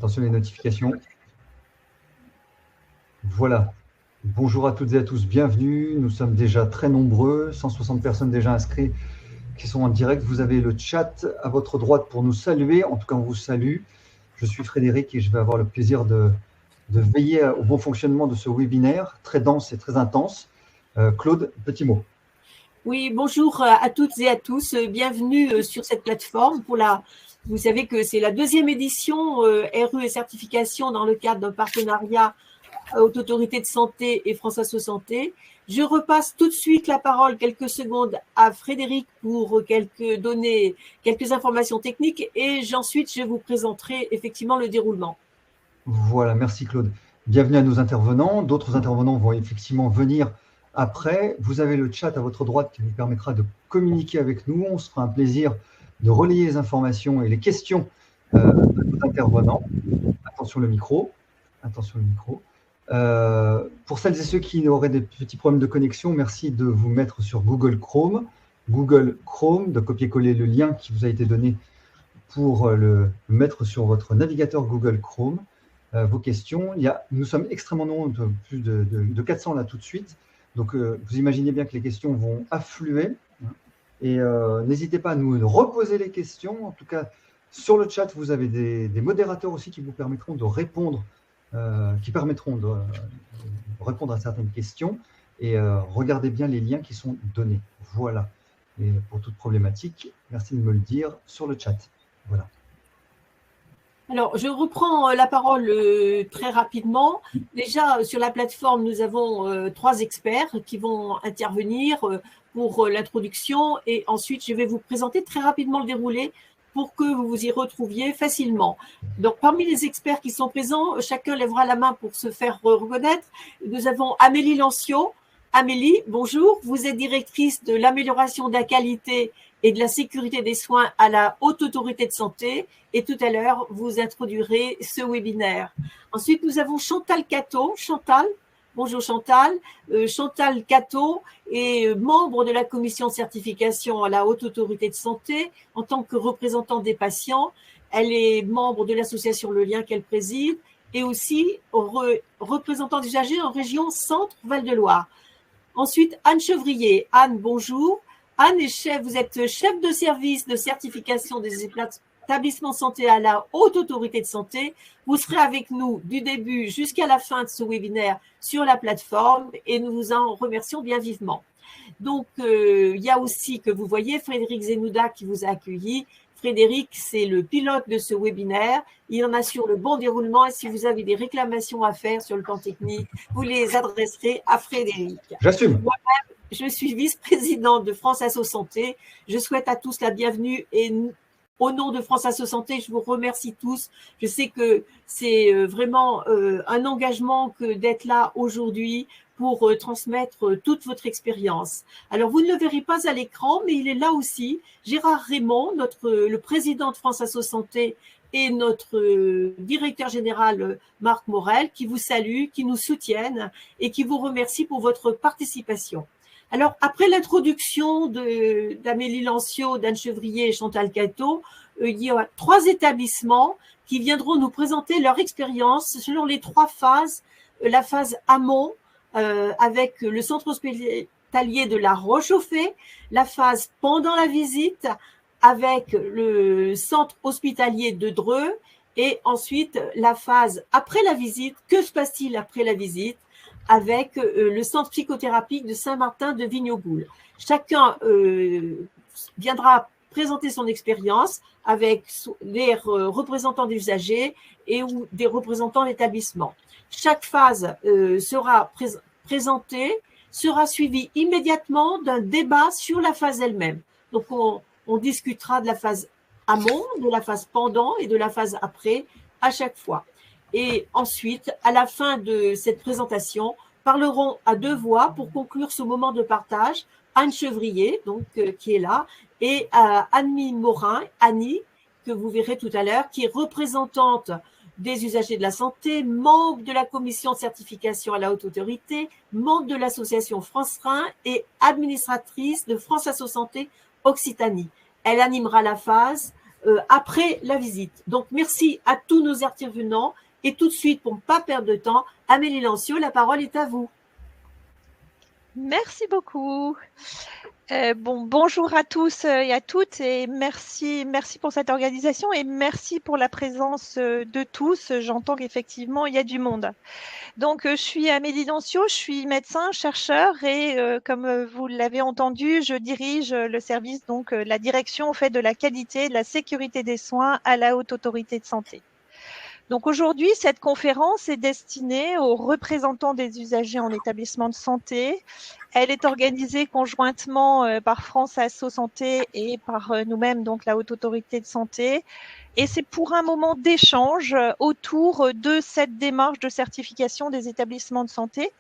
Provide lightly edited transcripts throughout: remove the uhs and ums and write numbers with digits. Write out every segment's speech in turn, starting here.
Attention les notifications. Voilà. Bonjour à toutes et à tous, bienvenue. Nous sommes déjà très nombreux, 160 personnes déjà inscrites qui sont en direct. Vous avez le chat à votre droite pour nous saluer. En tout cas, on vous salue. Je suis Frédéric et je vais avoir le plaisir de veiller au bon fonctionnement de ce webinaire très dense et très intense. Claude, petit mot. Oui, bonjour à toutes et à tous. Bienvenue sur cette plateforme. Vous savez que c'est la deuxième édition RE et certification dans le cadre d'un partenariat Haute Autorité de Santé et France Asso Santé. Je repasse tout de suite la parole quelques secondes à Frédéric pour quelques informations techniques et ensuite je vous présenterai effectivement le déroulement. Voilà, merci Claude. Bienvenue à nos intervenants. D'autres intervenants vont effectivement venir après. Vous avez le chat à votre droite qui vous permettra de communiquer avec nous. On se fera un plaisir de relayer les informations et les questions de nos intervenants. Attention le micro. Attention le micro. Pour celles et ceux qui auraient des petits problèmes de connexion, merci de vous mettre sur Google Chrome. Google Chrome, de copier-coller le lien qui vous a été donné pour le mettre sur votre navigateur Google Chrome. Vos questions. Nous sommes extrêmement nombreux, plus de 400 là tout de suite. Donc, vous imaginez bien que les questions vont affluer. Et n'hésitez pas à nous reposer les questions. En tout cas, sur le chat, vous avez des modérateurs aussi qui vous permettront de répondre, à certaines questions. Et regardez bien les liens qui sont donnés. Voilà. Et pour toute problématique, merci de me le dire sur le chat. Voilà. Alors, je reprends la parole très rapidement. Déjà, sur la plateforme, nous avons 3 experts qui vont intervenir pour l'introduction et ensuite, je vais vous présenter très rapidement le déroulé pour que vous vous y retrouviez facilement. Donc, parmi les experts qui sont présents, chacun lèvera la main pour se faire reconnaître. Nous avons Amélie Lancio. Amélie, bonjour. Vous êtes directrice de l'amélioration de la qualité et de la sécurité des soins à la Haute Autorité de Santé. Et tout à l'heure, vous introduirez ce webinaire. Ensuite, nous avons Chantal Cateau. Chantal, bonjour Chantal. Chantal Cateau est membre de la commission de certification à la Haute Autorité de Santé en tant que représentante des patients. Elle est membre de l'association Le Lien qu'elle préside et aussi représentante des usagers en région Centre-Val de Loire. Ensuite, Anne Chevrier. Anne, bonjour. Anne vous êtes chef de service de certification des établissements santé à la Haute Autorité de Santé. Vous serez avec nous du début jusqu'à la fin de ce webinaire sur la plateforme et nous vous en remercions bien vivement. Donc, il y a aussi, que vous voyez, Frédéric Zenouda qui vous a accueilli. Frédéric, c'est le pilote de ce webinaire. Il en assure le bon déroulement et si vous avez des réclamations à faire sur le plan technique, vous les adresserez à Frédéric. J'assume. Moi-même, je suis vice-présidente de France Asso Santé. Je souhaite à tous la bienvenue et au nom de France Asso Santé, je vous remercie tous. Je sais que c'est vraiment un engagement que d'être là aujourd'hui pour transmettre toute votre expérience. Alors, vous ne le verrez pas à l'écran, mais il est là aussi. Gérard Raymond, le président de France Asso Santé et notre directeur général Marc Morel, qui vous salue, qui nous soutiennent et qui vous remercie pour votre participation. Alors, après l'introduction d'Amélie Lancio, d'Anne Chevrier et Chantal Cateau, il y a 3 établissements qui viendront nous présenter leur expérience selon les 3 phases. La phase amont, avec le centre hospitalier de La Roche-aux-Fées, la phase pendant la visite, avec le centre hospitalier de Dreux, et ensuite la phase après la visite. Que se passe-t-il après la visite avec le centre psychothérapique de Saint-Martin de Vignogoul. Chacun viendra présenter son expérience avec des représentants des usagers et ou des représentants d'établissement. Chaque phase sera présentée, sera suivie immédiatement d'un débat sur la phase elle-même. Donc, on discutera de la phase amont, de la phase pendant et de la phase après à chaque fois. Et ensuite, à la fin de cette présentation, parleront à 2 voix pour conclure ce moment de partage Anne Chevrier, donc qui est là, et Annie Morin, Annie, que vous verrez tout à l'heure, qui est représentante des usagers de la santé, membre de la commission de certification à la Haute Autorité, membre de l'association France Rhin et administratrice de France Asso Santé Occitanie. Elle animera la phase après la visite. Donc, merci à tous nos intervenants. Et tout de suite, pour ne pas perdre de temps, Amélie Lancio, la parole est à vous. Merci beaucoup. Bonjour à tous et à toutes et merci pour cette organisation et merci pour la présence de tous. J'entends qu'effectivement, il y a du monde. Donc, je suis Amélie Lancio, je suis médecin, chercheur et comme vous l'avez entendu, je dirige le service, donc la direction au fait de la qualité et de la sécurité des soins à la Haute Autorité de Santé. Donc aujourd'hui, cette conférence est destinée aux représentants des usagers en établissement de santé. Elle est organisée conjointement par France Asso Santé et par nous-mêmes, donc la Haute Autorité de Santé. Et c'est pour un moment d'échange autour de cette démarche de certification des établissements de santé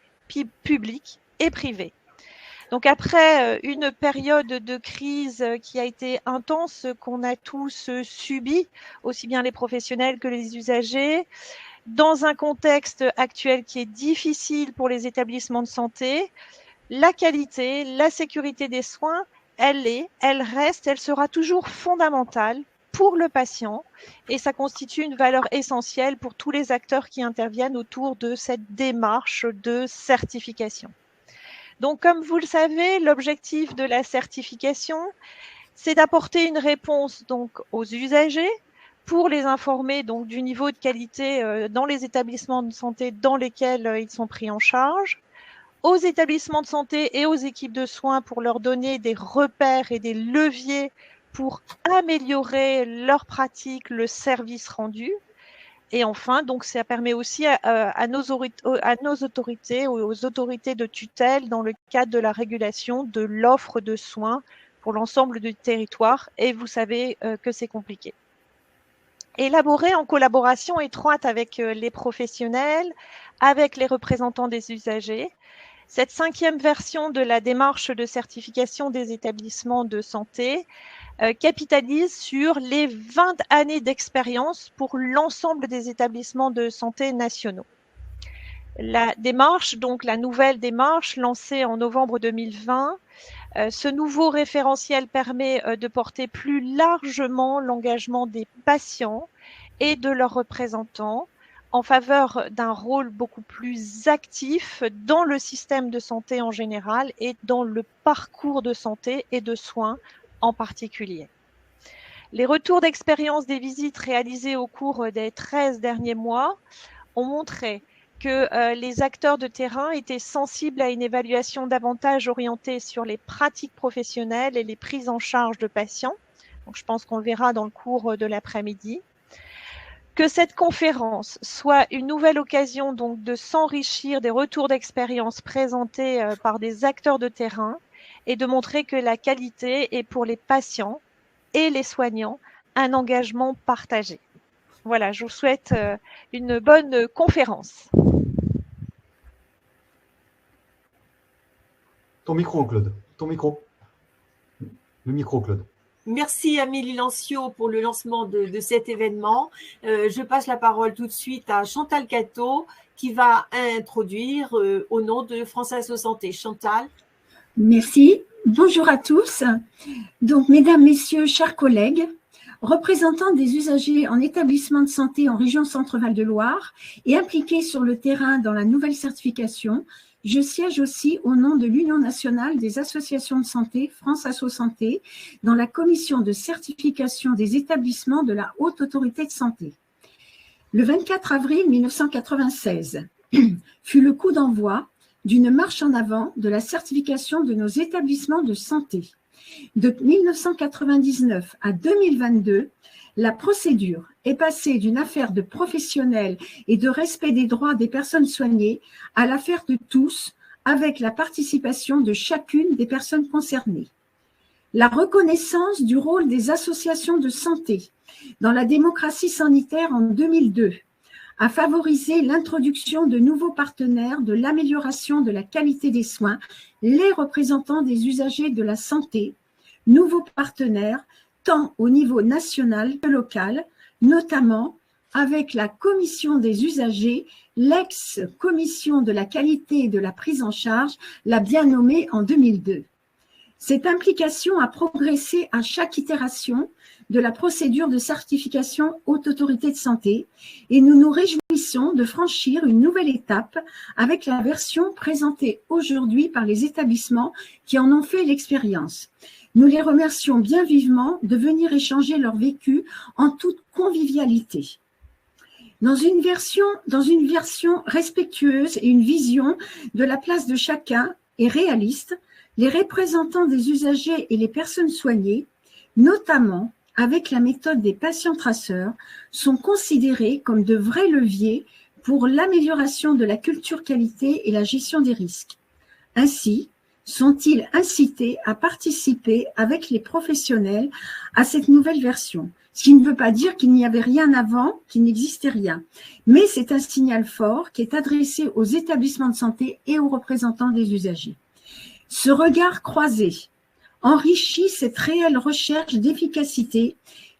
publics et privés. Donc après une période de crise qui a été intense, qu'on a tous subi, aussi bien les professionnels que les usagers, dans un contexte actuel qui est difficile pour les établissements de santé, la qualité, la sécurité des soins, elle reste, elle sera toujours fondamentale pour le patient et ça constitue une valeur essentielle pour tous les acteurs qui interviennent autour de cette démarche de certification. Donc, comme vous le savez, l'objectif de la certification, c'est d'apporter une réponse donc aux usagers pour les informer donc du niveau de qualité dans les établissements de santé dans lesquels ils sont pris en charge, aux établissements de santé et aux équipes de soins pour leur donner des repères et des leviers pour améliorer leur pratique, le service rendu. Et enfin, donc, ça permet aussi à nos autorités, aux autorités de tutelle dans le cadre de la régulation de l'offre de soins pour l'ensemble du territoire. Et vous savez que c'est compliqué. Élaboré en collaboration étroite avec les professionnels, avec les représentants des usagers, cette 5e version de la démarche de certification des établissements de santé capitalise sur les 20 années d'expérience pour l'ensemble des établissements de santé nationaux. La démarche, donc la nouvelle démarche lancée en novembre 2020, ce nouveau référentiel permet de porter plus largement l'engagement des patients et de leurs représentants en faveur d'un rôle beaucoup plus actif dans le système de santé en général et dans le parcours de santé et de soins en particulier. Les retours d'expérience des visites réalisées au cours des 13 derniers mois ont montré que les acteurs de terrain étaient sensibles à une évaluation davantage orientée sur les pratiques professionnelles et les prises en charge de patients. Donc, je pense qu'on le verra dans le cours de l'après-midi. Que cette conférence soit une nouvelle occasion donc de s'enrichir des retours d'expérience présentés par des acteurs de terrain et de montrer que la qualité est pour les patients et les soignants un engagement partagé. Voilà, je vous souhaite une bonne conférence. Ton micro, Claude. Ton micro. Le micro, Claude. Merci Amélie Lancio pour le lancement de cet événement. Je passe la parole tout de suite à Chantal Catteau qui va introduire au nom de France Asso Santé. Chantal. Merci. Bonjour à tous. Donc, mesdames, messieurs, chers collègues, représentants des usagers en établissement de santé en région Centre-Val de Loire et impliqués sur le terrain dans la nouvelle certification, je siège aussi au nom de l'Union nationale des associations de santé, France Asso Santé, dans la commission de certification des établissements de la Haute Autorité de Santé. Le 24 avril 1996 fut le coup d'envoi d'une marche en avant de la certification de nos établissements de santé. De 1999 à 2022, la procédure est passée d'une affaire de professionnels et de respect des droits des personnes soignées à l'affaire de tous, avec la participation de chacune des personnes concernées. La reconnaissance du rôle des associations de santé dans la démocratie sanitaire en 2002 a favorisé l'introduction de nouveaux partenaires de l'amélioration de la qualité des soins, les représentants des usagers de la santé, nouveaux partenaires tant au niveau national que local, notamment avec la commission des usagers, l'ex-commission de la qualité et de la prise en charge, la bien nommée en 2002. Cette implication a progressé à chaque itération de la procédure de certification Haute Autorité de Santé et nous nous réjouissons de franchir une nouvelle étape avec la version présentée aujourd'hui par les établissements qui en ont fait l'expérience. Nous les remercions bien vivement de venir échanger leur vécu en toute convivialité. Dans une version respectueuse et une vision de la place de chacun et réaliste, les représentants des usagers et les personnes soignées, notamment avec la méthode des patients traceurs, sont considérés comme de vrais leviers pour l'amélioration de la culture qualité et la gestion des risques. Ainsi, sont-ils incités à participer avec les professionnels à cette nouvelle version. Ce qui ne veut pas dire qu'il n'y avait rien avant, qu'il n'existait rien. Mais c'est un signal fort qui est adressé aux établissements de santé et aux représentants des usagers. Ce regard croisé enrichit cette réelle recherche d'efficacité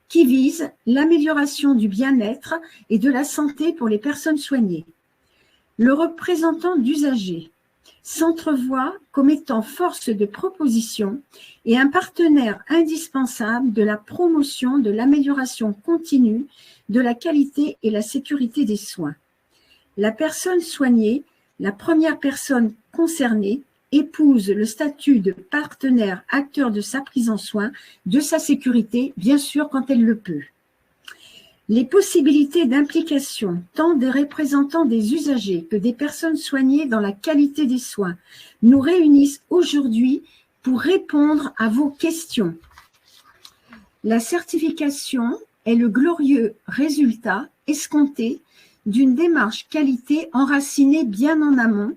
qui vise l'amélioration du bien-être et de la santé pour les personnes soignées. Le représentant d'usagers s'entrevoit comme étant force de proposition et un partenaire indispensable de la promotion de l'amélioration continue de la qualité et la sécurité des soins. La personne soignée, la première personne concernée, épouse le statut de partenaire acteur de sa prise en soin, de sa sécurité, bien sûr quand elle le peut. Les possibilités d'implication tant des représentants des usagers que des personnes soignées dans la qualité des soins nous réunissent aujourd'hui pour répondre à vos questions. La certification est le glorieux résultat escompté d'une démarche qualité enracinée bien en amont,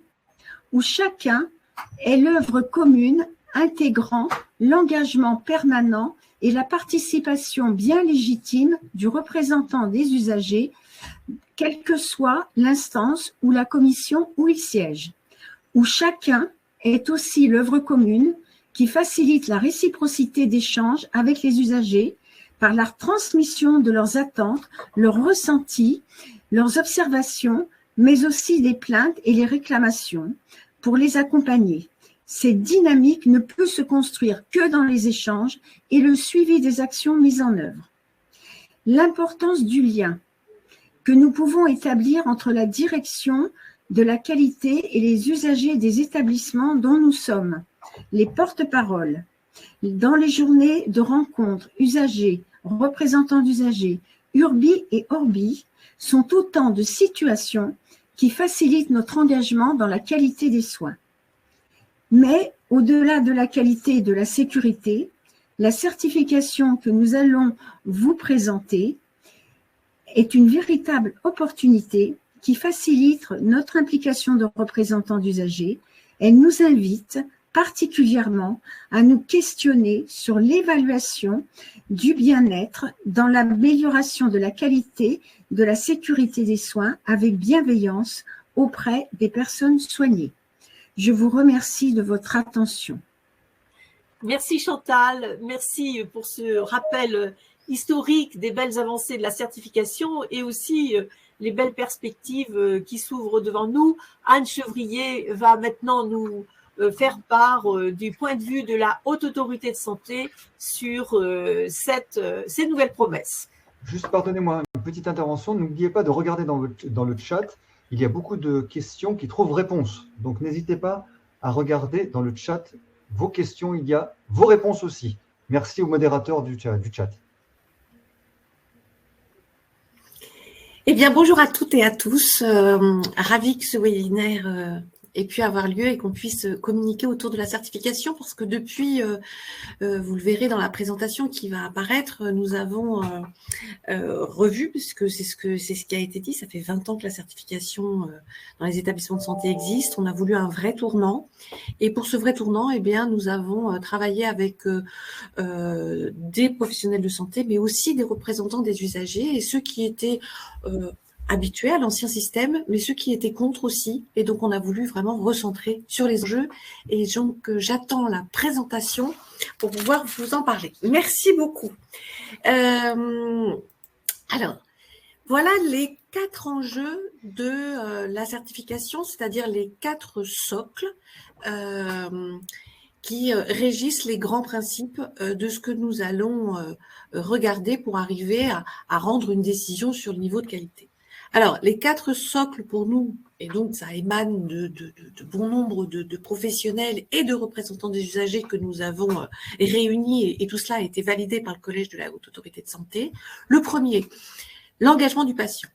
où chacun est l'œuvre commune intégrant l'engagement permanent et la participation bien légitime du représentant des usagers, quelle que soit l'instance ou la commission où il siège, où chacun est aussi l'œuvre commune qui facilite la réciprocité d'échange avec les usagers par la transmission de leurs attentes, leurs ressentis, leurs observations, mais aussi les plaintes et les réclamations pour les accompagner. Cette dynamique ne peut se construire que dans les échanges et le suivi des actions mises en œuvre. L'importance du lien que nous pouvons établir entre la direction de la qualité et les usagers des établissements dont nous sommes les porte-paroles, dans les journées de rencontres usagers, représentants d'usagers, Urbi et Orbi, sont autant de situations qui facilitent notre engagement dans la qualité des soins. Mais au-delà de la qualité et de la sécurité, la certification que nous allons vous présenter est une véritable opportunité qui facilite notre implication de représentants d'usagers. Elle nous invite particulièrement à nous questionner sur l'évaluation du bien-être dans l'amélioration de la qualité, de la sécurité des soins avec bienveillance auprès des personnes soignées. Je vous remercie de votre attention. Merci Chantal, merci pour ce rappel historique des belles avancées de la certification et aussi les belles perspectives qui s'ouvrent devant nous. Anne Chevrier va maintenant nous faire part du point de vue de la Haute Autorité de Santé sur ces nouvelles promesses. Juste pardonnez-moi, une petite intervention. N'oubliez pas de regarder dans le chat. Il y a beaucoup de questions qui trouvent réponse. Donc, n'hésitez pas à regarder dans le chat vos questions. Il y a vos réponses aussi. Merci au modérateur du chat. Eh bien, bonjour à toutes et à tous. Ravi que ce webinaire ait pu avoir lieu et qu'on puisse communiquer autour de la certification parce que depuis, vous le verrez dans la présentation qui va apparaître, nous avons revu, puisque c'est ce qui a été dit, ça fait 20 ans que la certification dans les établissements de santé existe. On a voulu un vrai tournant et pour ce vrai tournant, eh bien, nous avons travaillé avec des professionnels de santé, mais aussi des représentants des usagers et ceux qui étaient habitués à l'ancien système, mais ceux qui étaient contre aussi. Et donc, on a voulu vraiment recentrer sur les enjeux. Et donc, j'attends la présentation pour pouvoir vous en parler. Merci beaucoup. Alors, voilà les 4 enjeux de la certification, c'est-à-dire les 4 socles qui régissent les grands principes de ce que nous allons regarder pour arriver à rendre une décision sur le niveau de qualité. Alors, les 4 socles pour nous, et donc ça émane de bon nombre de professionnels et de représentants des usagers que nous avons réunis, et tout cela a été validé par le Collège de la Haute Autorité de Santé. Le premier, l'engagement du patient.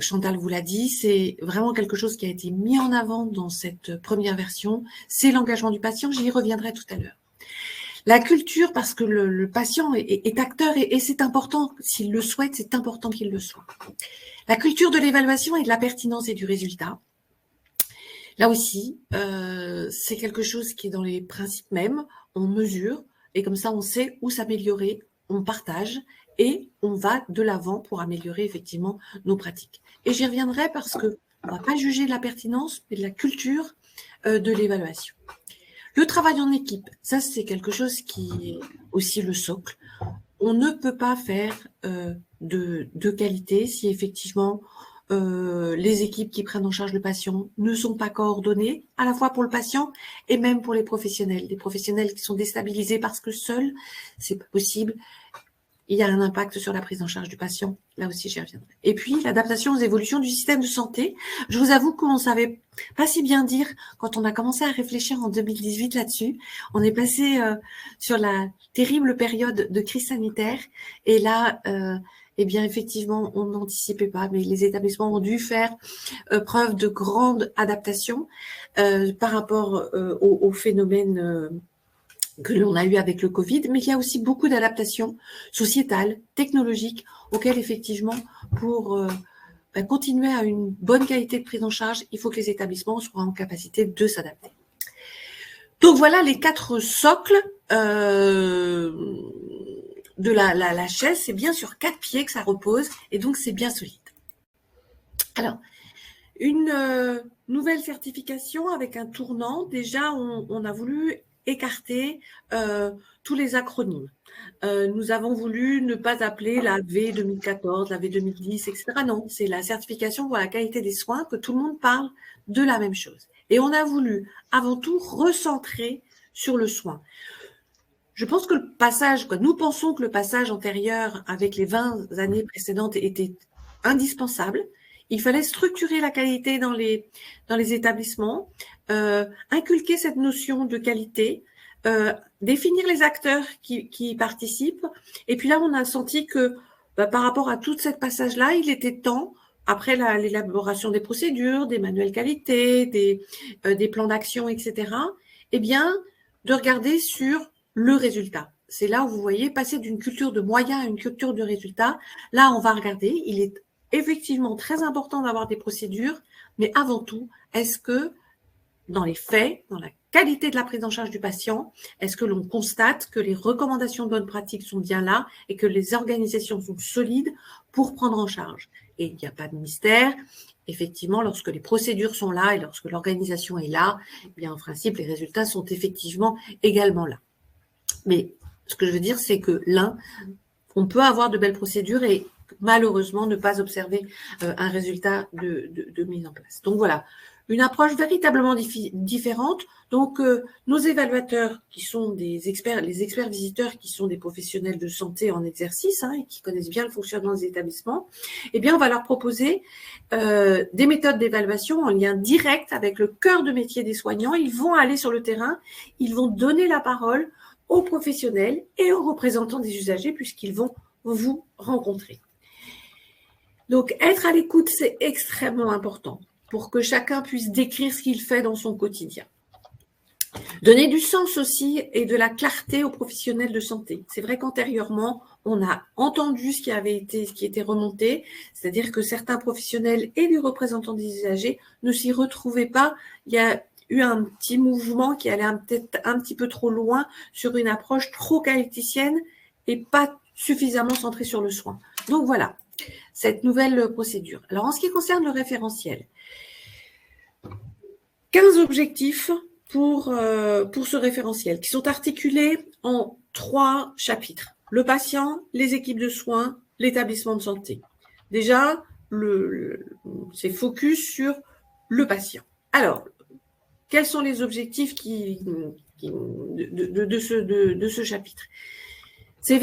Chantal vous l'a dit, c'est vraiment quelque chose qui a été mis en avant dans cette première version, c'est l'engagement du patient, j'y reviendrai tout à l'heure. La culture, parce que le patient est acteur et c'est important, s'il le souhaite, c'est important qu'il le soit. La culture de l'évaluation et de la pertinence et du résultat. Là aussi, c'est quelque chose qui est dans les principes mêmes, on mesure et comme ça on sait où s'améliorer, on partage et on va de l'avant pour améliorer effectivement nos pratiques. Et j'y reviendrai parce qu'on ne va pas juger de la pertinence, mais de la culture de l'évaluation. Le travail en équipe, ça c'est quelque chose qui est aussi le socle. On ne peut pas faire de qualité si effectivement les équipes qui prennent en charge le patient ne sont pas coordonnées, à la fois pour le patient et même pour les professionnels. Des professionnels qui sont déstabilisés parce que seuls, c'est pas possible. Il y a un impact sur la prise en charge du patient. Là aussi, j'y reviendrai. Et puis, l'adaptation aux évolutions du système de santé. Je vous avoue qu'on ne savait pas si bien dire quand on a commencé à réfléchir en 2018 là-dessus. On est passé sur la terrible période de crise sanitaire. Et là, eh bien, effectivement, on n'anticipait pas, mais les établissements ont dû faire preuve de grande adaptation par rapport au phénomène que l'on a eu avec le Covid, mais il y a aussi beaucoup d'adaptations sociétales, technologiques, auxquelles effectivement, pour continuer à une bonne qualité de prise en charge, il faut que les établissements soient en capacité de s'adapter. Donc voilà les 4 socles de la chaise, c'est bien sur 4 pieds que ça repose, et donc c'est bien solide. Alors, une nouvelle certification avec un tournant, déjà on a voulu écarter tous les acronymes. Nous avons voulu ne pas appeler la V 2014, la V 2010, etc. Non, c'est la certification pour la qualité des soins, que tout le monde parle de la même chose. Et on a voulu, avant tout, recentrer sur le soin. Je pense que le passage, nous pensons que le passage antérieur avec les 20 années précédentes était indispensable. Il fallait structurer la qualité dans les établissements, inculquer cette notion de qualité, définir les acteurs qui y participent. Et puis là, on a senti que par rapport à tout ce passage-là, il était temps, après l'élaboration des procédures, des manuels qualité, des plans d'action, etc., eh bien, de regarder sur le résultat. C'est là où vous voyez passer d'une culture de moyens à une culture de résultat. Là, on va regarder, il est effectivement très important d'avoir des procédures, mais avant tout, est-ce que dans les faits, dans la qualité de la prise en charge du patient, est-ce que l'on constate que les recommandations de bonne pratique sont bien là et que les organisations sont solides pour prendre en charge? Et il n'y a pas de mystère. Effectivement, lorsque les procédures sont là et lorsque l'organisation est là, eh bien, en principe, les résultats sont effectivement également là. Mais ce que je veux dire, c'est que l'un, on peut avoir de belles procédures et malheureusement ne pas observer un résultat de mise en place. Donc voilà, une approche véritablement différente. Donc nos évaluateurs qui sont des experts, les experts visiteurs qui sont des professionnels de santé en exercice et qui connaissent bien le fonctionnement des établissements, eh bien on va leur proposer des méthodes d'évaluation en lien direct avec le cœur de métier des soignants. Ils vont aller sur le terrain, ils vont donner la parole aux professionnels et aux représentants des usagers puisqu'ils vont vous rencontrer. Donc, être à l'écoute, c'est extrêmement important pour que chacun puisse décrire ce qu'il fait dans son quotidien. Donner du sens aussi et de la clarté aux professionnels de santé. C'est vrai qu'antérieurement, on a entendu ce qui était remonté, c'est-à-dire que certains professionnels et les représentants des usagers ne s'y retrouvaient pas. Il y a eu un petit mouvement qui allait peut-être un petit peu trop loin sur une approche trop qualiticienne et pas suffisamment centrée sur le soin. Donc voilà, cette nouvelle procédure. Alors en ce qui concerne le référentiel, 15 objectifs pour ce référentiel qui sont articulés en 3 chapitres. Le patient, les équipes de soins, l'établissement de santé. Déjà, c'est focus sur le patient. Alors, quels sont les objectifs de ce chapitre. C'est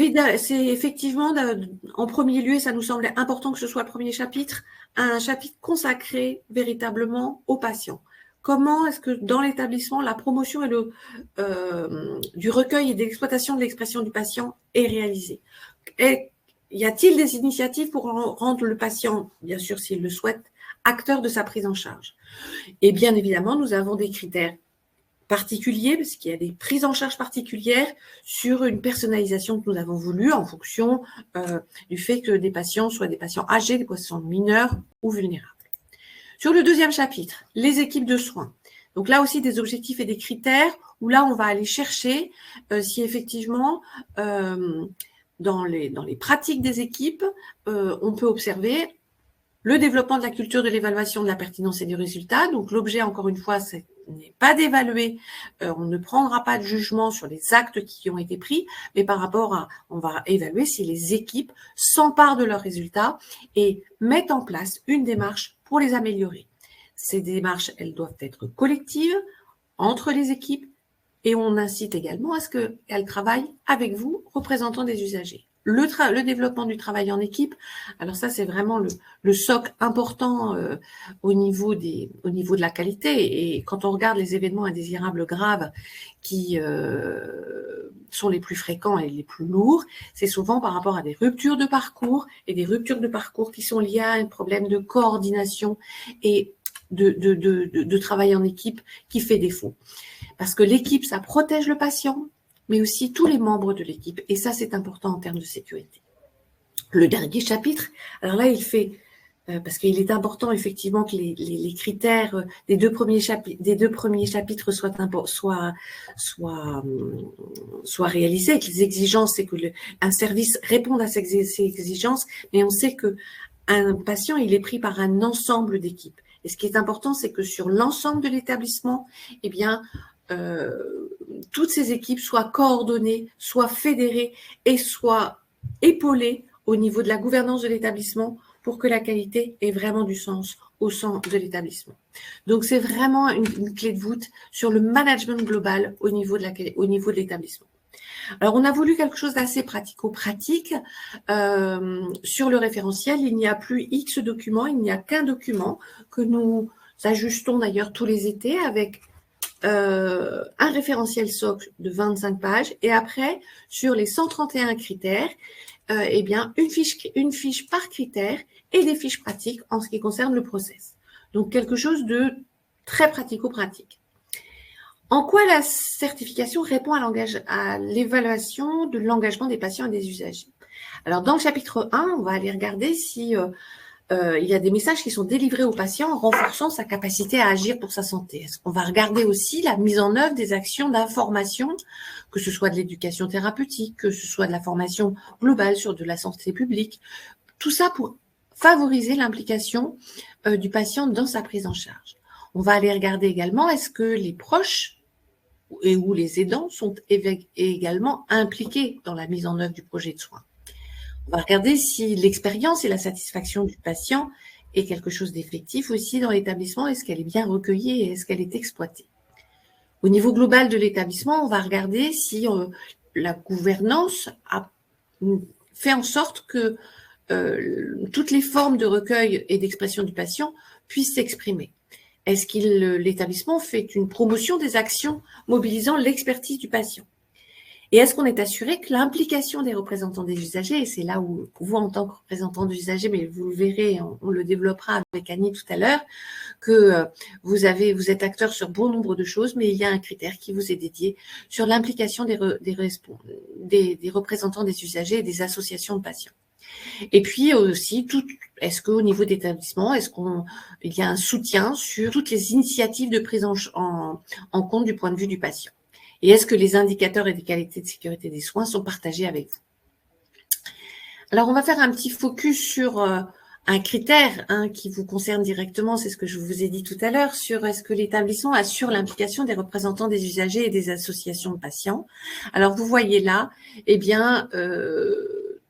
effectivement, en premier lieu, et ça nous semblait important que ce soit le premier chapitre, un chapitre consacré véritablement aux patients. Comment est-ce que dans l'établissement, la promotion du recueil et de l'exploitation de l'expression du patient est réalisée? Et y a-t-il des initiatives pour rendre le patient, bien sûr s'il le souhaite, acteur de sa prise en charge? Et bien évidemment, nous avons des critères particuliers, parce qu'il y a des prises en charge particulières sur une personnalisation que nous avons voulu en fonction du fait que des patients soient des patients âgés, des patients mineurs ou vulnérables. Sur le deuxième chapitre, les équipes de soins. Donc là aussi des objectifs et des critères où là on va aller chercher si effectivement dans les pratiques des équipes, on peut observer le développement de la culture de l'évaluation de la pertinence et du résultat. Donc l'objet, encore une fois, n'est pas d'évaluer, on ne prendra pas de jugement sur les actes qui ont été pris, mais par rapport à, on va évaluer si les équipes s'emparent de leurs résultats et mettent en place une démarche pour les améliorer. Ces démarches, elles doivent être collectives entre les équipes et on incite également à ce qu'elles travaillent avec vous, représentants des usagers. Le développement du travail en équipe, alors ça c'est vraiment le socle important au niveau de la qualité. Et quand on regarde les événements indésirables graves qui sont les plus fréquents et les plus lourds, c'est souvent par rapport à des ruptures de parcours et des ruptures de parcours qui sont liées à un problème de coordination et de travail en équipe qui fait défaut. Parce que l'équipe, ça protège le patient, mais aussi tous les membres de l'équipe. Et ça, c'est important en termes de sécurité. Le dernier chapitre, alors là, il fait, parce qu'il est important effectivement que les critères des deux premiers chapitres soient réalisés, que les exigences, c'est que un service réponde à ces exigences, mais on sait que un patient, il est pris par un ensemble d'équipes. Et ce qui est important, c'est que sur l'ensemble de l'établissement, eh bien, toutes ces équipes soient coordonnées, soient fédérées et soient épaulées au niveau de la gouvernance de l'établissement pour que la qualité ait vraiment du sens au sein de l'établissement. Donc, c'est vraiment une clé de voûte sur le management global au niveau de l'établissement. Alors, on a voulu quelque chose d'assez pratico-pratique. Sur le référentiel, il n'y a plus X documents, il n'y a qu'un document que nous ajustons d'ailleurs tous les étés avec un référentiel socle de 25 pages et après, sur les 131 critères, eh bien, une fiche par critère et des fiches pratiques en ce qui concerne le process. Donc, quelque chose de très pratico-pratique. En quoi la certification répond à l'évaluation de l'engagement des patients et des usagers? Alors, dans le chapitre 1, on va aller regarder si il y a des messages qui sont délivrés au patient en renforçant sa capacité à agir pour sa santé. On va regarder aussi la mise en œuvre des actions d'information, que ce soit de l'éducation thérapeutique, que ce soit de la formation globale sur de la santé publique. Tout ça pour favoriser l'implication du patient dans sa prise en charge. On va aller regarder également est-ce que les proches ou les aidants sont également impliqués dans la mise en œuvre du projet de soins. On va regarder si l'expérience et la satisfaction du patient est quelque chose d'effectif aussi dans l'établissement. Est-ce qu'elle est bien recueillie et est-ce qu'elle est exploitée? Au niveau global de l'établissement, on va regarder si la gouvernance a fait en sorte que toutes les formes de recueil et d'expression du patient puissent s'exprimer. Est-ce que l'établissement fait une promotion des actions mobilisant l'expertise du patient? Et est-ce qu'on est assuré que l'implication des représentants des usagers, et c'est là où vous, en tant que représentant des usagers, mais vous le verrez, on le développera avec Annie tout à l'heure, que vous êtes acteur sur bon nombre de choses, mais il y a un critère qui vous est dédié sur l'implication des représentants des usagers et des associations de patients. Et puis aussi, est-ce qu'au niveau d'établissement, il y a un soutien sur toutes les initiatives de prise en compte du point de vue du patient? Et est-ce que les indicateurs et des qualités de sécurité des soins sont partagés avec vous? Alors, on va faire un petit focus sur un critère qui vous concerne directement, c'est ce que je vous ai dit tout à l'heure, sur est-ce que l'établissement assure l'implication des représentants des usagers et des associations de patients. Alors, vous voyez là, eh bien,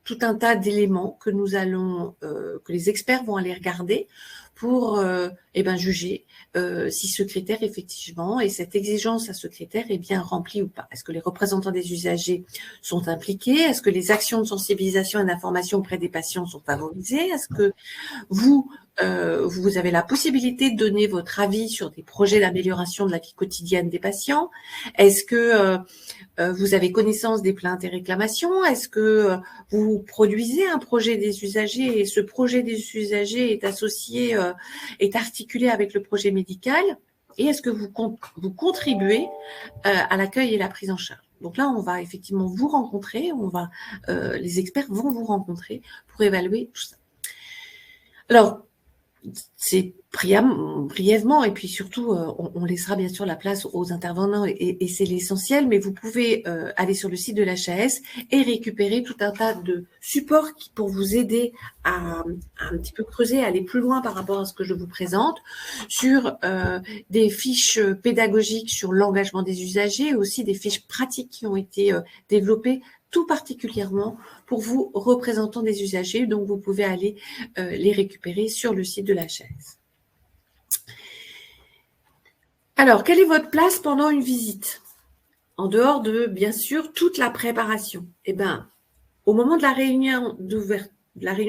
tout un tas d'éléments que que les experts vont aller regarder pour juger si ce critère, effectivement, et cette exigence à ce critère est bien remplie ou pas. Est-ce que les représentants des usagers sont impliqués? Est-ce que les actions de sensibilisation et d'information auprès des patients sont favorisées? Est-ce que vous avez la possibilité de donner votre avis sur des projets d'amélioration de la vie quotidienne des patients? Est-ce que vous avez connaissance des plaintes et réclamations? Est-ce que vous produisez un projet des usagers et ce projet des usagers est associé, est articulé avec le projet médical? Et est-ce que vous contribuez à l'accueil et la prise en charge? Donc là, on va effectivement vous rencontrer, les experts vont vous rencontrer pour évaluer tout ça. Alors, c'est brièvement, et puis surtout, on laissera bien sûr la place aux intervenants et c'est l'essentiel, mais vous pouvez aller sur le site de l'HAS et récupérer tout un tas de supports pour vous aider à un petit peu creuser, à aller plus loin par rapport à ce que je vous présente, sur des fiches pédagogiques sur l'engagement des usagers, aussi des fiches pratiques qui ont été développées tout particulièrement pour vous, représentants des usagers, donc vous pouvez aller les récupérer sur le site de l'HAS. Alors, quelle est votre place pendant une visite? En dehors de, bien sûr, toute la préparation. Eh bien, au moment de la réunion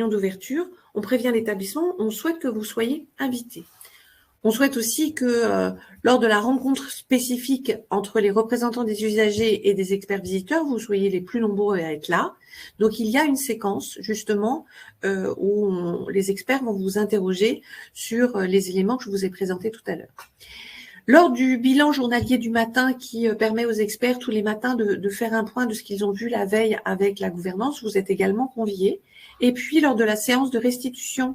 d'ouverture, on prévient l'établissement, on souhaite que vous soyez invités. On souhaite aussi que lors de la rencontre spécifique entre les représentants des usagers et des experts visiteurs, vous soyez les plus nombreux à être là. Donc, il y a une séquence justement où les experts vont vous interroger sur les éléments que je vous ai présentés tout à l'heure. Lors du bilan journalier du matin qui permet aux experts tous les matins de faire un point de ce qu'ils ont vu la veille avec la gouvernance, vous êtes également conviés. Et puis, lors de la séance de restitution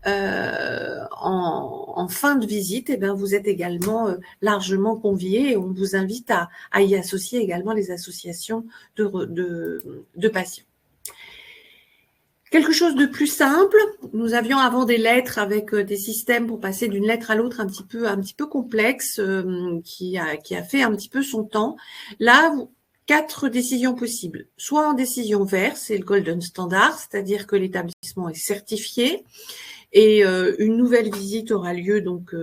en fin de visite, eh bien, vous êtes également largement conviés et on vous invite à y associer également les associations de patients. Quelque chose de plus simple, nous avions avant des lettres avec des systèmes pour passer d'une lettre à l'autre un petit peu complexe qui a fait un petit peu son temps. Là, 4 décisions possibles. Soit en décision verte, c'est le Golden Standard, c'est-à-dire que l'établissement est certifié et une nouvelle visite aura lieu donc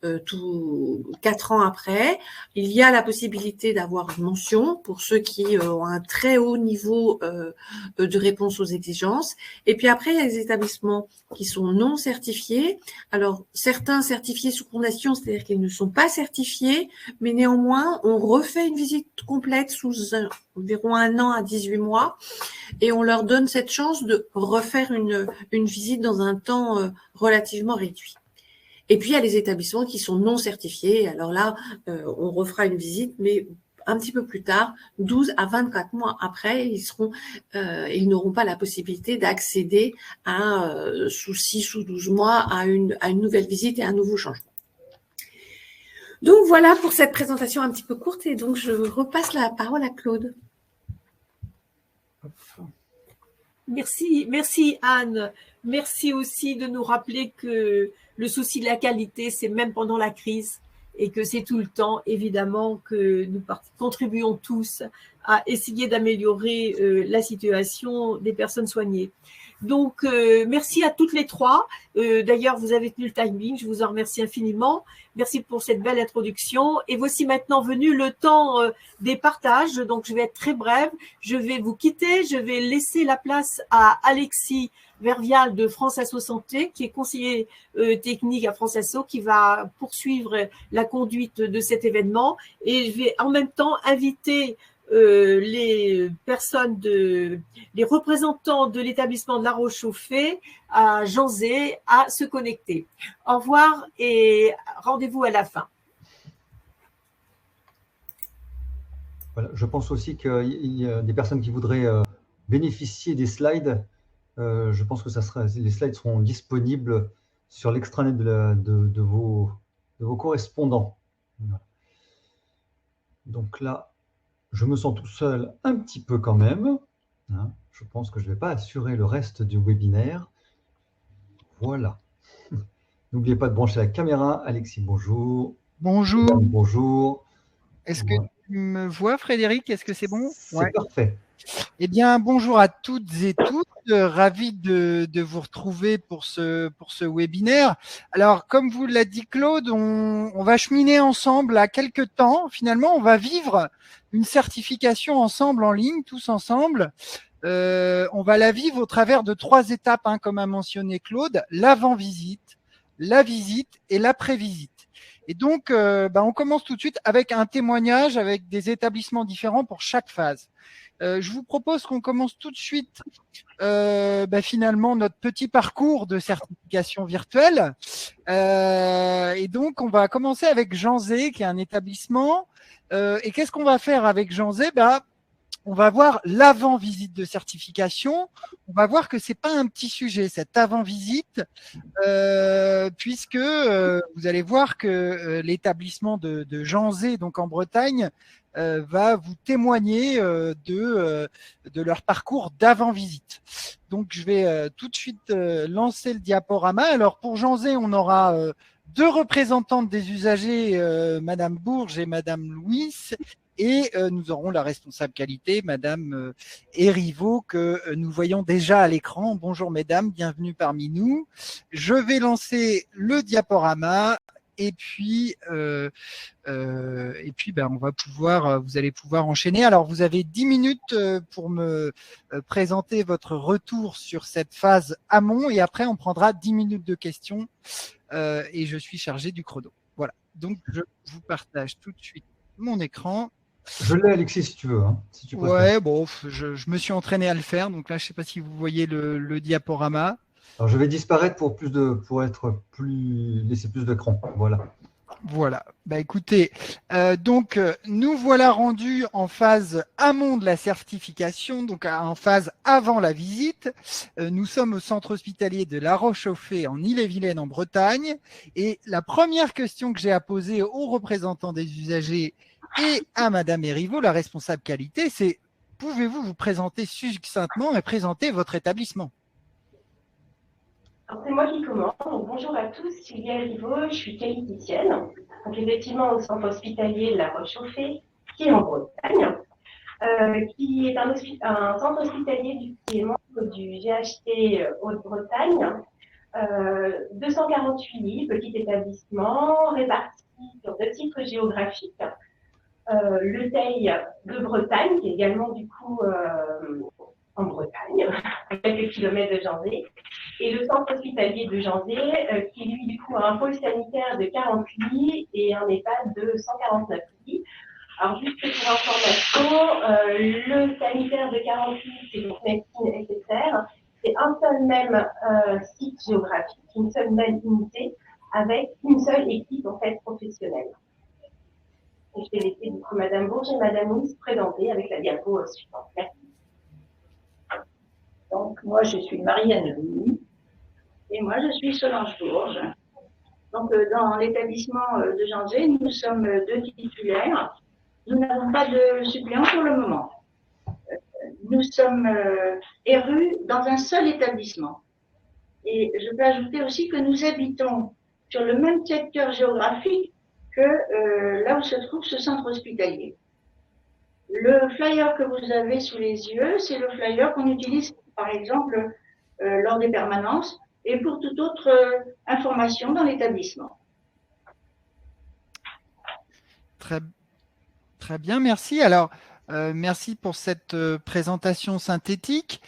4 ans après. Il y a la possibilité d'avoir une mention pour ceux qui ont un très haut niveau de réponse aux exigences. Et puis après, il y a les établissements qui sont non certifiés. Alors, certains certifiés sous condamnation, c'est-à-dire qu'ils ne sont pas certifiés, mais néanmoins, on refait une visite complète sous environ 1 an à 18 mois et on leur donne cette chance de refaire une visite dans un temps relativement réduit. Et puis, il y a les établissements qui sont non certifiés. Alors là, on refera une visite, mais un petit peu plus tard, 12 à 24 mois après, ils n'auront pas la possibilité d'accéder sous 6 ou 12 mois à une nouvelle visite et à un nouveau changement. Donc voilà pour cette présentation un petit peu courte et donc je repasse la parole à Claude. Merci Anne. Merci aussi de nous rappeler que le souci de la qualité, c'est même pendant la crise et que c'est tout le temps, évidemment, que nous contribuons tous à essayer d'améliorer la situation des personnes soignées. Donc, merci à toutes les trois. D'ailleurs, vous avez tenu le timing, je vous en remercie infiniment. Merci pour cette belle introduction. Et voici maintenant venu le temps des partages. Donc, je vais être très brève. Je vais vous quitter. Je vais laisser la place à Alexis Vervial de France Asso Santé, qui est conseiller technique à France Asso, qui va poursuivre la conduite de cet événement. Et je vais en même temps inviter les représentants de l'établissement de La Roche-Chauffée à Janzé à se connecter. Au revoir et rendez-vous à la fin. Voilà, je pense aussi qu'il y a des personnes qui voudraient bénéficier des slides. Je pense que les slides seront disponibles sur l'extranet de vos correspondants. Voilà. Donc là, je me sens tout seul un petit peu quand même. Hein. Je pense que je ne vais pas assurer le reste du webinaire. Voilà. N'oubliez pas de brancher la caméra. Alexis, bonjour. Bonjour. Madame, bonjour. Est-ce que tu me vois, Frédéric? Est-ce que c'est bon? C'est parfait. Eh bien, bonjour à toutes et tous. ravi de vous retrouver pour ce webinaire. Alors, comme vous l'a dit Claude, on va cheminer ensemble à quelques temps. Finalement, on va vivre une certification ensemble en ligne, tous ensemble. On va la vivre au travers de 3 étapes, hein, comme a mentionné Claude, l'avant-visite, la visite et l'après-visite. Et donc, on commence tout de suite avec un témoignage avec des établissements différents pour chaque phase. Je vous propose qu'on commence tout de suite finalement notre petit parcours de certification virtuelle. Et donc, on va commencer avec Jean Zé, qui est un établissement. Et qu'est-ce qu'on va faire avec Jean Zé? On va voir l'avant-visite de certification. On va voir que c'est pas un petit sujet, cette avant-visite, puisque vous allez voir que l'établissement de Jean Zé, donc en Bretagne, va vous témoigner de leur parcours d'avant-visite. Donc, je vais tout de suite lancer le diaporama. Alors, pour Jean Zé, on aura 2 représentantes des usagers, Madame Bourges et Madame Louis. Et nous aurons la responsable qualité, Madame Erivo, que nous voyons déjà à l'écran. Bonjour mesdames, bienvenue parmi nous. Je vais lancer le diaporama et puis on va pouvoir, vous allez pouvoir enchaîner. Alors vous avez 10 minutes pour me présenter votre retour sur cette phase amont et après on prendra 10 minutes de questions et je suis chargé du chrono. Voilà, donc je vous partage tout de suite mon écran. Je l'ai, Alexis, si tu veux. Hein, si tu ouais, bon, je me suis entraîné à le faire. Donc là, je ne sais pas si vous voyez le diaporama. Alors, je vais disparaître pour être laisser plus d'écran. Voilà. Voilà. Écoutez, donc nous voilà rendus en phase amont de la certification, donc en phase avant la visite. Nous sommes au centre hospitalier de La Roche-aux-Fées en Ille-et-Vilaine en Bretagne. Et la première question que j'ai à poser aux représentants des usagers et à Madame Erivo, la responsable qualité, c'est: pouvez-vous vous présenter succinctement et présenter votre établissement? C'est moi qui commence. Donc, bonjour à tous, Sylvia Erivo, je suis qualiticienne. Donc effectivement au centre hospitalier de La Roche-aux-Fées, qui est en Bretagne, qui est un centre hospitalier qui est membre du GHT Haute-Bretagne. 248 lits, petit établissement, réparti sur 2 titres géographiques. Le Teil de Bretagne, qui est également du coup en Bretagne, à quelques kilomètres de Janzé, et le centre hospitalier de Janzé, qui lui du coup a un pôle sanitaire de 40 lits et un EHPAD de 149 lits. Alors juste pour information, le sanitaire de 40 lits, c'est donc médecine SSR, c'est un seul même site géographique, une seule même unité, avec une seule équipe en fait professionnelle. Et je vais laisser du coup Madame Bourges et Madame Louis se présenter avec la diapo suivante. Merci. Donc, moi, je suis Marianne Louis et moi, je suis Solange Bourges. Donc, dans l'établissement de Janzé, nous sommes 2 titulaires. Nous n'avons pas de suppléants pour le moment. Nous sommes érus dans un seul établissement. Et je peux ajouter aussi que nous habitons sur le même secteur géographique que là où se trouve ce centre hospitalier. Le flyer que vous avez sous les yeux, c'est le flyer qu'on utilise, par exemple, lors des permanences et pour toute autre information dans l'établissement. Très bien, merci. Alors, merci pour cette présentation synthétique.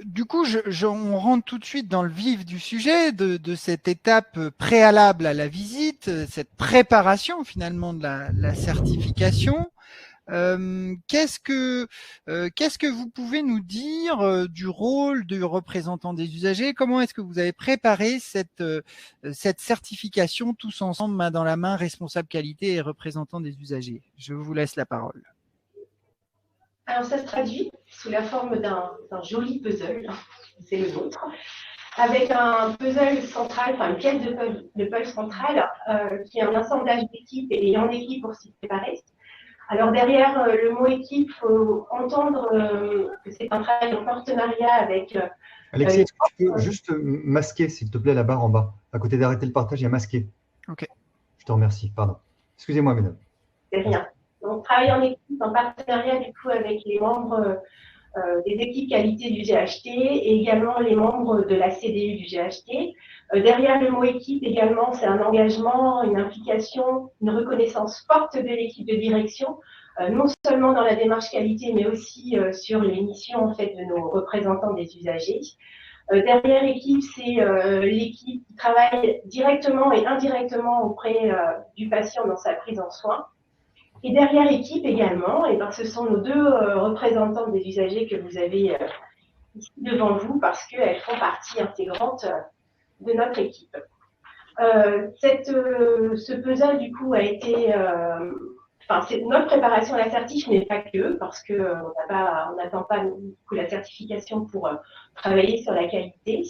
Du coup, on rentre tout de suite dans le vif du sujet de cette étape préalable à la visite, cette préparation finalement de la certification. Qu'est-ce que vous pouvez nous dire du rôle du représentant des usagers? Comment est-ce que vous avez préparé cette certification tous ensemble, main dans la main, responsable qualité et représentant des usagers? Je vous laisse la parole. Alors, ça se traduit sous la forme d'un joli puzzle, c'est le nôtre, avec un puzzle central, enfin une pièce de puzzle centrale qui est un assemblage d'équipes et en équipe pour s'y préparer. Alors derrière le mot équipe, il faut entendre que c'est un travail en partenariat avec… Alexis, est-ce que tu peux juste masquer, s'il te plaît, la barre en bas? À côté d'arrêter le partage, il y a masqué. Ok. Je te remercie, pardon. Excusez-moi, mesdames. C'est rien. Donc, travailler en équipe, en partenariat du coup avec les membres des équipes qualité du GHT et également les membres de la CDU du GHT. Derrière le mot équipe également, c'est un engagement, une implication, une reconnaissance forte de l'équipe de direction, non seulement dans la démarche qualité, mais aussi sur les missions en fait de nos représentants des usagers. Derrière l'équipe, c'est l'équipe qui travaille directement et indirectement auprès du patient dans sa prise en soin. Et derrière l'équipe également, et ben, ce sont nos deux représentants des usagers que vous avez ici devant vous parce qu'elles font partie intégrante de notre équipe. Ce puzzle, du coup, a été... notre préparation à l'assertif n'est pas que, parce qu'on n'attend pas du coup, la certification pour travailler sur la qualité.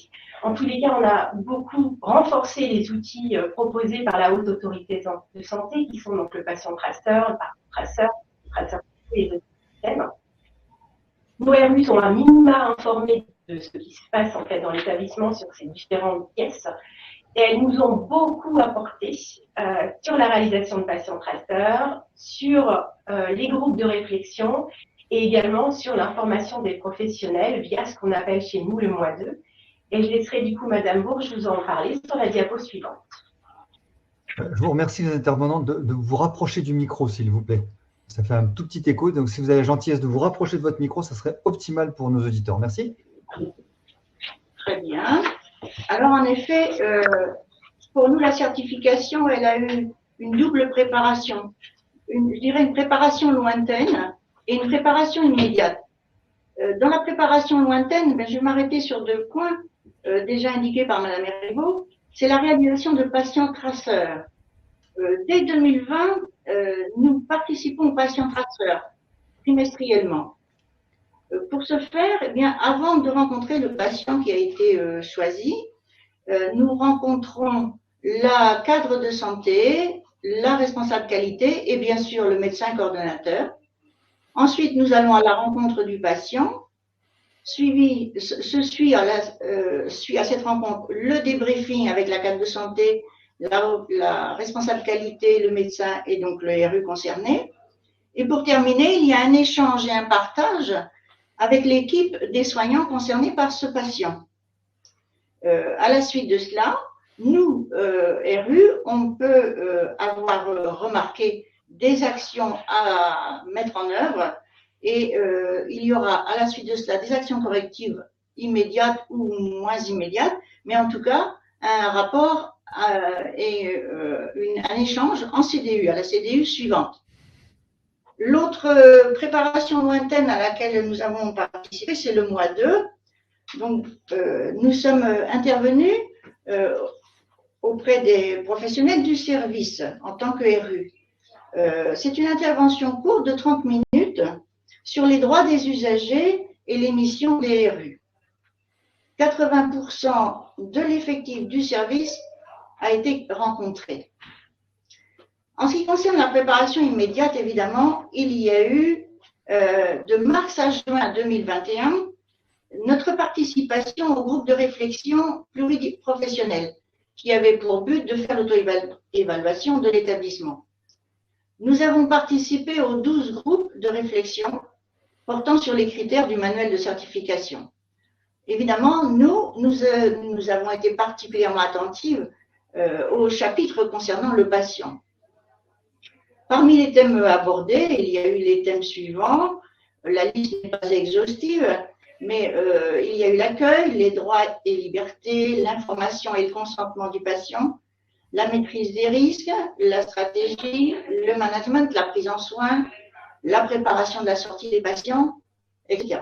En tous les cas, on a beaucoup renforcé les outils proposés par la Haute Autorité de Santé, qui sont donc le patient traceur, le parcours traceur et les autres systèmes. Nos RU sont à minima informés de ce qui se passe en fait dans l'établissement sur ces différentes pièces. Et elles nous ont beaucoup apporté sur la réalisation de patients traceurs, sur les groupes de réflexion et également sur l'information des professionnels via ce qu'on appelle chez nous le mois 2. Et je laisserai du coup Madame Bourges vous en parler sur la diapo suivante. Je vous remercie les intervenants de vous rapprocher du micro, s'il vous plaît. Ça fait un tout petit écho, donc si vous avez la gentillesse de vous rapprocher de votre micro, ça serait optimal pour nos auditeurs. Merci. Très bien. Alors, en effet, pour nous, la certification, elle a eu une double préparation. Je dirais une préparation lointaine et une préparation immédiate. Dans la préparation lointaine, je vais m'arrêter sur deux points déjà indiqués par Madame Herriveau. C'est la réalisation de patients traceurs. Dès 2020, nous participons aux patients traceurs trimestriellement. Pour ce faire, eh bien, avant de rencontrer le patient qui a été choisi, nous rencontrons la cadre de santé, la responsable qualité et bien sûr le médecin coordonnateur. Ensuite, nous allons à la rencontre du patient. Suit à cette rencontre le débriefing avec la cadre de santé, la responsable qualité, le médecin et donc le RU concerné. Et pour terminer, il y a un échange et un partage avec l'équipe des soignants concernés par ce patient. À la suite de cela, nous, RU, on peut avoir remarqué des actions à mettre en œuvre et il y aura à la suite de cela des actions correctives immédiates ou moins immédiates, mais en tout cas un rapport et un échange en CDU, à la CDU suivante. L'autre préparation lointaine à laquelle nous avons participé, c'est le mois 2. Donc, nous sommes intervenus auprès des professionnels du service en tant que RU. C'est une intervention courte de 30 minutes sur les droits des usagers et les missions des RU. 80% de l'effectif du service a été rencontré. En ce qui concerne la préparation immédiate, évidemment, il y a eu de mars à juin 2021 notre participation au groupe de réflexion pluriprofessionnel qui avait pour but de faire l'auto-évaluation de l'établissement. Nous avons participé aux 12 groupes de réflexion portant sur les critères du manuel de certification. Évidemment, nous avons été particulièrement attentives au chapitre concernant le patient. Parmi les thèmes abordés, il y a eu les thèmes suivants. La liste n'est pas exhaustive, mais il y a eu l'accueil, les droits et libertés, l'information et le consentement du patient, la maîtrise des risques, la stratégie, le management, la prise en soin, la préparation de la sortie des patients, etc.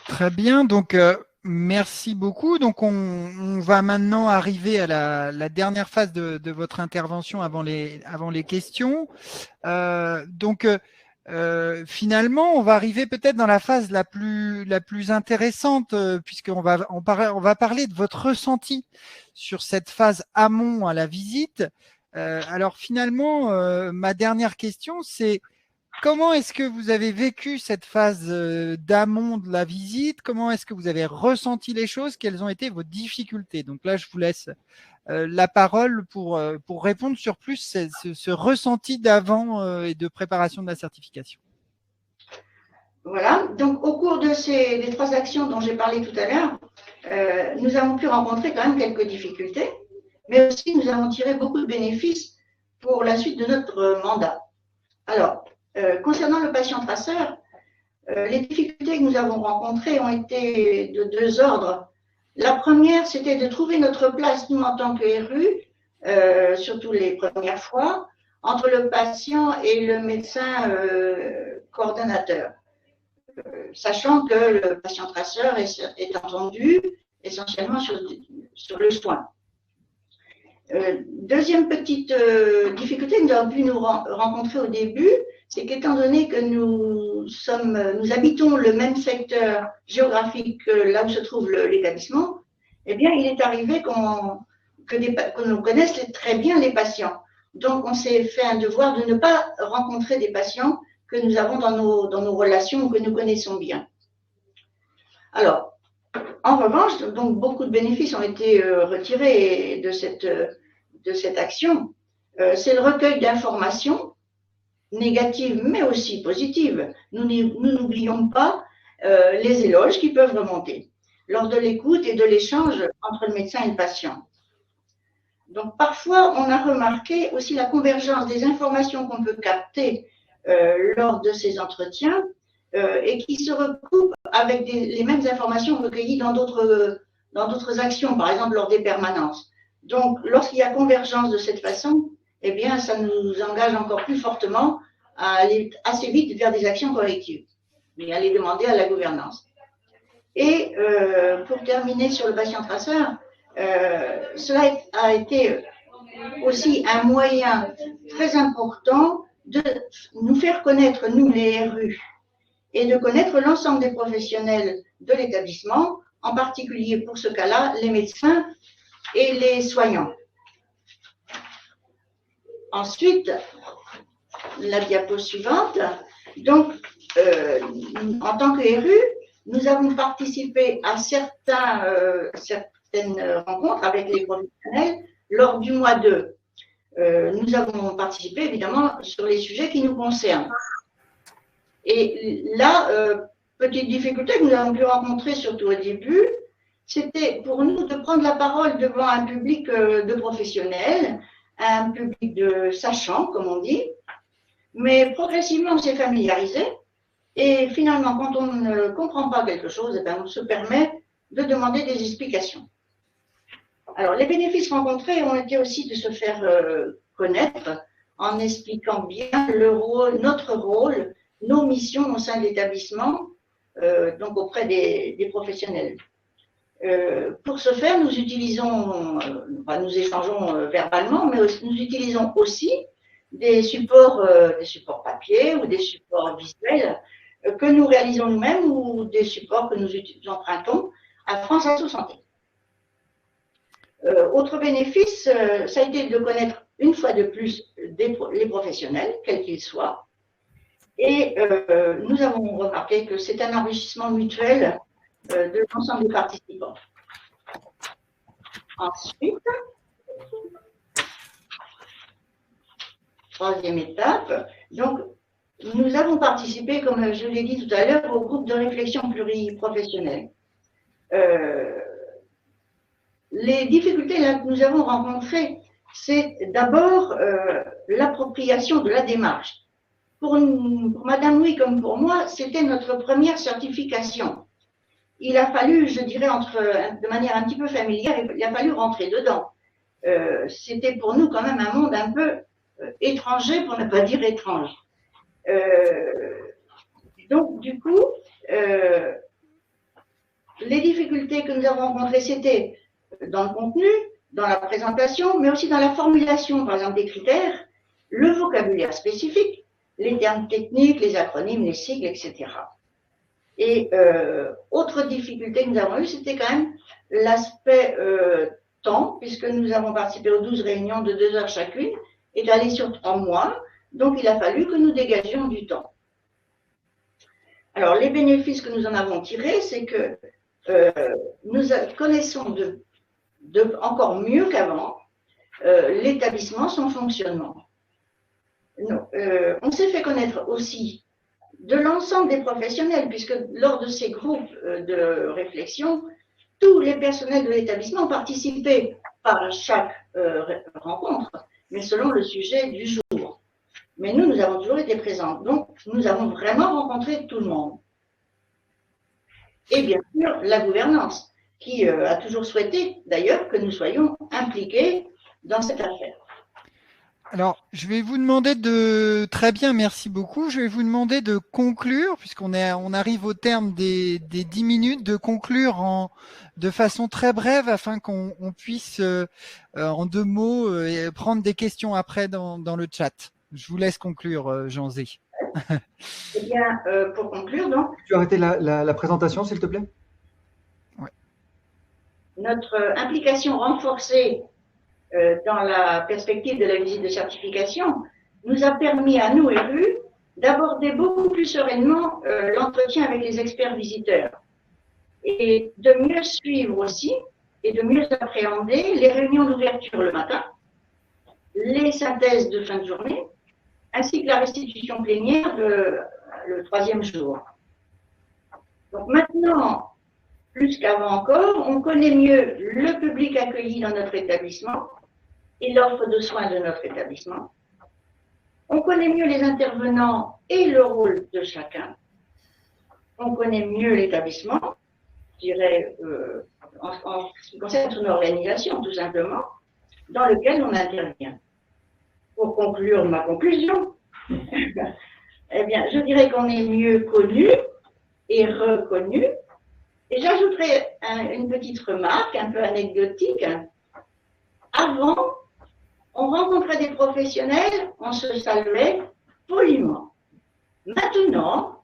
Très bien, donc merci beaucoup. Donc on va maintenant arriver à la dernière phase de votre intervention avant les questions. Finalement, on va arriver peut-être dans la phase la plus intéressante puisqu'on va parler de votre ressenti sur cette phase amont à la visite. Alors finalement, ma dernière question, c'est comment est-ce que vous avez vécu cette phase d'amont de la visite? Comment est-ce que vous avez ressenti les choses? Quelles ont été vos difficultés? Donc là, je vous laisse la parole pour répondre sur plus ce ressenti d'avant et de préparation de la certification. Voilà, donc au cours de des 3 actions dont j'ai parlé tout à l'heure, nous avons pu rencontrer quand même quelques difficultés, mais aussi nous avons tiré beaucoup de bénéfices pour la suite de notre mandat. Alors, concernant le patient traceur, les difficultés que nous avons rencontrées ont été de 2 ordres. La première, c'était de trouver notre place, nous en tant que RU, surtout les premières fois, entre le patient et le médecin coordonnateur. Sachant que le patient traceur est entendu essentiellement sur le soin. Deuxième petite difficulté que nous avons pu nous rencontrer au début, c'est qu'étant donné que nous habitons le même secteur géographique que là où se trouve l'établissement, eh bien, il est arrivé que l'on connaisse très bien les patients. Donc, on s'est fait un devoir de ne pas rencontrer des patients que nous avons dans nos relations ou que nous connaissons bien. Alors, en revanche, donc beaucoup de bénéfices ont été retirés de cette action. C'est le recueil d'informations négatives, mais aussi positives. Nous n'oublions pas les éloges qui peuvent remonter lors de l'écoute et de l'échange entre le médecin et le patient. Donc, parfois, on a remarqué aussi la convergence des informations qu'on peut capter lors de ces entretiens et qui se recoupent avec les mêmes informations recueillies dans d'autres actions, par exemple lors des permanences. Donc, lorsqu'il y a convergence de cette façon, eh bien, ça nous engage encore plus fortement à aller assez vite vers des actions collectives, mais à les demander à la gouvernance. Et pour terminer sur le patient traceur, cela a été aussi un moyen très important de nous faire connaître, nous les RU, et de connaître l'ensemble des professionnels de l'établissement, en particulier pour ce cas-là, les médecins et les soignants. Ensuite, la diapo suivante. Donc, en tant que RU, nous avons participé à certaines rencontres avec les professionnels lors du mois de. Nous avons participé évidemment sur les sujets qui nous concernent. Et là, petite difficulté que nous avons pu rencontrer surtout au début, c'était pour nous de prendre la parole devant un public de professionnels, un public de sachants, comme on dit. Mais progressivement, on s'est familiarisé. Et finalement, quand on ne comprend pas quelque chose, eh bien, on se permet de demander des explications. Alors, les bénéfices rencontrés ont été aussi de se faire connaître en expliquant bien notre rôle, nos missions au sein de l'établissement, donc auprès des professionnels. Pour ce faire, nous échangeons verbalement, mais nous utilisons aussi des supports papier ou des supports visuels que nous réalisons nous-mêmes ou des supports que nous empruntons à France Asso Santé. Autre bénéfice, ça a été de connaître une fois de plus les professionnels, quels qu'ils soient. Et nous avons remarqué que c'est un enrichissement mutuel de l'ensemble des participants. Ensuite, troisième étape, donc nous avons participé, comme je l'ai dit tout à l'heure, au groupe de réflexion pluriprofessionnelle. Les difficultés là, que nous avons rencontrées, c'est d'abord l'appropriation de la démarche. Pour Madame Louis comme pour moi, c'était notre première certification. Il a fallu, je dirais, de manière un petit peu familière, il a fallu rentrer dedans. C'était pour nous quand même un monde un peu étranger, pour ne pas dire étrange. Donc, du coup, les difficultés que nous avons rencontrées, c'était dans le contenu, dans la présentation, mais aussi dans la formulation, par exemple, des critères, le vocabulaire spécifique, les termes techniques, les acronymes, les sigles, etc. Et autre difficulté que nous avons eue, c'était quand même l'aspect temps, puisque nous avons participé aux 12 réunions de 2 heures chacune, étalées sur 3 mois. Donc, il a fallu que nous dégagions du temps. Alors, les bénéfices que nous en avons tirés, c'est que nous connaissons encore mieux qu'avant l'établissement, son fonctionnement. On s'est fait connaître aussi de l'ensemble des professionnels, puisque lors de ces groupes de réflexion, tous les personnels de l'établissement ont participé par chaque rencontre, mais selon le sujet du jour. Mais nous avons toujours été présents. Donc, nous avons vraiment rencontré tout le monde. Et bien sûr, la gouvernance, qui a toujours souhaité, d'ailleurs, que nous soyons impliqués dans cette affaire. Alors, je vais vous demander de… Très bien, merci beaucoup. Je vais vous demander de conclure, puisqu'on arrive au terme des 10 minutes, de conclure de façon très brève afin qu'on puisse, en 2 mots, prendre des questions après dans le chat. Je vous laisse conclure, Jean Zé. Eh bien, pour conclure, donc… Tu peux arrêter la présentation, s'il te plaît? Ouais. Notre implication renforcée dans la perspective de la visite de certification nous a permis à nous, élus, d'aborder beaucoup plus sereinement l'entretien avec les experts visiteurs et de mieux suivre aussi et de mieux appréhender les réunions d'ouverture le matin, les synthèses de fin de journée, ainsi que la restitution plénière le 3e jour. Donc maintenant, plus qu'avant encore, on connaît mieux le public accueilli dans notre établissement et l'offre de soins de notre établissement. On connaît mieux les intervenants et le rôle de chacun. On connaît mieux l'établissement, je dirais, en ce qui concerne son organisation, tout simplement, dans lequel on intervient. Pour conclure ma conclusion, eh bien, je dirais qu'on est mieux connu et reconnu. Et j'ajouterai une petite remarque un peu anecdotique. Avant, on rencontrait des professionnels, on se saluait poliment. Maintenant,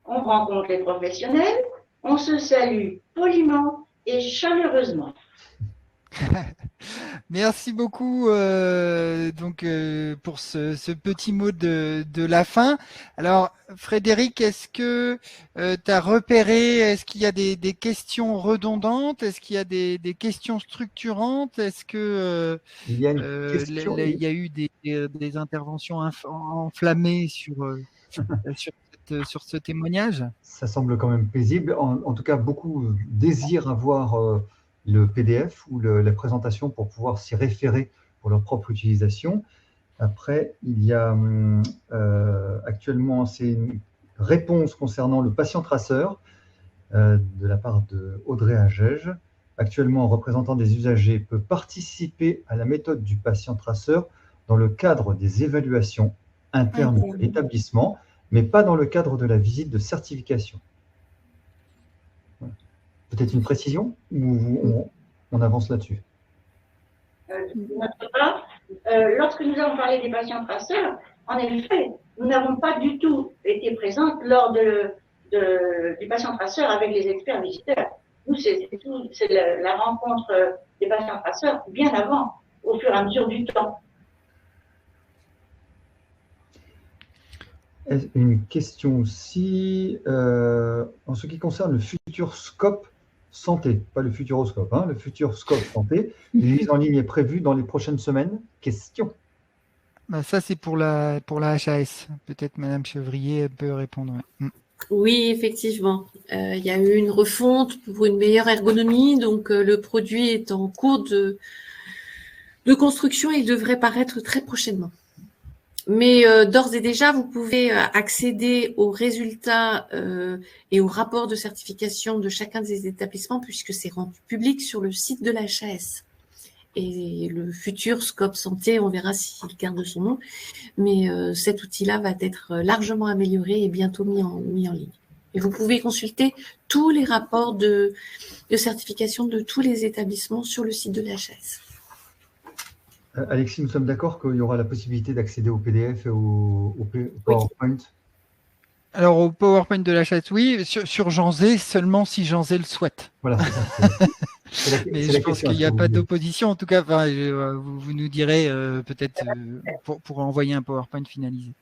on rencontre les professionnels, on se salue poliment et chaleureusement. Merci beaucoup pour ce petit mot de la fin. Alors Frédéric, est-ce que tu as repéré, est-ce qu'il y a des questions redondantes, est-ce qu'il y a des questions structurantes, est-ce que il y a une question. Il y a eu des interventions enflammées sur ce témoignage? Ça semble quand même paisible. En tout cas, beaucoup désirent avoir le PDF ou la présentation pour pouvoir s'y référer pour leur propre utilisation. Après, il y a actuellement, c'est une réponse concernant le patient traceur de la part de Audrey Agege. Actuellement, un représentant des usagers peut participer à la méthode du patient traceur dans le cadre des évaluations internes de l'établissement, mais pas dans le cadre de la visite de certification. Peut-être une précision ou on avance là-dessus? Lorsque nous avons parlé des patients traceurs, en effet, nous n'avons pas du tout été présentes lors du patient traceur avec les experts visiteurs. Nous, c'est la rencontre des patients traceurs bien avant, au fur et à mesure du temps. Une question aussi, en ce qui concerne le futur scope santé, pas le futuroscope, le futur scope santé, une mise en ligne est prévue dans les prochaines semaines. Question. Ça, c'est pour la HAS. Peut-être Madame Chevrier peut répondre. Oui, effectivement. Il y a eu une refonte pour une meilleure ergonomie, donc le produit est en cours de construction et il devrait paraître très prochainement. Mais d'ores et déjà, vous pouvez accéder aux résultats et aux rapports de certification de chacun des établissements puisque c'est rendu public sur le site de la HAS. Et le futur Scope Santé, on verra s'il garde son nom, mais cet outil-là va être largement amélioré et bientôt mis en ligne. Et vous pouvez consulter tous les rapports de certification de tous les établissements sur le site de la HAS. Alexis, nous sommes d'accord qu'il y aura la possibilité d'accéder au PDF et au PowerPoint? Oui. Alors, au PowerPoint de la HAS, oui. Sur Jean Zé, seulement si Jean Zé le souhaite. Voilà, c'est ça. Mais je pense qu'il n'y a pas d'opposition. En tout cas, enfin, vous nous direz peut-être pour envoyer un PowerPoint finalisé.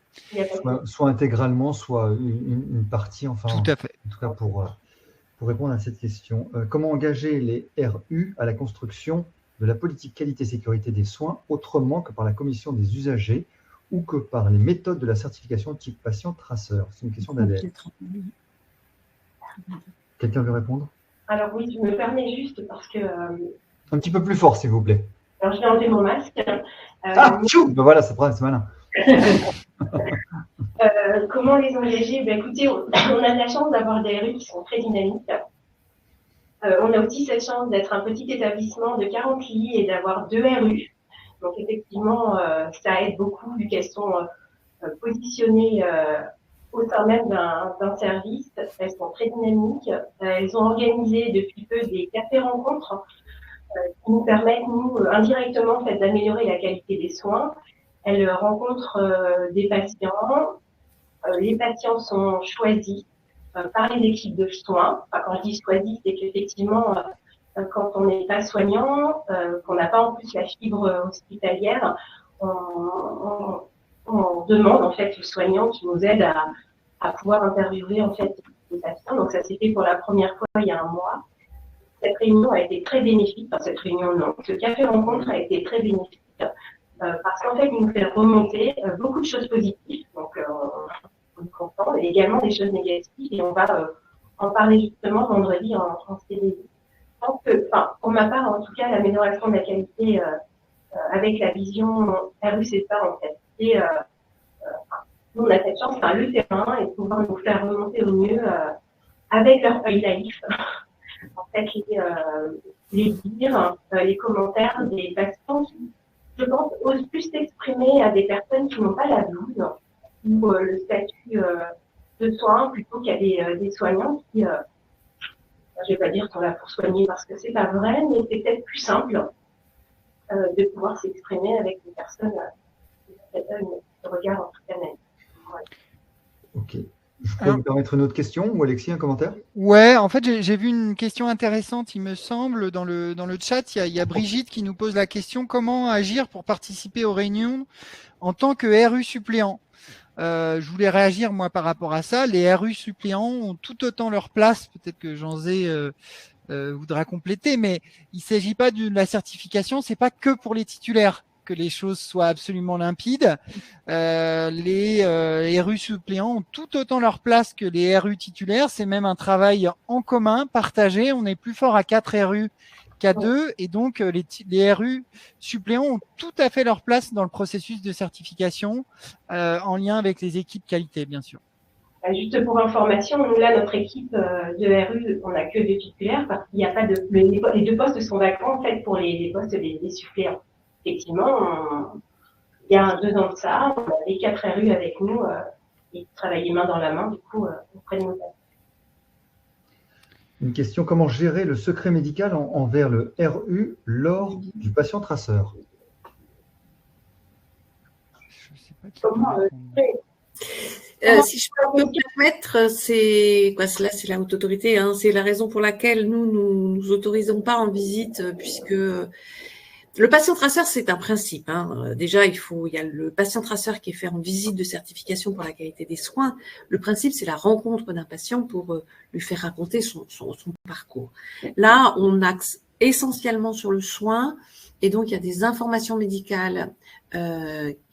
Soit intégralement, soit une partie, enfin. Tout à fait. En tout cas, pour répondre à cette question. Comment engager les RU à la construction de la politique qualité-sécurité des soins autrement que par la commission des usagers ou que par les méthodes de la certification type patient-traceur? C'est une question d'Adèle. Quelqu'un veut répondre? Alors oui, je me permets juste parce que... Un petit peu plus fort, s'il vous plaît. Alors, je vais enlever mon masque. Tchou, ben voilà, c'est malin. Comment les engager? Écoutez, on a de la chance d'avoir des RU qui sont très dynamiques. On a aussi cette chance d'être un petit établissement de 40 lits et d'avoir 2 RU. Donc effectivement, ça aide beaucoup vu qu'elles sont positionnées au sein même d'un service. Elles sont très dynamiques. Elles ont organisé depuis peu des cafés-rencontres qui nous permettent, nous, indirectement, en fait, d'améliorer la qualité des soins. Elles rencontrent des patients. Les patients sont choisis par les équipes de soins. Enfin, quand je dis choisis, c'est qu'effectivement, quand on n'est pas soignant, qu'on n'a pas en plus la fibre hospitalière, on demande en fait aux soignants qui nous aident à pouvoir interviewer en fait les patients. Donc ça s'est fait pour la première fois il y a un mois. Cette réunion a été très bénéfique. Enfin, cette réunion, non. Ce café rencontre a été très bénéfique parce qu'en fait, il nous fait remonter beaucoup de choses positives. Donc, on est content, et également des choses négatives. Et on va en parler justement vendredi en CDI. Je pense que, pour ma part, en tout cas, l'amélioration de la qualité avec la vision RUCSA, en fait, et nous, on a cette chance, le terrain, et de pouvoir nous faire remonter au mieux avec leur œil naïf. En fait, les dires, les commentaires des patients qui, je pense, osent plus s'exprimer à des personnes qui n'ont pas la blouse ou le statut de soins plutôt qu'à des soignants qui, je ne vais pas dire qu'on l'a pour soigner parce que c'est pas vrai, mais c'est peut-être plus simple de pouvoir s'exprimer avec des personnes qui ont un regard en tout cas net. Ouais. Ok. Je peux me permettre une autre question ou Alexis, un commentaire? Ouais, en fait, j'ai vu une question intéressante, il me semble, dans le chat. Il y a Brigitte qui nous pose la question: comment agir pour participer aux réunions en tant que RU suppléant? Je voulais réagir, moi, par rapport à ça. Les RU suppléants ont tout autant leur place. Peut-être que Jean-Zé voudra compléter, mais il ne s'agit pas de la certification, c'est pas que pour les titulaires que les choses soient absolument limpides. Les RU suppléants ont tout autant leur place que les RU titulaires. C'est même un travail en commun, partagé. On est plus fort à 4 RU qu'à 2, et donc les RU suppléants ont tout à fait leur place dans le processus de certification, en lien avec les équipes qualité, bien sûr. Juste pour information, nous là, notre équipe de RU, on n'a que 2 titulaires parce qu'il n'y a pas de... Les 2 postes sont vacants en fait pour les postes des suppléants. Effectivement, il y a 2 ans de ça, on avait 4 RU avec nous et travaillaient main dans la main, du coup, auprès de nos patients. Une question: comment gérer le secret médical envers le RU lors du patient traceur? Je sais pas qui Comment si je peux me permettre, c'est la haute autorité, hein, c'est la raison pour laquelle nous autorisons pas en visite, puisque le patient traceur, c'est un principe. Hein. Déjà, il y a le patient traceur qui est fait en visite de certification pour la qualité des soins. Le principe, c'est la rencontre d'un patient pour lui faire raconter son parcours. Là, on axe essentiellement sur le soin, et donc il y a des informations médicales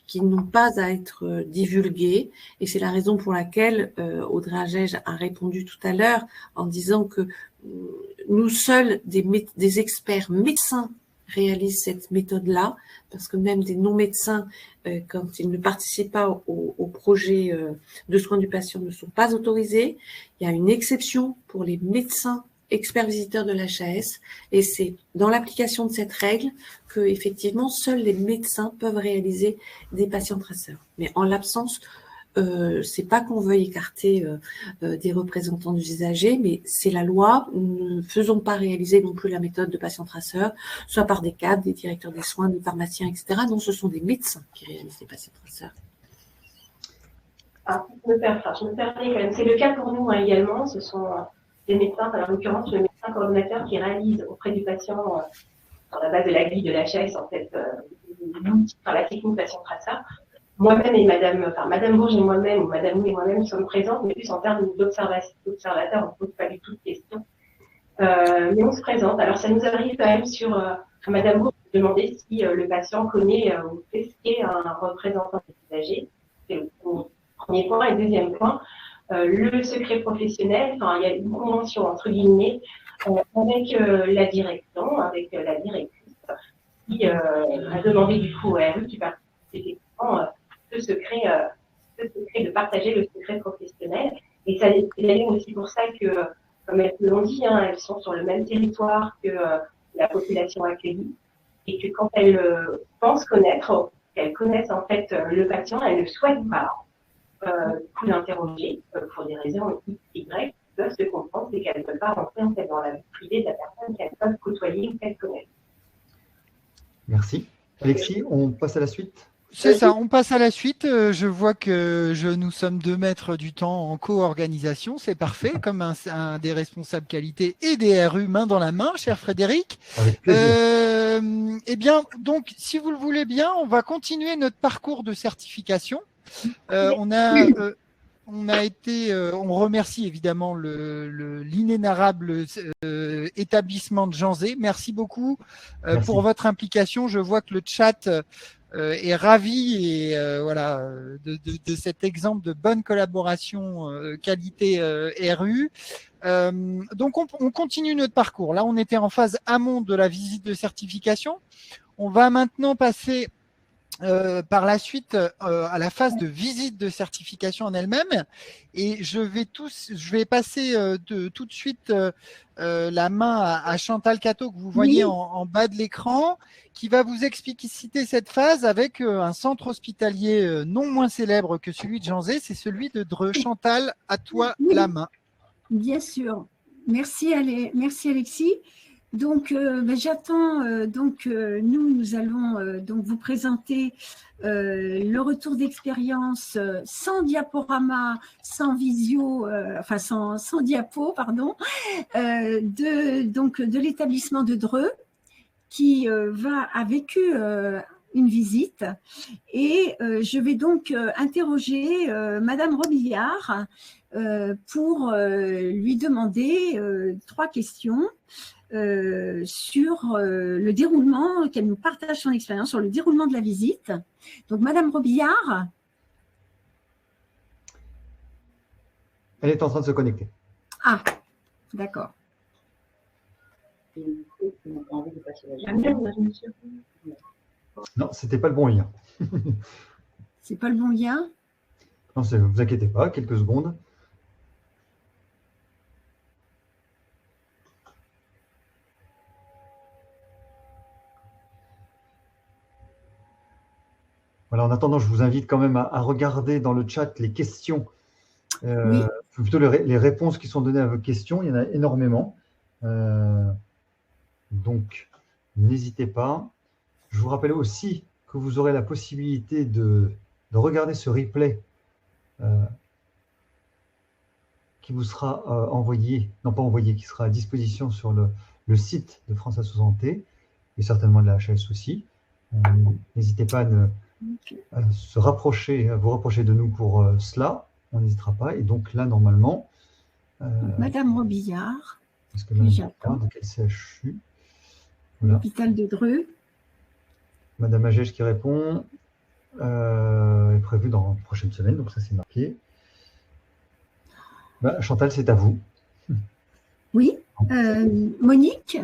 qui n'ont pas à être divulguées, et c'est la raison pour laquelle Audrey Agege a répondu tout à l'heure en disant que nous seuls, des experts médecins, réalisent cette méthode-là, parce que même des non-médecins, quand ils ne participent pas au projet de soins du patient, ne sont pas autorisés. Il y a une exception pour les médecins experts visiteurs de l'HAS, et c'est dans l'application de cette règle que, effectivement, seuls les médecins peuvent réaliser des patients traceurs. Mais en l'absence, c'est pas qu'on veuille écarter des représentants des usagers, mais c'est la loi. Nous ne faisons pas réaliser non plus la méthode de patient traceur, soit par des cadres, des directeurs des soins, des pharmaciens, etc. Non, ce sont des médecins qui réalisent les patients traceurs. Je me permets quand même. C'est le cas pour nous également. Ce sont des médecins, en l'occurrence le médecin un coordonnateur qui réalise auprès du patient, sur la base de la grille de l'HAS, en fait, l'outil, la technique patient traçable. Moi-même et Madame Bourges et moi-même, ou Madame Wu et moi-même sommes présentes, mais plus en termes d'observateurs, on ne pose pas du tout de questions. Mais on se présente. Alors, ça nous arrive quand même à Madame Bourges de demander si le patient connaît ou sait ce qu'est un représentant des usagers. C'est le premier point. Et deuxième point, le secret professionnel, il y a une convention entre guillemets avec la direction, avec la directrice, qui a demandé du coup à RU qui participe effectivement ce secret de partager le secret professionnel. Et ça, c'est d'ailleurs aussi pour ça que, comme elles l'ont dit, elles sont sur le même territoire que la population accueillie, et que quand elles pensent connaître, qu'elles connaissent en fait le patient, elles ne souhaitent pas l'interroger pour des raisons X, Y, qui peuvent se comprendre, c'est qu'elles ne peuvent pas rentrer en fait dans la vie privée de la personne qu'elles peuvent côtoyer ou qu'elles connaissent. Merci. Alexis, on passe à la suite. C'est ça, on passe à la suite. Je vois que nous sommes 2 maîtres du temps en co-organisation. C'est parfait, comme un des responsables qualité et des RU main dans la main, cher Frédéric. Avec plaisir. Eh bien, donc, si vous le voulez bien, on va continuer notre parcours de certification. On remercie évidemment l'inénarrable établissement de Janzé. Merci beaucoup pour votre implication. Je vois que le chat est ravi et de cet exemple de bonne collaboration qualité RU. Donc on continue notre parcours. Là, on était en phase amont de la visite de certification. On va maintenant passer par la suite à la phase de visite de certification en elle-même, et je vais passer tout de suite la main à Chantal Cateau, que vous voyez en bas de l'écran, qui va vous expliciter cette phase avec un centre hospitalier non moins célèbre que celui de Janzé, c'est celui de Dreux. Chantal, à toi la main. Bien sûr. Merci Alexis. Donc, j'attends. Nous allons donc vous présenter le retour d'expérience sans diaporama, sans visio, sans diapo, pardon, de l'établissement de Dreux qui a vécu une visite, et je vais donc interroger Madame Robillard pour lui demander 3 questions. Sur le déroulement, qu'elle nous partage son expérience sur le déroulement de la visite. Donc, Madame Robillard. Elle est en train de se connecter. Ah, d'accord. Non, c'était pas le bon lien. C'est pas le bon lien? Non, ne vous inquiétez pas, quelques secondes. Voilà, en attendant, je vous invite quand même à regarder dans le chat les questions, plutôt les réponses qui sont données à vos questions. Il y en a énormément. Donc, n'hésitez pas. Je vous rappelle aussi que vous aurez la possibilité de regarder ce replay qui vous sera envoyé, non pas envoyé, qui sera à disposition sur le site de France Asso Santé et certainement de la HAS aussi. N'hésitez pas à vous rapprocher de nous pour cela, on n'hésitera pas. Et donc là, normalement, Madame Robillard, est-ce que Madame Robillard, de quel CHU? L'hôpital de Dreux. Madame Agèche qui répond, est prévue dans la prochaine semaine, donc ça c'est marqué. Chantal, c'est à vous. Oui, Monique.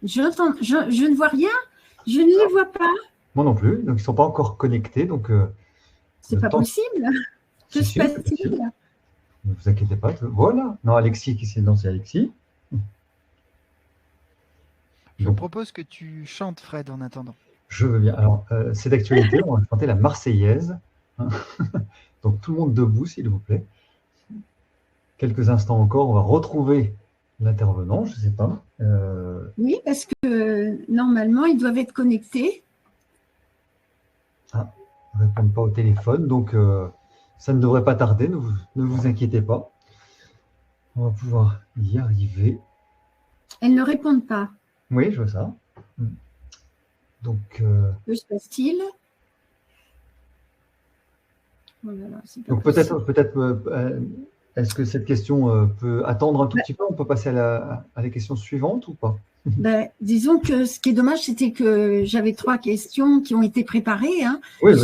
Je ne vois rien, je ne les vois pas. Moi non plus, donc ils ne sont pas encore connectés. Donc, c'est pas possible. Que se passe-t-il? Ne vous inquiétez pas. Voilà. Non, Alexis, c'est Alexis. Je propose que tu chantes, Fred, en attendant. Je veux bien. Alors, c'est d'actualité, on va chanter la Marseillaise. Donc, tout le monde debout, s'il vous plaît. Quelques instants encore, on va retrouver l'intervenant, je ne sais pas. Oui, parce que normalement, ils doivent être connectés. Ah, ils ne répondent pas au téléphone, donc ça ne devrait pas tarder, ne vous inquiétez pas. On va pouvoir y arriver. Elles ne répondent pas. Oui, je vois ça. Donc, Que se passe-t-il? Oh là là, c'est pas donc possible. est-ce que cette question peut attendre un tout petit peu? On peut passer à la question suivante ou pas? Ben, disons que ce qui est dommage, c'était que j'avais 3 questions qui ont été préparées. Hein, Oui,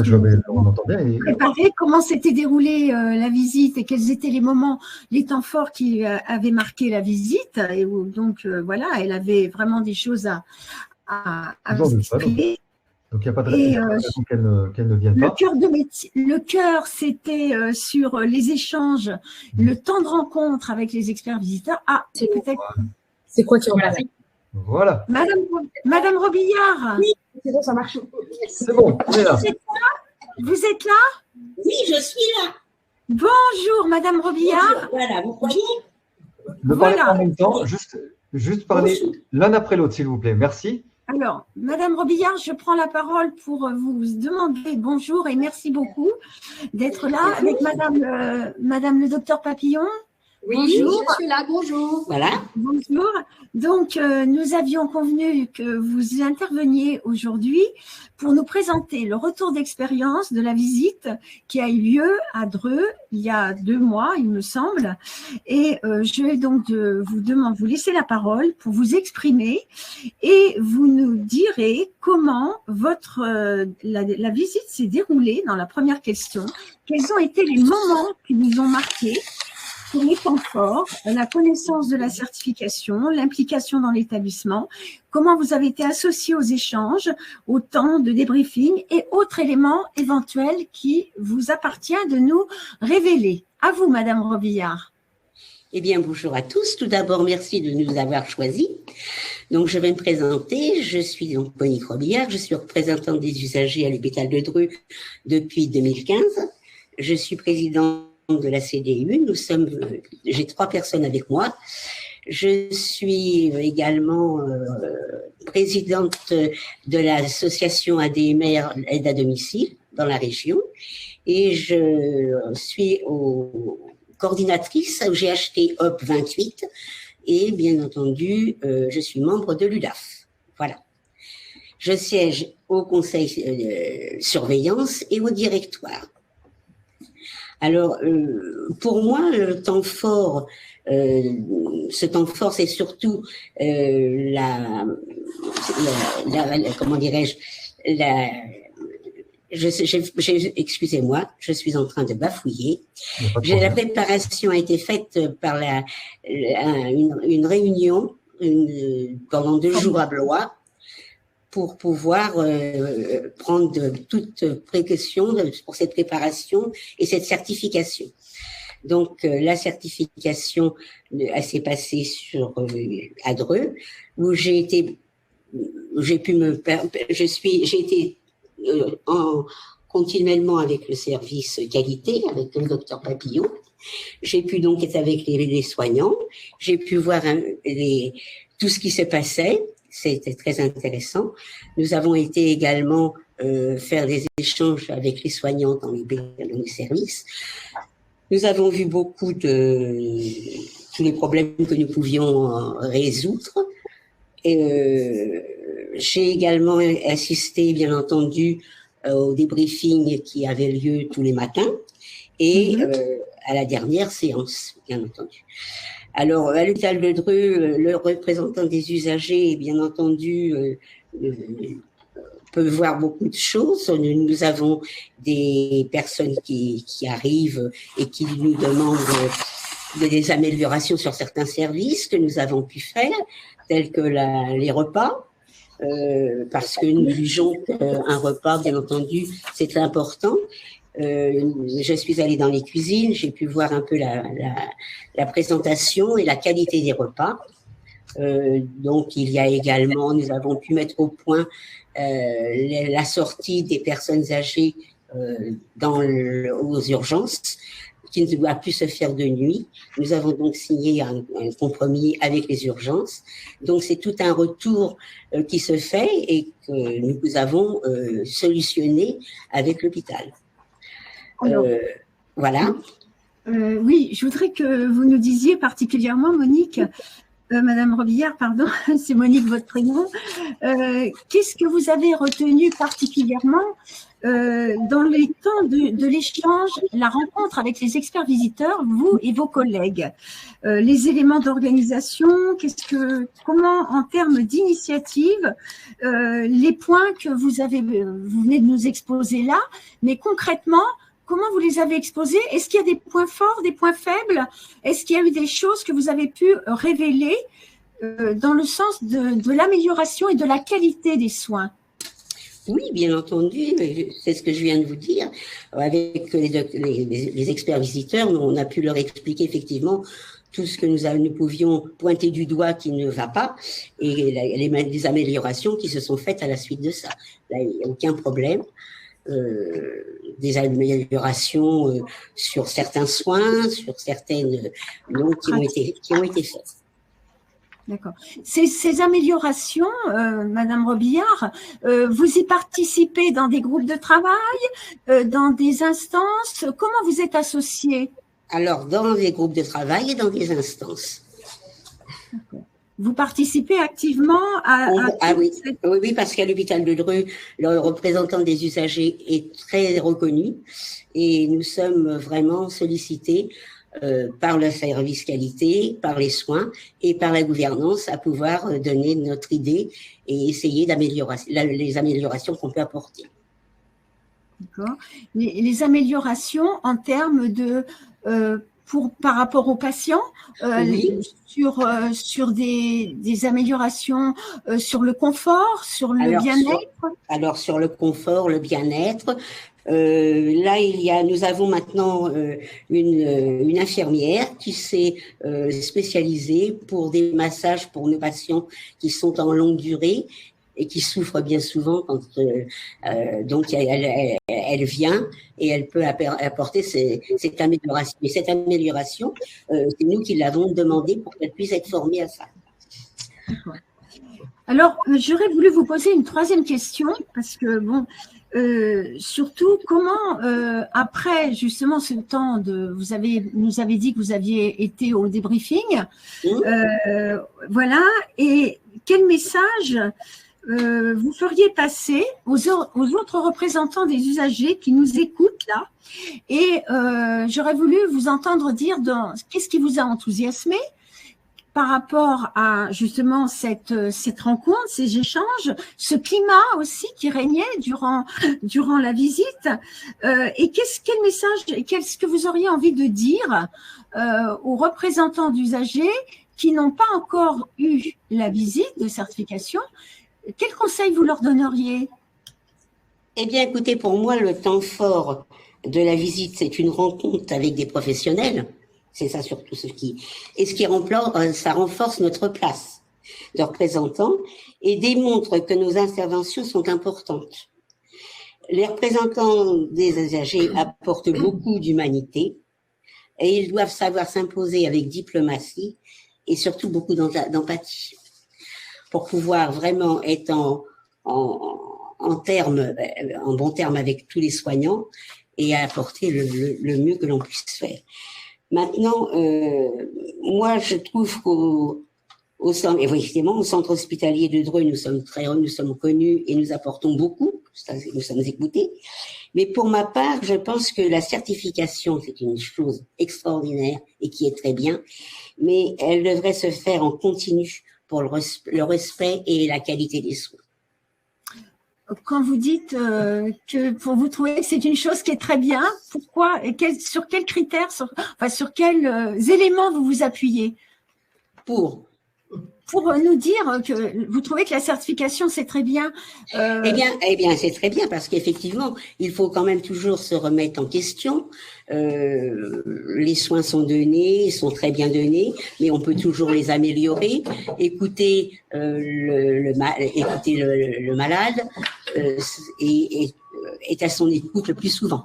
on entend bien. préparées. Comment s'était déroulée la visite et quels étaient les moments, les temps forts qui avaient marqué la visite. Et où, donc, voilà, elle avait vraiment des choses à exprimer. Donc, il n'y a pas de raison qu'elle ne vienne pas. Le cœur, c'était sur les échanges, le temps de rencontre avec les experts visiteurs. Ah, c'est peut-être… C'est quoi qui remplace? Voilà. Madame Robillard. Oui, c'est bon, ça marche. C'est bon, on est là. Vous êtes là? Oui, je suis là. Bonjour, Madame Robillard. Voilà, vous croyez? Ne parlez pas en même temps, juste parler l'un après l'autre, s'il vous plaît. Merci. Alors, Madame Robillard, je prends la parole pour vous demander bonjour et merci beaucoup d'être là avec Madame le docteur Papillon. Oui, bonjour. Je suis là, bonjour. Voilà. Bonjour. Donc, nous avions convenu que vous interveniez aujourd'hui pour nous présenter le retour d'expérience de la visite qui a eu lieu à Dreux il y a 2 mois, il me semble. Et je vais donc vous laisser la parole pour vous exprimer et vous nous direz comment la visite s'est déroulée dans la première question. Quels ont été les moments qui vous ont marqués? Pour les temps forts, la connaissance de la certification, l'implication dans l'établissement, comment vous avez été associé aux échanges, au temps de débriefing et autres éléments éventuels qui vous appartient de nous révéler. À vous, Madame Robillard. Eh bien, bonjour à tous. Tout d'abord, merci de nous avoir choisis. Donc, je vais me présenter. Je suis donc Monique Robillard. Je suis représentante des usagers à l'hôpital de Dreux depuis 2015. Je suis présidente de la CDU. J'ai 3 personnes avec moi. Je suis également présidente de l'association ADMR Aide à domicile dans la région et je suis coordinatrice au GHT HOP 28 et bien entendu, je suis membre de l'UDAF. Voilà. Je siège au conseil de surveillance et au directoire. Alors, pour moi, le temps fort, ce temps fort, c'est surtout comment dirais-je, excusez-moi, je suis en train de bafouiller. La préparation a été faite par une réunion pendant 2 jours à Blois, pour pouvoir prendre toute précaution pour cette préparation et cette certification. Donc, la certification, elle s'est passée à Dreux, où j'ai été continuellement avec le service qualité, avec le docteur Papillon. J'ai pu donc être avec les soignants. J'ai pu voir tout ce qui se passait. C'était très intéressant. Nous avons été également faire des échanges avec les soignants dans les services. Nous avons vu beaucoup tous les problèmes que nous pouvions résoudre. J'ai également assisté, bien entendu, au débriefing qui avait lieu tous les matins et à la dernière séance, bien entendu. Alors, à l'hôpital de Dreux, le représentant des usagers, bien entendu, peut voir beaucoup de choses. Nous avons des personnes qui arrivent et qui nous demandent des améliorations sur certains services que nous avons pu faire, tels que les repas, parce que nous jugeons qu'un repas, bien entendu, c'est très important. Je suis allée dans les cuisines, j'ai pu voir un peu la présentation et la qualité des repas. Donc, il y a également, nous avons pu mettre au point la sortie des personnes âgées aux urgences, qui ne doit plus se faire de nuit. Nous avons donc signé un compromis avec les urgences. Donc, c'est tout un retour qui se fait et que nous avons solutionné avec l'hôpital. Voilà. Oui, je voudrais que vous nous disiez particulièrement, Monique, Madame Robillard, pardon, c'est Monique votre prénom. Qu'est-ce que vous avez retenu particulièrement dans les temps de l'échange, la rencontre avec les experts visiteurs, vous et vos collègues? Les éléments d'organisation, comment en termes d'initiative, les points que vous venez de nous exposer là, mais concrètement, comment vous les avez exposés? Est-ce qu'il y a des points forts, des points faibles? Est-ce qu'il y a eu des choses que vous avez pu révéler dans le sens de l'amélioration et de la qualité des soins? Oui, bien entendu, c'est ce que je viens de vous dire. Avec les experts visiteurs, on a pu leur expliquer effectivement tout ce que nous pouvions pointer du doigt qui ne va pas et les améliorations qui se sont faites à la suite de ça. Là, il n'y a aucun problème. Des améliorations sur certains soins, sur certaines qui ont été faites. D'accord. Ces améliorations, Madame Robillard, vous y participez dans des groupes de travail, dans des instances? Comment vous êtes associés? Alors, dans des groupes de travail et dans des instances. D'accord. Vous participez activement oui, parce qu'à l'hôpital de Dreux, le représentant des usagers est très reconnu et nous sommes vraiment sollicités par le service qualité, par les soins et par la gouvernance à pouvoir donner notre idée et essayer d'améliorer les améliorations qu'on peut apporter. D'accord. Les améliorations en termes de par rapport aux patients, oui. sur des améliorations sur le confort, sur le bien-être. Alors sur le confort, le bien-être. Là, nous avons maintenant une infirmière qui s'est spécialisée pour des massages pour nos patients qui sont en longue durée et qui souffrent bien souvent quand donc elle vient et elle peut apporter cette amélioration. Et cette amélioration, c'est nous qui l'avons demandé pour qu'elle puisse être formée à ça. Alors, j'aurais voulu vous poser une troisième question parce que bon. Surtout, comment, après justement ce temps vous nous avez dit que vous aviez été au débriefing, voilà, et quel message vous feriez passer aux autres représentants des usagers qui nous écoutent là? Et j'aurais voulu vous entendre dire qu'est-ce qui vous a enthousiasmé par rapport à justement cette rencontre, ces échanges, ce climat aussi qui régnait durant la visite, et quel message, qu'est-ce que vous auriez envie de dire aux représentants d'usagers qui n'ont pas encore eu la visite de certification? Quel conseil vous leur donneriez? Eh bien, écoutez, pour moi, le temps fort de la visite, c'est une rencontre avec des professionnels. C'est ça surtout ça renforce notre place de représentants et démontre que nos interventions sont importantes. Les représentants des usagers apportent beaucoup d'humanité et ils doivent savoir s'imposer avec diplomatie et surtout beaucoup d'empathie pour pouvoir vraiment être en bon terme avec tous les soignants et apporter le mieux que l'on puisse faire. Maintenant, moi, je trouve au centre hospitalier de Dreux, nous sommes connus et nous apportons beaucoup, nous sommes écoutés. Mais pour ma part, je pense que la certification, c'est une chose extraordinaire et qui est très bien, mais elle devrait se faire en continu pour le respect et la qualité des soins. Quand vous dites que pour vous trouver que c'est une chose qui est très bien, pourquoi et sur quels critères, sur quels éléments vous vous appuyez pour nous dire que vous trouvez que la certification c'est très bien? Eh bien, c'est très bien parce qu'effectivement, il faut quand même toujours se remettre en question. Les soins sont donnés, sont très bien donnés, mais on peut toujours les améliorer. Écouter le malade et est à son écoute le plus souvent.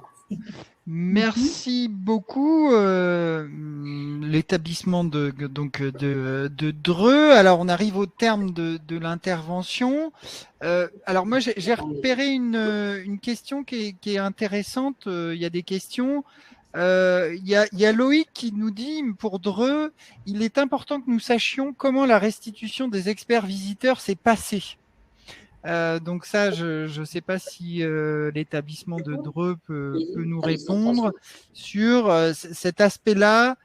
Merci beaucoup, l'établissement de Dreux. Alors, on arrive au terme de l'intervention. Alors, moi, j'ai repéré une question qui est intéressante. Il y a des questions. Il y a Loïc qui nous dit, pour Dreux, il est important que nous sachions comment la restitution des experts visiteurs s'est passée. Donc ça, je ne sais pas si l'établissement de Dreux peut nous répondre sur cet aspect-là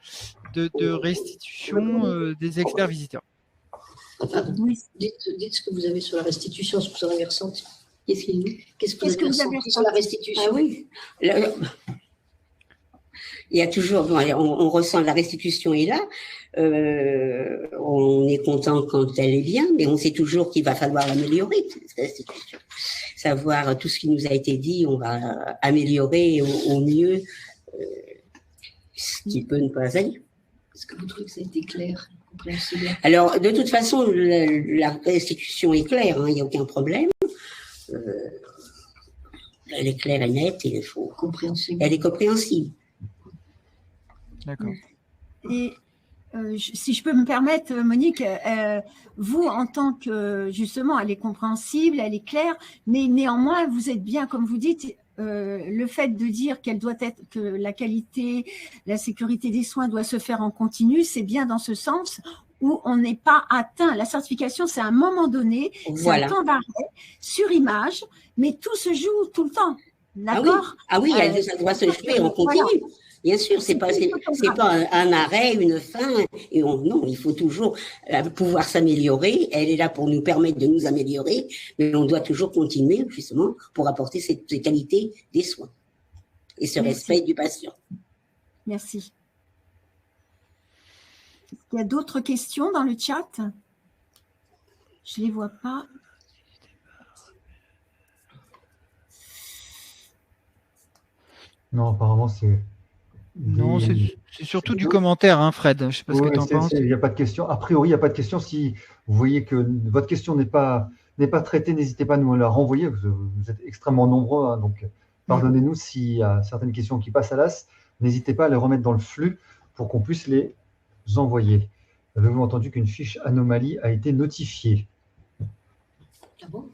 de restitution des experts visiteurs. Oui. Dites ce que vous avez sur la restitution, ce que vous en avez ressenti. Qu'est-ce que vous avez ressenti sur la restitution? Ah oui. Il y a toujours, bon, on ressent la restitution est là, on est content quand elle est bien, mais on sait toujours qu'il va falloir l'améliorer, cette restitution. Savoir tout ce qui nous a été dit, on va améliorer au mieux ce qui peut ne pas aller. Est-ce que vous trouvez que ça a été clair, compréhensible? Alors, de toute façon, la restitution est claire, hein, il n'y a aucun problème. Elle est claire et nette, et elle est compréhensible. D'accord. Et si je peux me permettre, Monique, vous, en tant que, justement, elle est compréhensible, elle est claire, mais néanmoins, vous êtes bien, comme vous dites, le fait de dire qu'elle doit être, que la qualité, la sécurité des soins doit se faire en continu, c'est bien dans ce sens où on n'est pas atteint. La certification, c'est à un moment donné, voilà. C'est un temps d'arrêt, sur image, mais tout se joue tout le temps. D'accord? Ah oui, ça doit se jouer en continu. Voilà. Bien sûr, c'est pas un arrêt, une fin. Et non, il faut toujours pouvoir s'améliorer. Elle est là pour nous permettre de nous améliorer, mais on doit toujours continuer justement pour apporter ces qualités des soins et ce respect du patient. Merci. Est-ce qu'il y a d'autres questions dans le chat? Je ne les vois pas. Non, apparemment, c'est... Non, c'est surtout du commentaire, hein, Fred. Je ne sais pas ce que tu en penses. Il n'y a pas de question. A priori, il n'y a pas de question. Si vous voyez que votre question n'est pas traitée, n'hésitez pas à nous la renvoyer. Vous êtes extrêmement nombreux, hein, donc pardonnez-nous s'il y a certaines questions qui passent à l'as. N'hésitez pas à les remettre dans le flux pour qu'on puisse les envoyer. Avez-vous entendu qu'une fiche anomalie a été notifiée? Ah bon?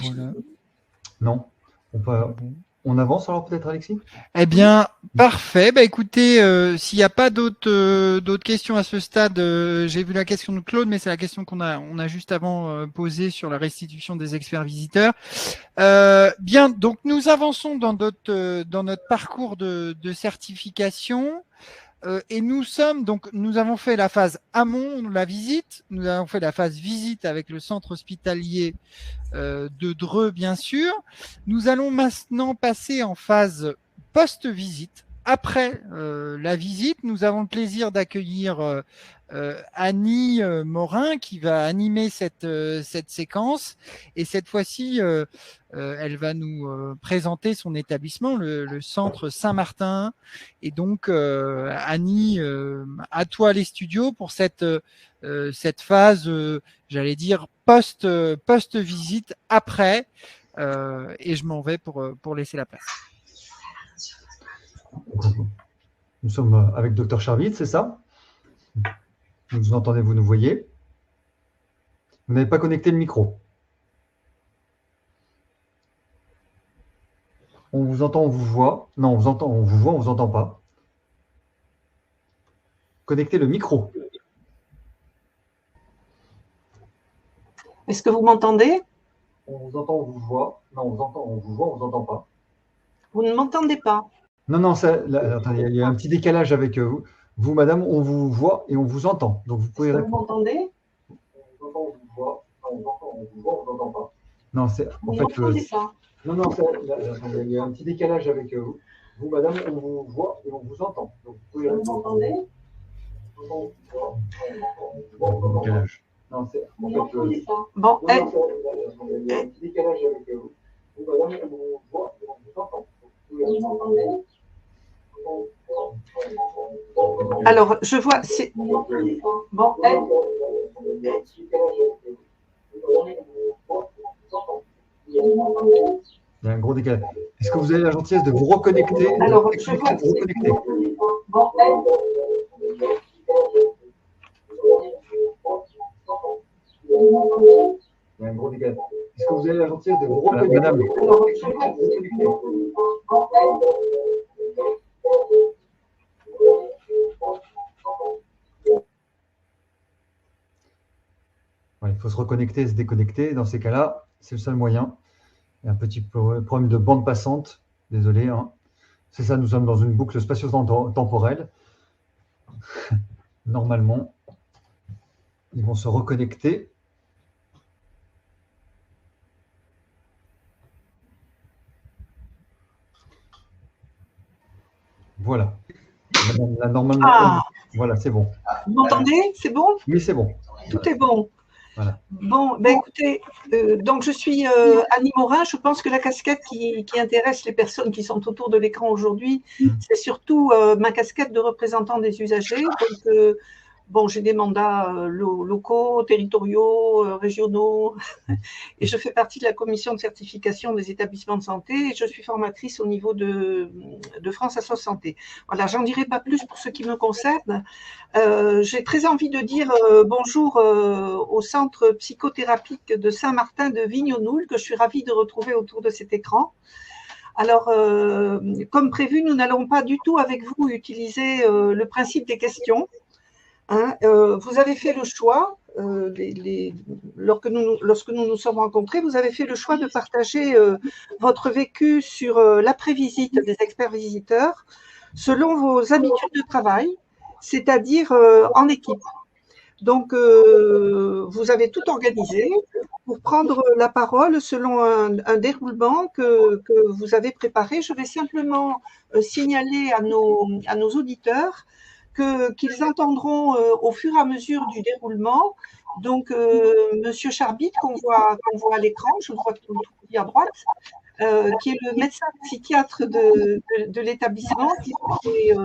Voilà. Non. On avance alors peut-être, Alexis? Eh bien, parfait. Bah, écoutez, s'il n'y a pas d'autres questions à ce stade, j'ai vu la question de Claude, mais c'est la question qu'on a juste avant posée sur la restitution des experts visiteurs. Bien, donc nous avançons dans notre parcours de certification. Et nous avons fait la phase amont, la visite, nous avons fait la phase visite avec le centre hospitalier de Dreux, bien sûr. Nous allons maintenant passer en phase post-visite. Après la visite, nous avons le plaisir d'accueillir Annie Morin qui va animer cette séquence. Et cette fois-ci, elle va nous présenter son établissement, le centre Saint-Martin. Et donc, Annie, à toi les studios pour cette phase, j'allais dire, post-visite après. Et je m'en vais pour laisser la place. Nous sommes avec Dr Charvit, c'est ça? Vous nous entendez, vous nous voyez? Vous n'avez pas connecté le micro. On vous entend, on vous voit. Non, on vous entend, on vous voit, on ne vous entend pas. Connectez le micro. Est-ce que vous m'entendez? On vous entend, on vous voit. Non, on vous entend, on vous voit, on ne vous entend pas. Vous ne m'entendez pas? Non, attendez, il y a un petit décalage avec vous. Vous, madame, on vous voit et on vous entend. Donc, vous pouvez répondre. Vous m'entendez? On vous entend, on vous voit. Non, on entend, on vous voit, on ne vous entend pas. Non, c'est en vous fait. m'entendez pas? Non, il y a un petit décalage avec vous. Vous, madame, on vous voit et on vous entend. Donc, vous pouvez répondre. Vous m'entendez? Décalage. Non, c'est en fait. Bon, il y a un petit décalage avec vous. Vous, madame, on vous voit et on vous entend. Vous m'entendez? Alors, je vois. Bon, il y a un gros décalage. Est-ce que vous avez la gentillesse de vous reconnecter? Alors, je vois. Bon, il y a un gros décalage. Est-ce que vous vous avez la gentillesse de vous reconnecter. Madame. Il faut se reconnecter et se déconnecter. Dans ces cas-là, c'est le seul moyen. Il y a un petit problème de bande passante. Désolé. Hein. C'est ça, nous sommes dans une boucle spatio-temporelle. Normalement, ils vont se reconnecter. Voilà. Normalement, voilà, c'est bon. Vous m'entendez? C'est bon? Oui, c'est bon. Tout est bon. Voilà. Bon, ben écoutez, donc je suis Annie Morin. Je pense que la casquette qui intéresse les personnes qui sont autour de l'écran aujourd'hui, c'est surtout ma casquette de représentant des usagers. Donc, bon, j'ai des mandats locaux, territoriaux, régionaux, et je fais partie de la commission de certification des établissements de santé, et je suis formatrice au niveau de France Asso Santé. Voilà, j'en dirai pas plus pour ce qui me concerne. J'ai très envie de dire bonjour au centre psychothérapique de Saint-Martin de Vignonoul, que je suis ravie de retrouver autour de cet écran. Alors, comme prévu, nous n'allons pas du tout avec vous utiliser le principe des questions. Hein, vous avez fait le choix, lorsque nous nous sommes rencontrés, vous avez fait le choix de partager votre vécu sur l'après-visite des experts visiteurs selon vos habitudes de travail, c'est-à-dire en équipe. Donc, vous avez tout organisé pour prendre la parole selon un déroulement que vous avez préparé. Je vais simplement signaler à nos auditeurs qu'ils entendront au fur et à mesure du déroulement. Donc, Monsieur Charbit, qu'on voit à l'écran, je le vois tout à droite, qui est le médecin psychiatre de l'établissement, qui est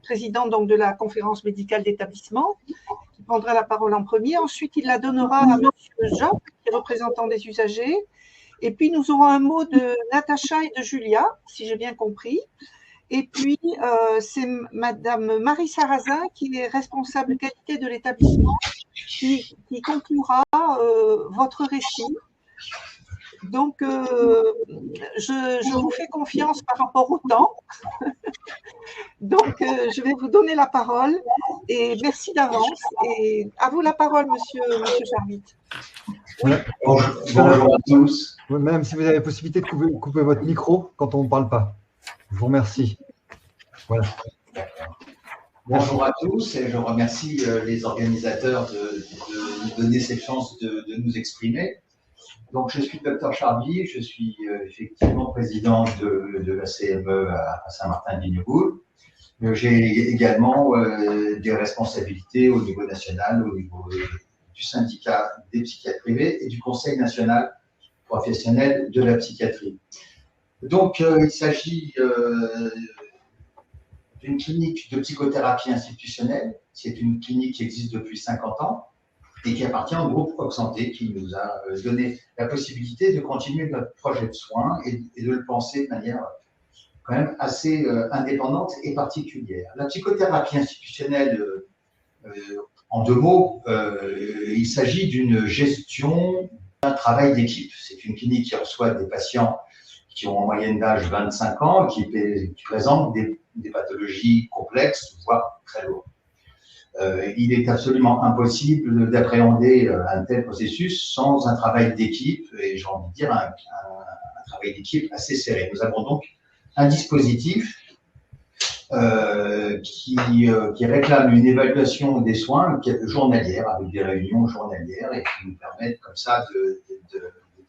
président donc, de la conférence médicale d'établissement, qui prendra la parole en premier. Ensuite, il la donnera à Monsieur Jacques, qui est représentant des usagers. Et puis, nous aurons un mot de Natacha et de Julia, si j'ai bien compris. Et puis, c'est Madame Marie Sarrazin, qui est responsable qualité de l'établissement, qui conclura votre récit. Donc, je vous fais confiance par rapport au temps. Donc, je vais vous donner la parole et merci d'avance. Et à vous la parole, monsieur Charbit. Oui. Bonjour à tous. Même si vous avez la possibilité de couper votre micro quand on ne parle pas. Je vous remercie. Voilà. Bonjour à tous et je remercie les organisateurs de nous donner cette chance de nous exprimer. Donc, je suis Dr Charbit, je suis effectivement président de la CME à Saint-Martin-de-Vignonoul. J'ai également des responsabilités au niveau national, au niveau du syndicat des psychiatres privés et du Conseil national professionnel de la psychiatrie. Donc, il s'agit d'une clinique de psychothérapie institutionnelle. C'est une clinique qui existe depuis 50 ans et qui appartient au groupe Rock Santé, qui nous a donné la possibilité de continuer notre projet de soins et de le penser de manière quand même assez indépendante et particulière. La psychothérapie institutionnelle, en deux mots, il s'agit d'une gestion d'un travail d'équipe. C'est une clinique qui reçoit des patients qui ont en moyenne d'âge 25 ans, qui présentent des pathologies complexes, voire très lourdes. Il est absolument impossible d'appréhender un tel processus sans un travail d'équipe, et j'ai envie de dire un travail d'équipe assez serré. Nous avons donc un dispositif qui réclame une évaluation des soins journalière, avec des réunions journalières, et qui nous permettent comme ça de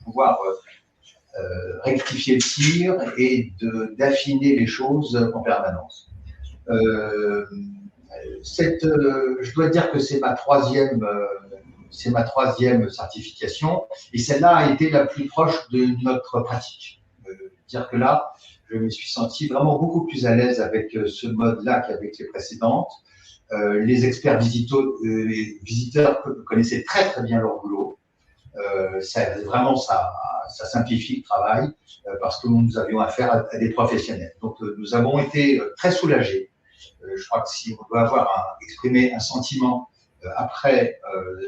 pouvoir rectifier le tir et d'affiner les choses en permanence. Je dois dire que c'est ma troisième certification et celle-là a été la plus proche de notre pratique. Dire que là, je me suis senti vraiment beaucoup plus à l'aise avec ce mode-là qu'avec les précédentes. Les experts visiteurs connaissaient très très bien leur boulot. Ça simplifie le travail parce que nous avions affaire à des professionnels. Donc, nous avons été très soulagés. Je crois que si on doit exprimer un sentiment après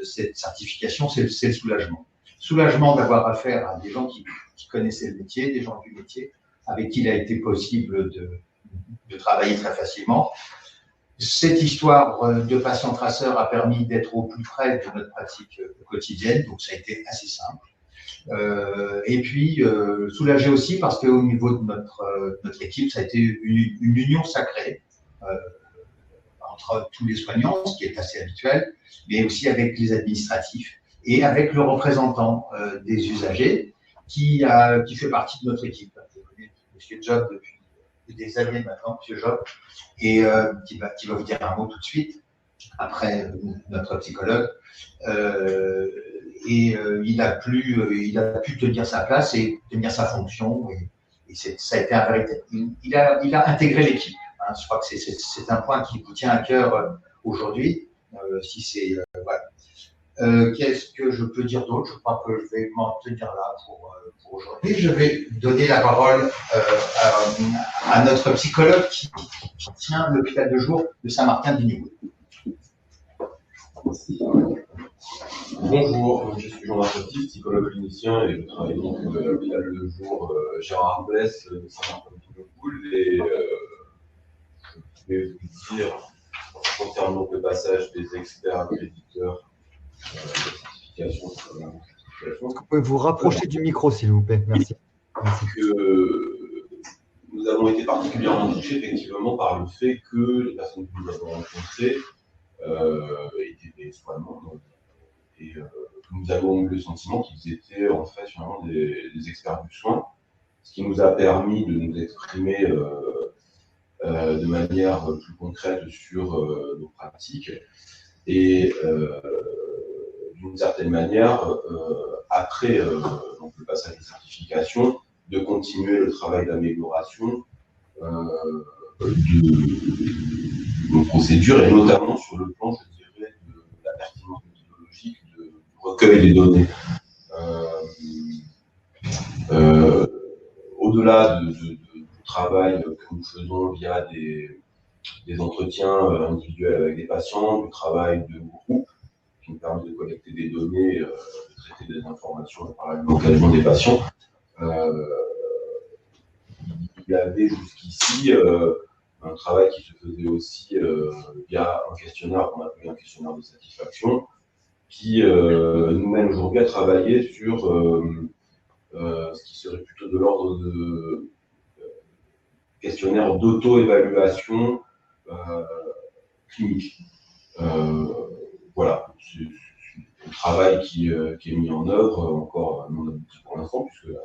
cette certification, c'est le soulagement. soulagement d'avoir affaire à des gens qui connaissaient le métier, des gens du métier, avec qui il a été possible de travailler très facilement. Cette histoire de patient traceur a permis d'être au plus près de notre pratique quotidienne, donc ça a été assez simple. Et puis, soulagé aussi parce qu'au niveau de notre équipe, ça a été une union sacrée entre tous les soignants, ce qui est assez habituel, mais aussi avec les administratifs et avec le représentant des usagers qui fait partie de notre équipe. Je connais M. Job depuis des années maintenant, M. Job, et qui va vous dire un mot tout de suite, après notre psychologue. Il a pu tenir sa place et tenir sa fonction, et ça a été un véritable. Il a intégré l'équipe. Hein, je crois que c'est un point qui vous tient à cœur aujourd'hui. Voilà. Qu'est-ce que je peux dire d'autre? Je crois que je vais m'en tenir là pour aujourd'hui. Je vais donner la parole à notre psychologue qui tient l'hôpital de jour de Saint-Martin-du-Niveau. Bonjour, je suis Jean-Marc Petit, psychologue clinicien, et je travaille donc à l'hôpital de jour Gérard Arbès, Saint-Martin-du-Niveau, et je vais vous dire, concernant le passage des experts accréditeurs, certification. Vous pouvez vous rapprocher du micro, s'il vous plaît. Merci. Que nous avons été particulièrement touchés, effectivement, par le fait que les personnes que nous avons rencontrées étaient des soignants. Et nous avons eu le sentiment qu'ils étaient en fait finalement des experts du soin, ce qui nous a permis de nous exprimer de manière plus concrète sur nos pratiques et d'une certaine manière, après donc le passage de certification, de continuer le travail d'amélioration de nos procédures et notamment sur le plan, je dirais, de la pertinence méthodologique de recueil des données. Au-delà du travail que nous faisons via des entretiens individuels avec des patients, du travail de groupe qui nous permet de collecter des données, de traiter des informations par l'engagement des patients, il y avait jusqu'ici un travail qui se faisait aussi via un questionnaire qu'on appelle un questionnaire de satisfaction, qui nous mène aujourd'hui à travailler sur ce qui serait plutôt de l'ordre de questionnaire d'auto-évaluation clinique. Voilà, c'est un travail qui est mis en œuvre, encore non abouti pour l'instant, puisque la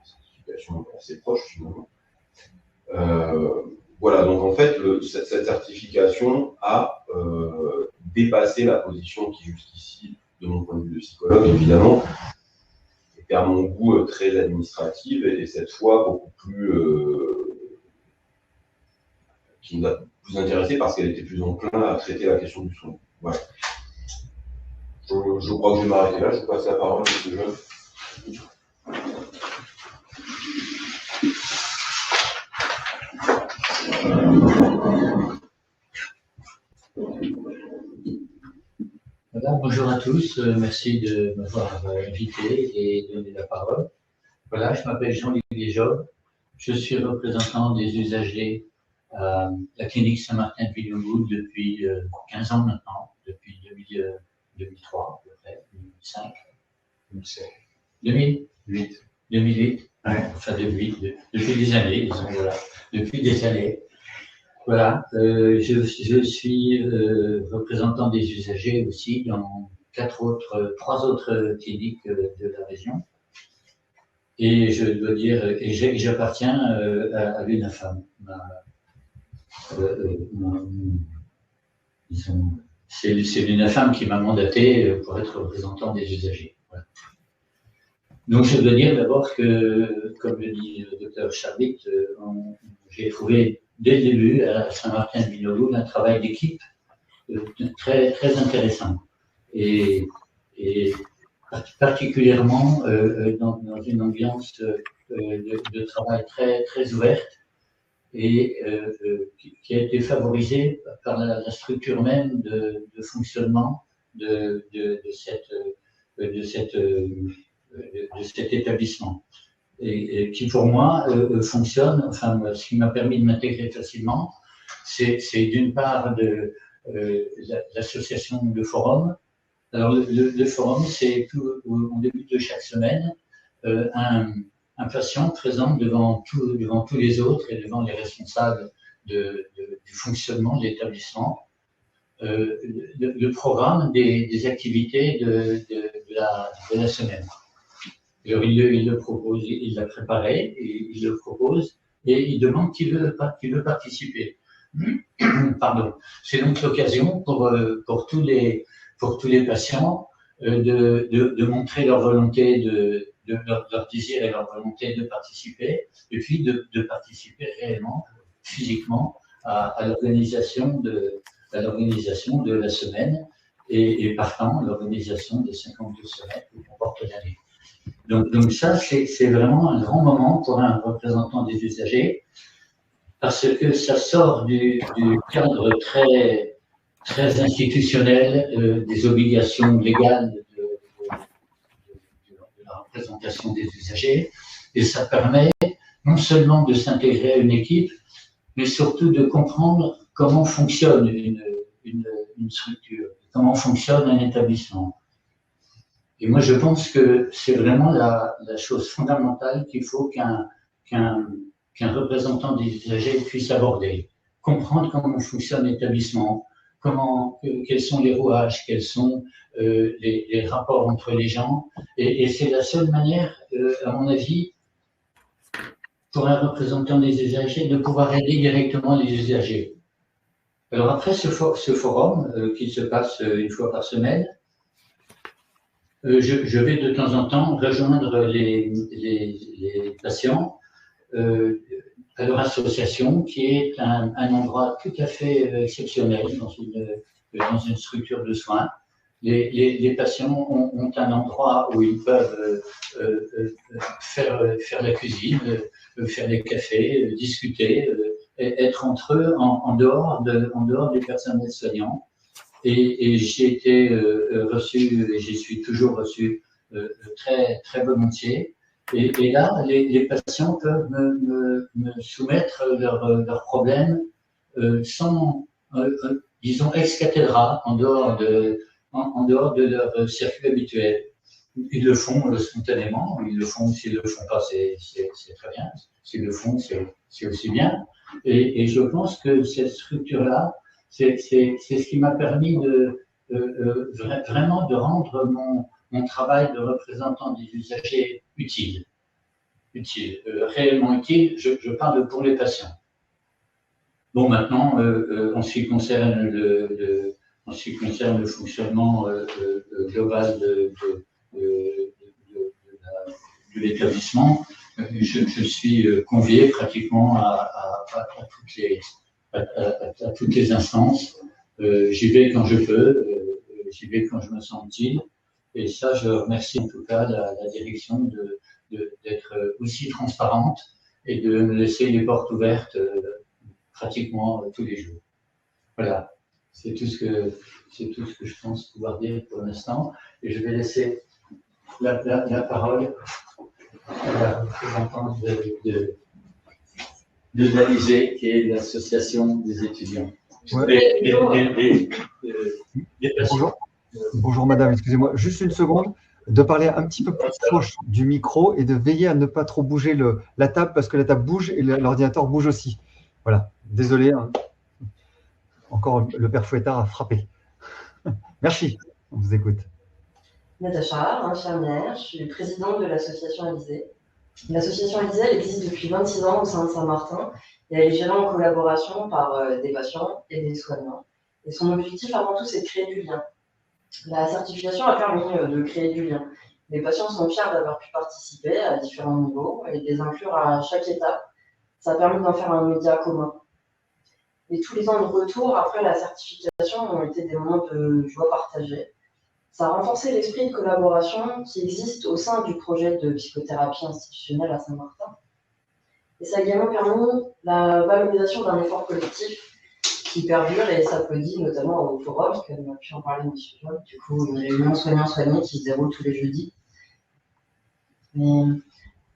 certification est assez proche finalement. Voilà, donc en fait, cette certification a dépassé la position qui jusqu'ici, de mon point de vue de psychologue, évidemment, était à mon goût très administrative et cette fois beaucoup plus qui nous a plus intéressé parce qu'elle était plus enclin à traiter la question du soin. Voilà. Je crois que je vais m'arrêter là, je vais passer la parole à M. Jeune. Voilà, bonjour à tous, merci de m'avoir invité et donné la parole. Voilà, je m'appelle Jean-Olivier Job, je suis représentant des usagers à la clinique Saint-Martin-de-Villeneuve depuis 15 ans maintenant, depuis 2003 à peu près, 2005, 2008. 2008, ouais, enfin depuis des années, disons, voilà, depuis des années. Voilà, je suis représentant des usagers aussi dans 3 autres cliniques de la région. Et je dois dire, et j'appartiens à l'UNAFAM. C'est l'UNAFAM qui m'a mandaté pour être représentant des usagers. Voilà. Donc je dois dire d'abord que, comme le dit le docteur Charbit, j'ai trouvé dès le début à Saint-Martin-de-Villeneuve un travail d'équipe très, très intéressant. Et particulièrement dans une ambiance de travail très, très ouverte et qui a été favorisée par la structure même de fonctionnement de de cet établissement. Et qui, pour moi, fonctionne, enfin, ce qui m'a permis de m'intégrer facilement, c'est d'une part l'association de forum. Alors, le forum, c'est au début de chaque semaine, un patient présente devant tous les autres et devant les responsables du fonctionnement de l'établissement, le programme des activités de la semaine. Alors, il le propose, il l'a préparé, et il le propose, et il demande qui veut participer. Pardon. C'est donc l'occasion pour tous les patients de montrer leur volonté, leur désir et leur volonté de participer, et puis de participer réellement, physiquement, à l'organisation de la semaine, et partant, l'organisation des 52 semaines que comporte l'année. Donc ça, c'est vraiment un grand moment pour un représentant des usagers, parce que ça sort du cadre très, très institutionnel des obligations légales de la représentation des usagers, et ça permet non seulement de s'intégrer à une équipe, mais surtout de comprendre comment fonctionne une structure, comment fonctionne un établissement. Et moi, je pense que c'est vraiment la chose fondamentale qu'il faut qu'un représentant des usagers puisse aborder. Comprendre comment fonctionne l'établissement, quels sont les rouages, quels sont les rapports entre les gens. Et c'est la seule manière, à mon avis, pour un représentant des usagers de pouvoir aider directement les usagers. Alors après ce forum qui se passe une fois par semaine, je vais de temps en temps rejoindre les patients à leur association, qui est un endroit tout à fait exceptionnel dans une structure de soins. Les patients ont un endroit où ils peuvent faire la cuisine, faire des cafés, discuter, être entre eux en dehors du personnel soignant. Et j'ai été reçu, et j'y suis toujours reçu très, très volontiers. Et là, les patients peuvent me soumettre leurs problèmes sans, disons, ex cathedra, en dehors de leur circuit habituel. Ils le font spontanément, s'ils le font pas, c'est très bien. S'ils le font, c'est aussi bien. Et je pense que cette structure-là, c'est ce qui m'a permis vraiment de rendre mon travail de représentant des usagers utile, réellement utile. Je parle pour les patients. Bon, maintenant, en ce qui concerne le fonctionnement global de l'établissement, je suis convié pratiquement à toutes les instances. J'y vais quand je peux, j'y vais quand je me sens utile. Et ça, je remercie en tout cas la direction d'être aussi transparente et de me laisser les portes ouvertes pratiquement tous les jours. Voilà, c'est tout ce que je pense pouvoir dire pour l'instant. Et je vais laisser la parole à la représentante de l'ALISE, qui est l'association des étudiants. Ouais. Bonjour madame, excusez-moi, juste une seconde, de parler un petit peu plus proche du micro et de veiller à ne pas trop bouger la table, parce que la table bouge et l'ordinateur bouge aussi. Voilà, désolé, hein. Encore le père Fouettard a frappé. Merci, on vous écoute. Natacha, infirmière, je suis présidente de l'association ALISE. L'association ALISE, elle existe depuis 26 ans au sein de Saint-Martin et elle est gérée en collaboration par des patients et des soignants. Et son objectif avant tout, c'est de créer du lien. La certification a permis de créer du lien. Les patients sont fiers d'avoir pu participer à différents niveaux et de les inclure à chaque étape. Ça a permis d'en faire un média commun. Et tous les ans de retour après la certification ont été des moments de joie partagée. Ça a renforcé l'esprit de collaboration qui existe au sein du projet de psychothérapie institutionnelle à Saint-Martin. Et ça a également permis la valorisation d'un effort collectif qui perdure et s'applaudit notamment au forum, comme a pu en parler M. John. Du coup, une réunion soignants-soignés qui se déroule tous les jeudis. Mais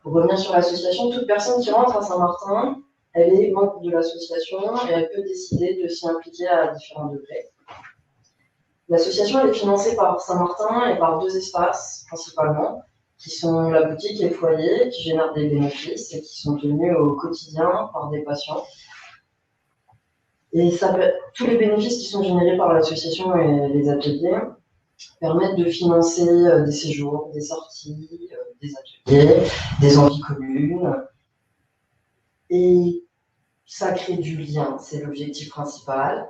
pour revenir sur l'association, toute personne qui rentre à Saint-Martin, elle est membre de l'association et elle peut décider de s'y impliquer à différents degrés. L'association est financée par Saint-Martin et par 2 espaces principalement, qui sont la boutique et le foyer, qui génèrent des bénéfices et qui sont tenus au quotidien par des patients. Et tous les bénéfices qui sont générés par l'association et les ateliers permettent de financer des séjours, des sorties, des ateliers, des envies communes. Et ça crée du lien, c'est l'objectif principal.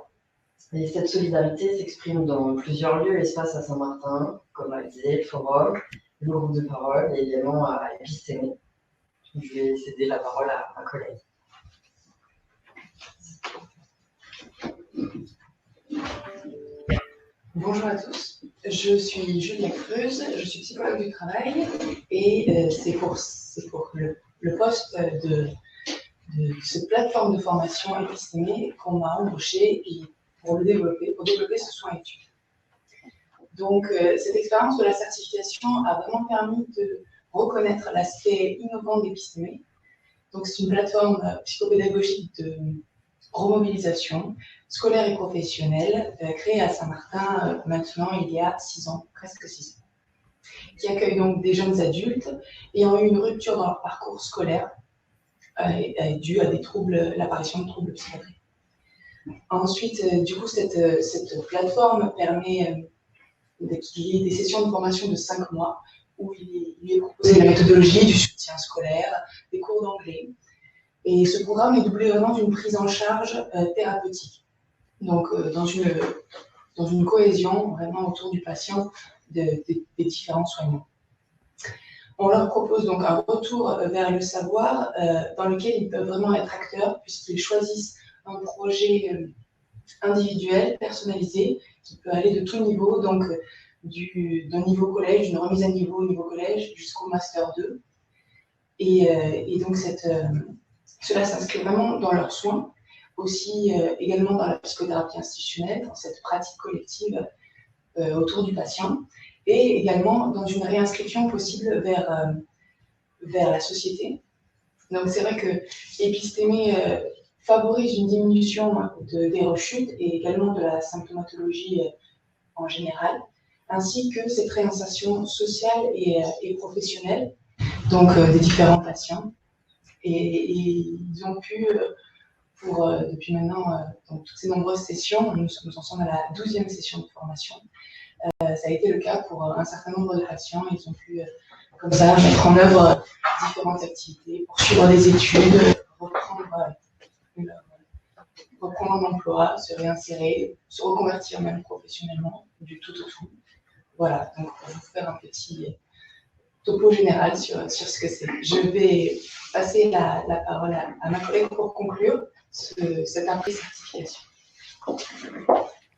Et cette solidarité s'exprime dans plusieurs lieux, espaces à Saint-Martin, comme à Élysée, le forum, le groupe de parole et également à Épistémé. Je vais céder la parole à ma collègue. Bonjour à tous, je suis Julia Creuse, je suis psychologue du travail et c'est pour le poste de cette plateforme de formation Épistémé qu'on m'a embauché pour développer ce soin étude. Donc cette expérience de la certification a vraiment permis de reconnaître l'aspect innovant d'Épistémé. Donc c'est une plateforme psychopédagogique de remobilisation scolaire et professionnelle créée à Saint-Martin maintenant il y a 6 ans, presque 6 ans, qui accueille donc des jeunes adultes ayant eu une rupture dans leur parcours scolaire due à l'apparition de troubles psychiatriques. Ensuite, du coup, cette plateforme permet qu'il y ait des sessions de formation de 5 mois où il est proposé la méthodologie du soutien scolaire, des cours d'anglais. Et ce programme est doublé vraiment d'une prise en charge thérapeutique. Donc, dans une cohésion vraiment autour du patient des différents soignants. On leur propose donc un retour vers le savoir dans lequel ils peuvent vraiment être acteurs puisqu'ils choisissent un projet individuel, personnalisé, qui peut aller de tout niveau, donc d'un niveau collège, d'une remise à niveau au niveau collège jusqu'au Master 2. Et donc cela s'inscrit vraiment dans leurs soins, aussi également dans la psychothérapie institutionnelle, dans cette pratique collective autour du patient, et également dans une réinscription possible vers la société. Donc c'est vrai que Épistémé favorise une diminution des rechutes et également de la symptomatologie en général, ainsi que cette réinsertion sociale et professionnelle, donc des différents patients. Et ils ont pu, depuis maintenant donc toutes ces nombreuses sessions, nous sommes ensemble à la 12e session de formation, ça a été le cas pour un certain nombre de patients. Ils ont pu, comme ça, mettre en œuvre différentes activités, poursuivre des études, reprendre un emploi, se réinsérer, se reconvertir même professionnellement, du tout au tout. Voilà, donc pour vous faire un petit topo général sur ce que c'est. Je vais passer la parole à ma collègue pour conclure cette après-certification.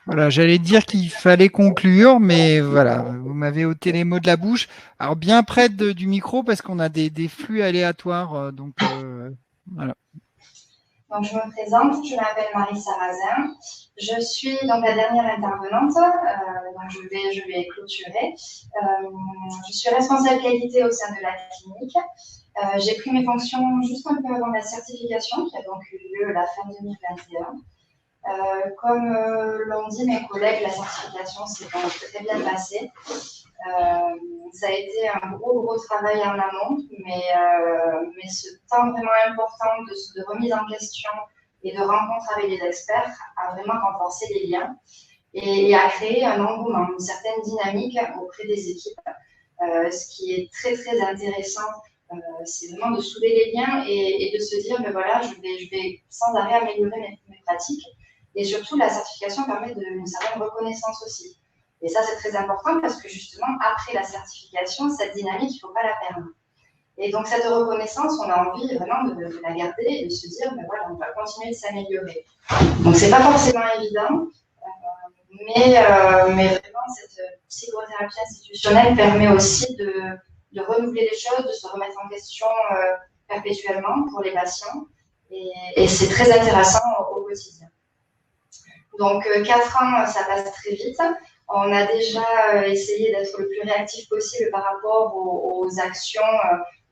Voilà, j'allais dire qu'il fallait conclure, mais voilà, vous m'avez ôté les mots de la bouche. Alors bien près du micro parce qu'on a des flux aléatoires, donc voilà. Donc, je me présente, je m'appelle Marie Sarrazin. Je suis donc la dernière intervenante, donc je vais clôturer. Je suis responsable qualité au sein de la clinique. J'ai pris mes fonctions juste un peu avant la certification, qui a donc eu lieu à la fin 2021. Comme l'ont dit mes collègues, la certification s'est donc très bien passée. Ça a été un gros travail en amont, mais ce temps vraiment important de remise en question et de rencontre avec les experts a vraiment renforcé les liens et a créé un engouement, une certaine dynamique auprès des équipes. Ce qui est très intéressant, c'est vraiment de souder les liens et de se dire, ben voilà, je vais sans arrêt améliorer mes pratiques. Et surtout, la certification permet une certaine reconnaissance aussi. Et ça, c'est très important parce que justement, après la certification, cette dynamique, il ne faut pas la perdre. Et donc, cette reconnaissance, on a envie vraiment de la garder et de se dire, ben voilà, on va continuer de s'améliorer. Donc, ce n'est pas forcément évident, mais vraiment, cette psychothérapie institutionnelle permet aussi de renouveler les choses, de se remettre en question perpétuellement pour les patients. Et c'est très intéressant au quotidien. Donc, 4 ans, ça passe très vite. On a déjà essayé d'être le plus réactif possible par rapport aux actions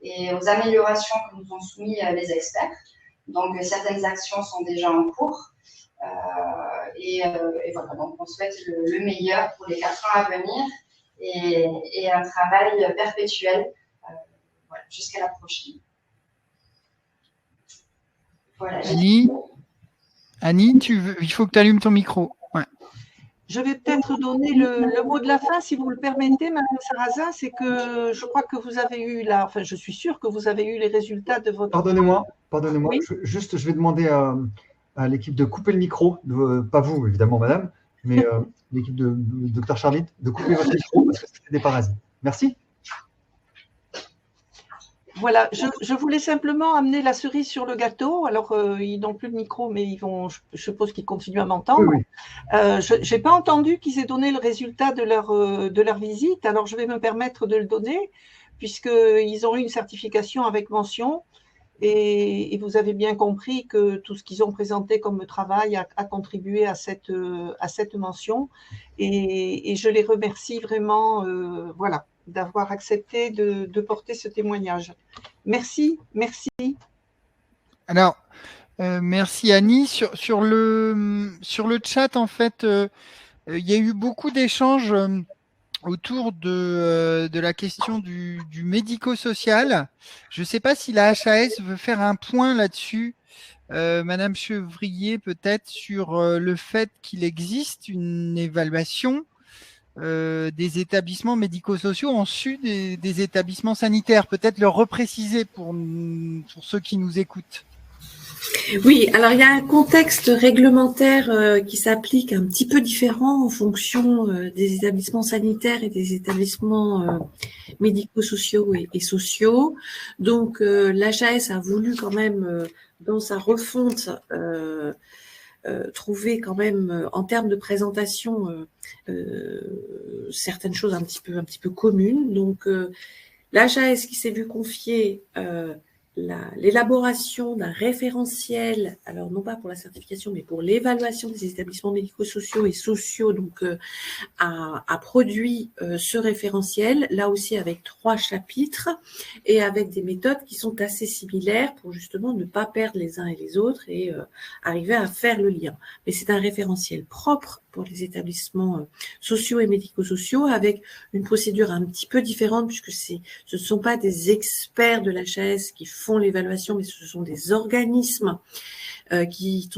et aux améliorations que nous ont soumis les experts. Donc, certaines actions sont déjà en cours. Et voilà, donc on souhaite le meilleur pour les 4 ans à venir et un travail perpétuel voilà, jusqu'à la prochaine. Voilà. Annie, il faut que tu allumes ton micro. Ouais. Je vais peut-être donner le mot de la fin, si vous le permettez, Madame Sarrazin. C'est que je crois que vous avez eu enfin, je suis sûre que vous avez eu les résultats de votre… Pardonnez-moi. Oui. Je vais demander à l'équipe de couper le micro, pas vous évidemment, madame, mais l'équipe de Dr Charlotte, de couper votre micro parce que c'est des parasites. Merci. Voilà, je voulais simplement amener la cerise sur le gâteau. Alors, ils n'ont plus de micro, mais je suppose qu'ils continuent à m'entendre. Oui, oui. Je n'ai pas entendu qu'ils aient donné le résultat de leur visite, alors je vais me permettre de le donner, puisqu'ils ont eu une certification avec mention. Et vous avez bien compris que tout ce qu'ils ont présenté comme travail a contribué à cette mention. Et je les remercie vraiment voilà, d'avoir accepté de porter ce témoignage. Merci, merci. Alors, merci Annie. Sur le chat, en fait, il y a eu beaucoup d'échanges autour de la question du médico-social. Je ne sais pas si la HAS veut faire un point là-dessus. Madame Chevrier, peut-être sur le fait qu'il existe une évaluation des établissements médico-sociaux en sus des établissements sanitaires. Peut-être le repréciser pour ceux qui nous écoutent. Oui, alors il y a un contexte réglementaire qui s'applique un petit peu différent en fonction des établissements sanitaires et des établissements médico-sociaux et sociaux. Donc l'HAS a voulu quand même, dans sa refonte, trouver quand même, en termes de présentation, certaines choses un petit peu communes. Donc l'HAS qui s'est vu confier l'élaboration d'un référentiel, alors non pas pour la certification, mais pour l'évaluation des établissements médico-sociaux et sociaux, donc a produit ce référentiel, là aussi avec 3 chapitres et avec des méthodes qui sont assez similaires pour justement ne pas perdre les uns et les autres et arriver à faire le lien. Mais c'est un référentiel propre pour les établissements sociaux et médico-sociaux avec une procédure un petit peu différente puisque ce ne sont pas des experts de l'HAS qui font l'évaluation, mais ce sont des organismes qui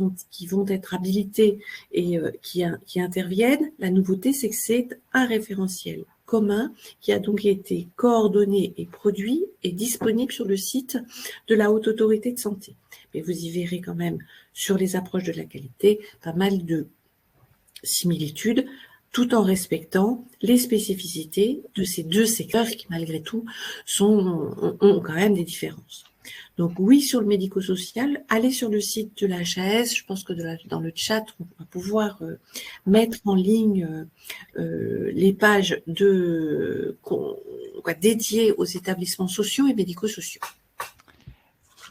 vont être habilités et qui interviennent. La nouveauté, c'est que c'est un référentiel commun qui a donc été coordonné et produit et disponible sur le site de la Haute Autorité de Santé. Mais vous y verrez quand même sur les approches de la qualité pas mal de similitudes, tout en respectant les spécificités de ces 2 secteurs qui, malgré tout, ont quand même des différences. Donc oui, sur le médico-social, allez sur le site de la HAS. Je pense que dans le chat, on va pouvoir mettre en ligne les pages dédiées aux établissements sociaux et médico-sociaux.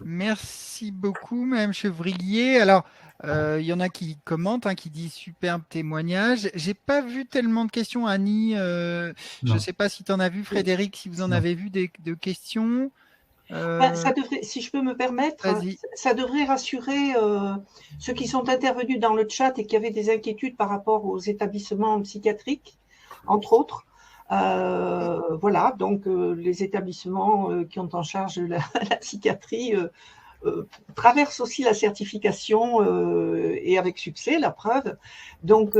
Merci beaucoup, Madame Chevrier. Alors, il y en a qui commentent, qui disent superbe témoignage. J'ai pas vu tellement de questions, Annie. Je ne sais pas si tu en as vu, Frédéric, si vous en avez vu de questions. Ça devrait, si je peux me permettre, ça devrait rassurer ceux qui sont intervenus dans le chat et qui avaient des inquiétudes par rapport aux établissements psychiatriques, entre autres. Voilà, donc les établissements qui ont en charge la psychiatrie traversent aussi la certification et avec succès, la preuve. Donc,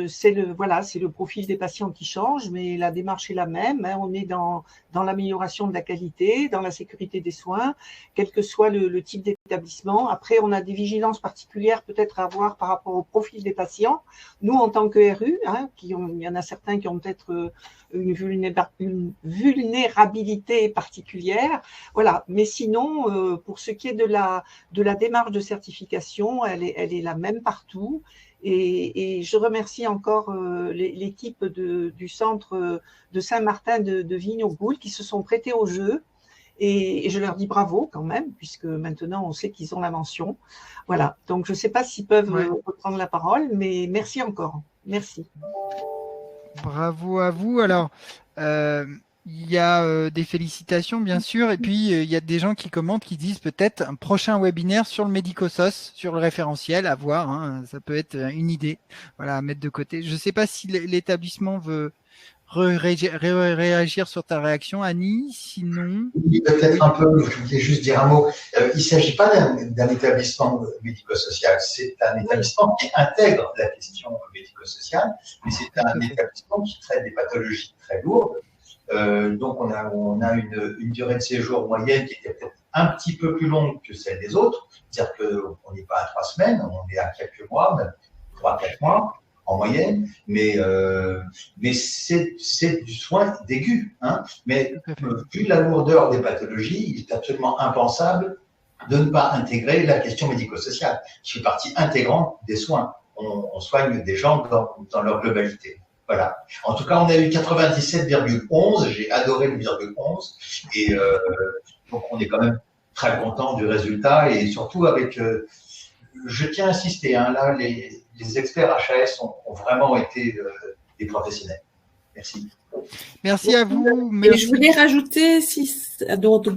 c'est le profil des patients qui change, mais la démarche est la même. On est dans l'amélioration de la qualité, dans la sécurité des soins, quel que soit le type d'établissement. Après, on a des vigilances particulières peut-être à avoir par rapport au profil des patients. Nous, en tant que RU, il y en a certains qui ont peut-être une vulnérabilité particulière. Voilà. Mais sinon, pour ce qui est de la démarche de certification, elle est la même partout. Et je remercie encore l'équipe du centre de Saint-Martin de Vignes-au-Goul qui se sont prêtés au jeu Et je leur dis bravo quand même, puisque maintenant on sait qu'ils ont la mention. Voilà, donc je ne sais pas s'ils peuvent reprendre la parole, mais merci encore. Merci. Bravo à vous. Alors, il y a des félicitations, bien sûr, et puis il y a des gens qui commentent, qui disent peut-être un prochain webinaire sur le médico-sos, sur le référentiel, à voir, hein, ça peut être une idée, voilà, à mettre de côté. Je ne sais pas si l'établissement veut réagir sur ta réaction, Annie, sinon… Oui, peut-être un peu, je voulais juste dire un mot. Il ne s'agit pas d'un établissement médico-social, c'est un établissement qui intègre la question médico-sociale, mais c'est un établissement qui traite des pathologies très lourdes. Donc, on a une durée de séjour moyenne qui était peut-être un petit peu plus longue que celle des autres. C'est-à-dire qu'on n'est pas à 3 semaines, on est à quelques mois, même 3-4 mois en moyenne, mais c'est du soin d'aigu. Hein. Mais vu la lourdeur des pathologies, il est absolument impensable de ne pas intégrer la question médico-sociale, qui fait partie intégrante des soins. On soigne des gens dans leur globalité. Voilà. En tout cas, on a eu 97,11. J'ai adoré le virgule 11. Et donc, on est quand même très content du résultat. Et surtout avec… je tiens à insister, hein, là, les experts HAS ont vraiment été des professionnels. Merci. Merci à vous. Et je voulais rajouter,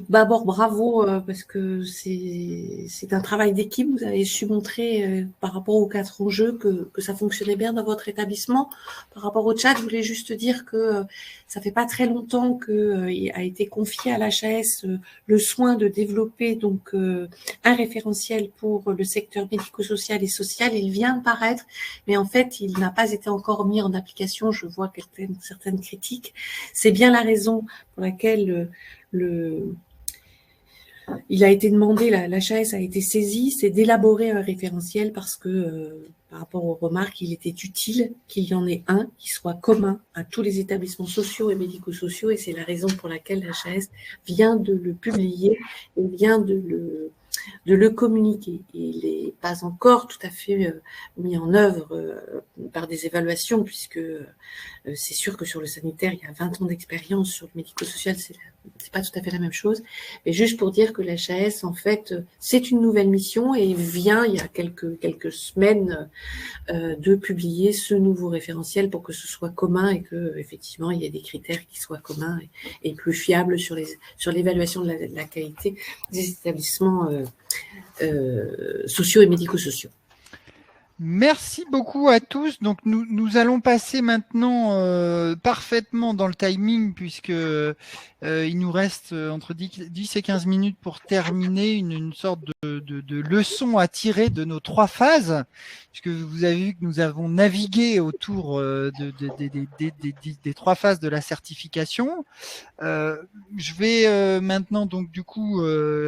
d'abord bravo, parce que c'est un travail d'équipe. Vous avez su montrer par rapport aux 4 enjeux que ça fonctionnait bien dans votre établissement. Par rapport au chat, je voulais juste dire que ça fait pas très longtemps qu'il a été confié à l'HAS le soin de développer donc un référentiel pour le secteur médico-social et social. Il vient de paraître, mais en fait, il n'a pas été encore mis en application. Je vois certaines critiques. C'est bien la raison pour laquelle il a été demandé, l'HAS a été saisi, c'est d'élaborer un référentiel parce que par rapport aux remarques, il était utile qu'il y en ait un qui soit commun à tous les établissements sociaux et médico-sociaux, et c'est la raison pour laquelle l'HAS vient de le publier et vient de le communiquer. Il n'est pas encore tout à fait mis en œuvre par des évaluations, puisque c'est sûr que sur le sanitaire, il y a 20 ans d'expérience, sur le médico-social, c'est pas tout à fait la même chose. Mais juste pour dire que l'HAS, en fait, c'est une nouvelle mission et vient, il y a quelques semaines, de publier ce nouveau référentiel pour que ce soit commun et que effectivement il y ait des critères qui soient communs et plus fiables sur l'évaluation de la qualité des établissements sociaux et médico-sociaux. Merci beaucoup à tous. Donc nous allons passer maintenant parfaitement dans le timing, puisque il nous reste entre 10 et 15 minutes pour terminer une sorte de leçon à tirer de nos 3 phases, puisque vous avez vu que nous avons navigué autour des 3 phases de la certification. Je vais maintenant donc du coup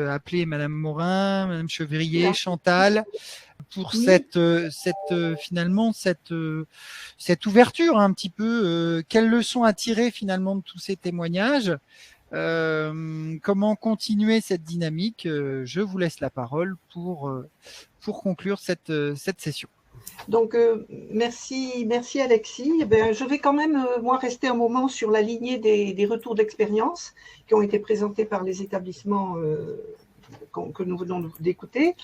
appeler Madame Morin, Madame Chevrier, Chantal, pour cette ouverture un petit peu. Quelles leçons à tirer finalement de tous ces témoignages, comment continuer cette dynamique. Je vous laisse la parole pour conclure cette session. Donc, merci Alexis. Eh bien, je vais quand même, moi, rester un moment sur la lignée des retours d'expérience qui ont été présentés par les établissements que nous venons d'écouter.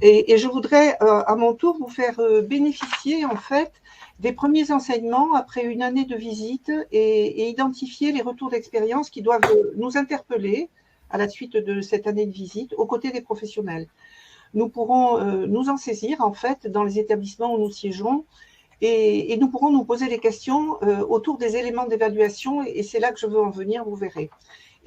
Et je voudrais, à mon tour, vous faire bénéficier, en fait, des premiers enseignements après une année de visite et identifier les retours d'expérience qui doivent nous interpeller à la suite de cette année de visite aux côtés des professionnels. Nous pourrons nous en saisir, en fait, dans les établissements où nous siégeons et nous pourrons nous poser des questions autour des éléments d'évaluation et c'est là que je veux en venir, vous verrez.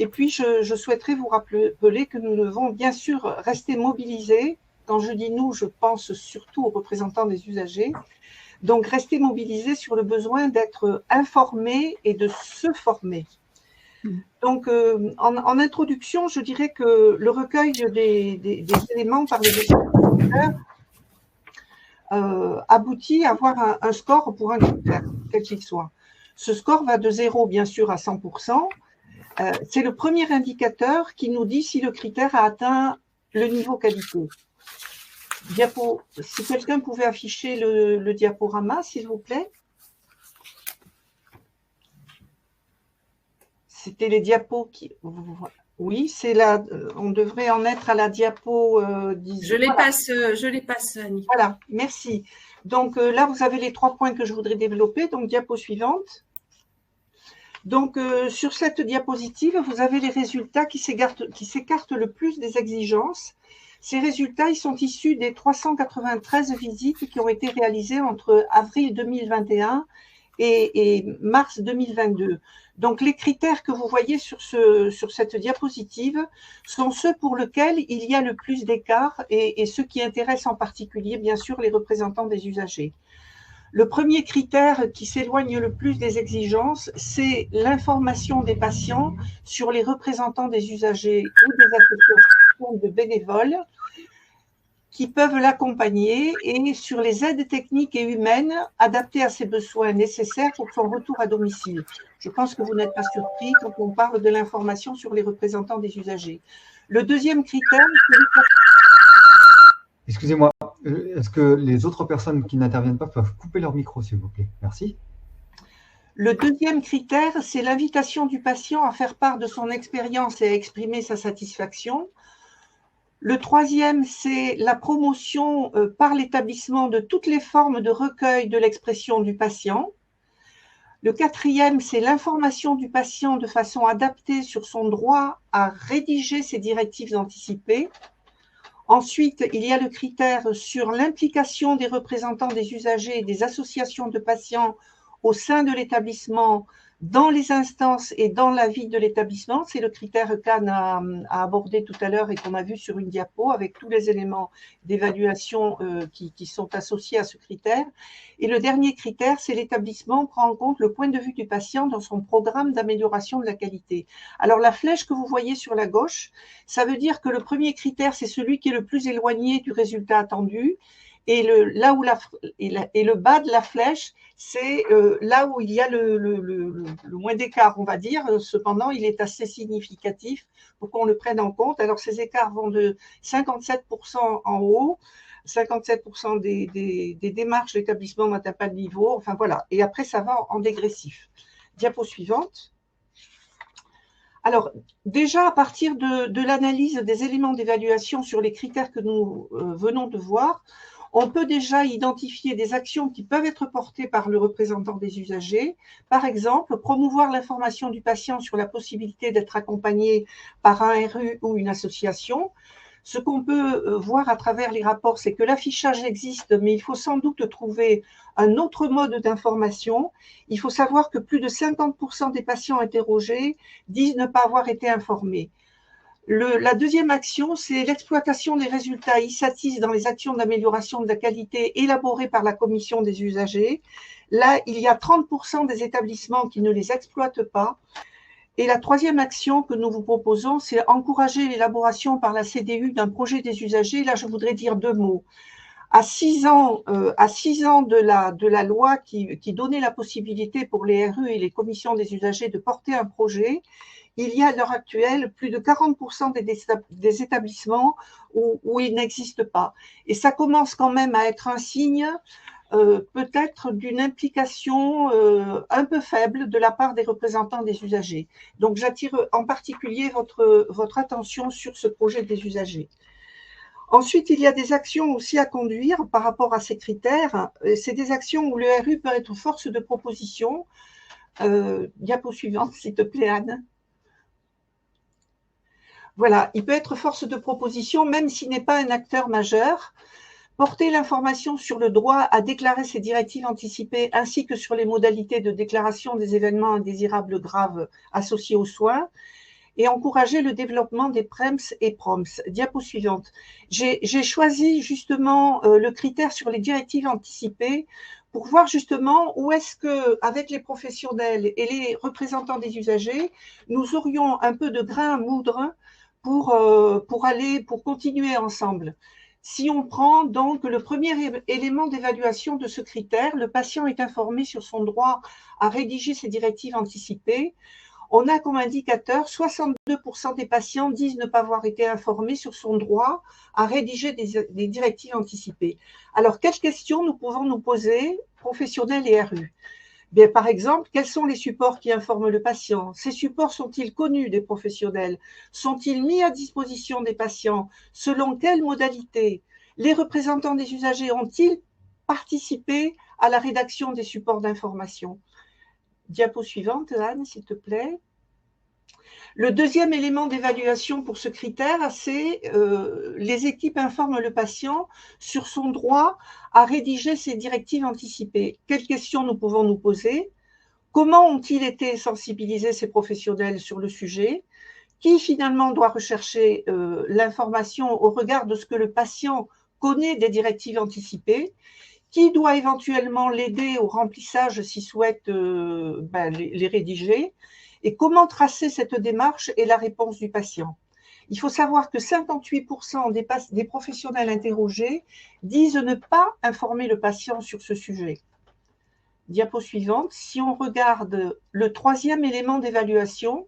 Et puis, je souhaiterais vous rappeler que nous devons bien sûr rester mobilisés. Quand je dis nous, je pense surtout aux représentants des usagers. Donc, rester mobilisés sur le besoin d'être informés et de se former. Donc, en introduction, je dirais que le recueil des éléments par les utilisateurs aboutit à avoir un score pour un critère, quel qu'il soit. Ce score va de 0, bien sûr, à 100%. C'est le premier indicateur qui nous dit si le critère a atteint le niveau qualité. Si quelqu'un pouvait afficher le diaporama, s'il vous plaît. C'était les diapos qui… Oui, c'est là. On devrait en être à la diapo 10. Je les passe, Annie. Voilà, merci. Donc là, vous avez les 3 points que je voudrais développer. Donc, diapo suivante. Donc, sur cette diapositive, vous avez les résultats qui s'écartent le plus des exigences. Ces résultats, ils sont issus des 393 visites qui ont été réalisées entre avril 2021 et mars 2022. Donc, les critères que vous voyez sur cette diapositive sont ceux pour lesquels il y a le plus d'écart et ceux qui intéressent en particulier, bien sûr, les représentants des usagers. Le premier critère qui s'éloigne le plus des exigences, c'est l'information des patients sur les représentants des usagers ou des associations de bénévoles qui peuvent l'accompagner et sur les aides techniques et humaines adaptées à ses besoins nécessaires pour son retour à domicile. Je pense que vous n'êtes pas surpris quand on parle de l'information sur les représentants des usagers. Le deuxième critère, c'est... Excusez-moi, est-ce que les autres personnes qui n'interviennent pas peuvent couper leur micro, s'il vous plaît? Merci. Le deuxième critère, c'est l'invitation du patient à faire part de son expérience et à exprimer sa satisfaction. Le troisième, c'est la promotion par l'établissement de toutes les formes de recueil de l'expression du patient. Le quatrième, c'est l'information du patient de façon adaptée sur son droit à rédiger ses directives anticipées. Ensuite, il y a le critère sur l'implication des représentants des usagers et des associations de patients au sein de l'établissement, dans les instances et dans la vie de l'établissement. C'est le critère qu'Anne a abordé tout à l'heure et qu'on a vu sur une diapo avec tous les éléments d'évaluation qui sont associés à ce critère. Et le dernier critère, c'est l'établissement prend en compte le point de vue du patient dans son programme d'amélioration de la qualité. Alors la flèche que vous voyez sur la gauche, ça veut dire que le premier critère, c'est celui qui est le plus éloigné du résultat attendu. Et le bas de la flèche, c'est là où il y a le moins d'écart, on va dire. Cependant, il est assez significatif pour qu'on le prenne en compte. Alors, ces écarts vont de 57% en haut, 57% des démarches d'établissement n'atteint pas de niveau. Enfin, voilà. Et après, ça va en dégressif. Diapo suivante. Alors, déjà, à partir de l'analyse des éléments d'évaluation sur les critères que nous venons de voir, on peut déjà identifier des actions qui peuvent être portées par le représentant des usagers. Par exemple, promouvoir l'information du patient sur la possibilité d'être accompagné par un RU ou une association. Ce qu'on peut voir à travers les rapports, c'est que l'affichage existe, mais il faut sans doute trouver un autre mode d'information. Il faut savoir que plus de 50% des patients interrogés disent ne pas avoir été informés. La deuxième action, c'est l'exploitation des résultats ISATIS dans les actions d'amélioration de la qualité élaborées par la commission des usagers. Là, il y a 30% des établissements qui ne les exploitent pas. Et la troisième action que nous vous proposons, c'est encourager l'élaboration par la CDU d'un projet des usagers. Là, je voudrais dire 2 mots. À 6 ans de la loi qui donnait la possibilité pour les RU et les commissions des usagers de porter un projet, il y a à l'heure actuelle plus de 40% des établissements où il n'existe pas. Et ça commence quand même à être un signe peut-être d'une implication un peu faible de la part des représentants des usagers. Donc j'attire en particulier votre attention sur ce projet des usagers. Ensuite, il y a des actions aussi à conduire par rapport à ces critères. C'est des actions où le RU peut être force de proposition. Diapo suivante, s'il te plaît, Anne. Voilà, il peut être force de proposition, même s'il n'est pas un acteur majeur. Porter l'information sur le droit à déclarer ses directives anticipées, ainsi que sur les modalités de déclaration des événements indésirables graves associés aux soins, et encourager le développement des PREMS et PROMS. Diapo suivante. J'ai choisi justement le critère sur les directives anticipées pour voir justement où est-ce que, avec les professionnels et les représentants des usagers, nous aurions un peu de grain à moudre pour continuer ensemble. Si on prend donc le premier élément d'évaluation de ce critère, le patient est informé sur son droit à rédiger ses directives anticipées. On a comme indicateur 62% des patients disent ne pas avoir été informés sur son droit à rédiger des directives anticipées. Alors, quelles questions nous pouvons nous poser, professionnels et RU? Bien, par exemple, quels sont les supports qui informent le patient? Ces supports sont-ils connus des professionnels? Sont-ils mis à disposition des patients? Selon quelles modalités? Les représentants des usagers ont-ils participé à la rédaction des supports d'information? Diapo suivante, Anne, s'il te plaît. Le deuxième élément d'évaluation pour ce critère, c'est les équipes informent le patient sur son droit à rédiger ses directives anticipées. Quelles questions nous pouvons nous poser? Comment ont-ils été sensibilisés ces professionnels sur le sujet? Qui finalement doit rechercher l'information au regard de ce que le patient connaît des directives anticipées? Qui doit éventuellement l'aider au remplissage s'il souhaite les rédiger? Et comment tracer cette démarche et la réponse du patient? Il faut savoir que 58% des professionnels interrogés disent ne pas informer le patient sur ce sujet. Diapo suivante. Si on regarde le troisième élément d'évaluation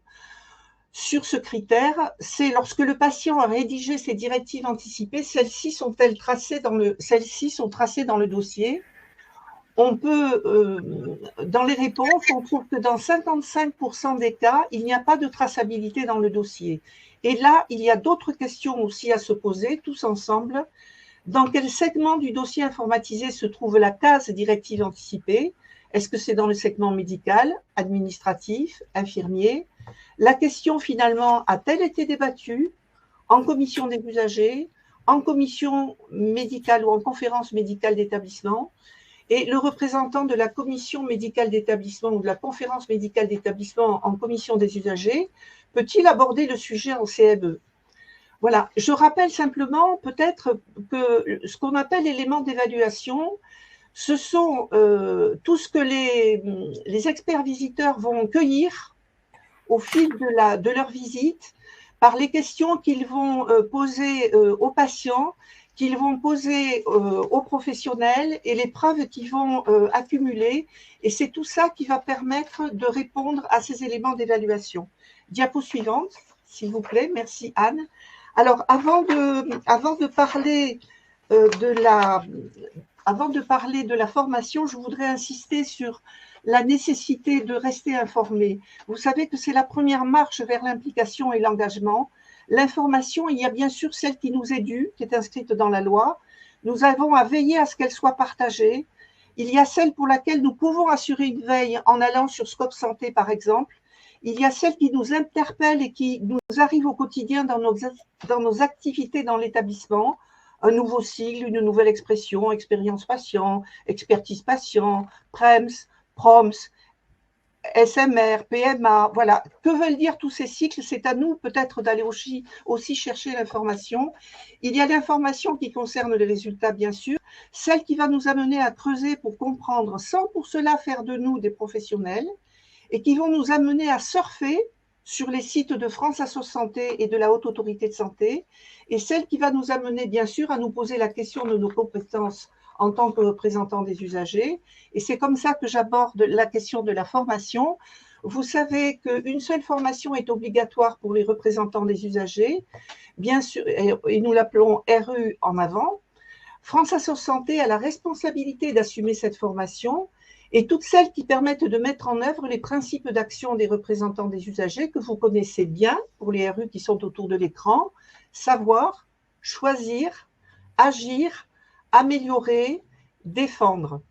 sur ce critère, c'est lorsque le patient a rédigé ses directives anticipées, celles-ci sont tracées dans le dossier. On peut, dans les réponses, on trouve que dans 55% des cas, il n'y a pas de traçabilité dans le dossier. Et là, il y a d'autres questions aussi à se poser, tous ensemble. Dans quel segment du dossier informatisé se trouve la case directive anticipée? Est-ce que c'est dans le segment médical, administratif, infirmier? La question finalement, a-t-elle été débattue en commission des usagers, en commission médicale ou en conférence médicale d'établissement? Et le représentant de la commission médicale d'établissement ou de la conférence médicale d'établissement en commission des usagers peut-il aborder le sujet en CME? Voilà, je rappelle simplement peut-être que ce qu'on appelle éléments d'évaluation, ce sont tout ce que les experts visiteurs vont cueillir au fil de leur visite par les questions qu'ils vont poser aux patients, qu'ils vont poser aux professionnels et les preuves qu'ils vont accumuler. Et c'est tout ça qui va permettre de répondre à ces éléments d'évaluation. Diapo suivante, s'il vous plaît. Merci Anne. Alors, avant de parler de la formation, je voudrais insister sur la nécessité de rester informé. Vous savez que c'est la première marche vers l'implication et l'engagement. L'information, il y a bien sûr celle qui nous est due, qui est inscrite dans la loi. Nous avons à veiller à ce qu'elle soit partagée. Il y a celle pour laquelle nous pouvons assurer une veille en allant sur Scope Santé, par exemple. Il y a celle qui nous interpelle et qui nous arrive au quotidien dans nos activités dans l'établissement. Un nouveau sigle, une nouvelle expression, expérience patient, expertise patient, PREMS, PROMS, SMR, PMA, voilà. Que veulent dire tous ces cycles? C'est à nous peut-être d'aller aussi chercher l'information. Il y a l'information qui concerne les résultats, bien sûr, celle qui va nous amener à creuser pour comprendre, sans pour cela faire de nous des professionnels, et qui vont nous amener à surfer sur les sites de France Asso Santé et de la Haute Autorité de Santé, et celle qui va nous amener, bien sûr, à nous poser la question de nos compétences en tant que représentants des usagers. Et c'est comme ça que j'aborde la question de la formation. Vous savez qu'une seule formation est obligatoire pour les représentants des usagers, bien sûr, et nous l'appelons RU en avant. France Asso Santé a la responsabilité d'assumer cette formation et toutes celles qui permettent de mettre en œuvre les principes d'action des représentants des usagers que vous connaissez bien pour les RU qui sont autour de l'écran: savoir, choisir, agir, améliorer, défendre.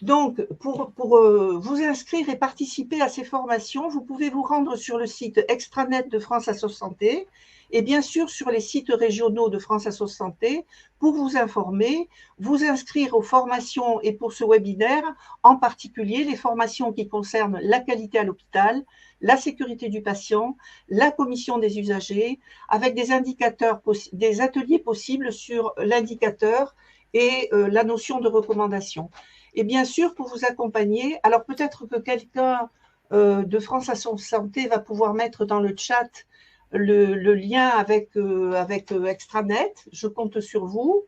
Donc, pour vous inscrire et participer à ces formations, vous pouvez vous rendre sur le site extranet de France Asso Santé et bien sûr sur les sites régionaux de France Asso Santé pour vous informer, vous inscrire aux formations et pour ce webinaire, en particulier les formations qui concernent la qualité à l'hôpital, la sécurité du patient, la commission des usagers, avec des indicateurs, des ateliers possibles sur l'indicateur et la notion de recommandation. Et bien sûr, pour vous accompagner, alors peut-être que quelqu'un de France Asso Santé va pouvoir mettre dans le chat le lien avec Extranet. Je compte sur vous.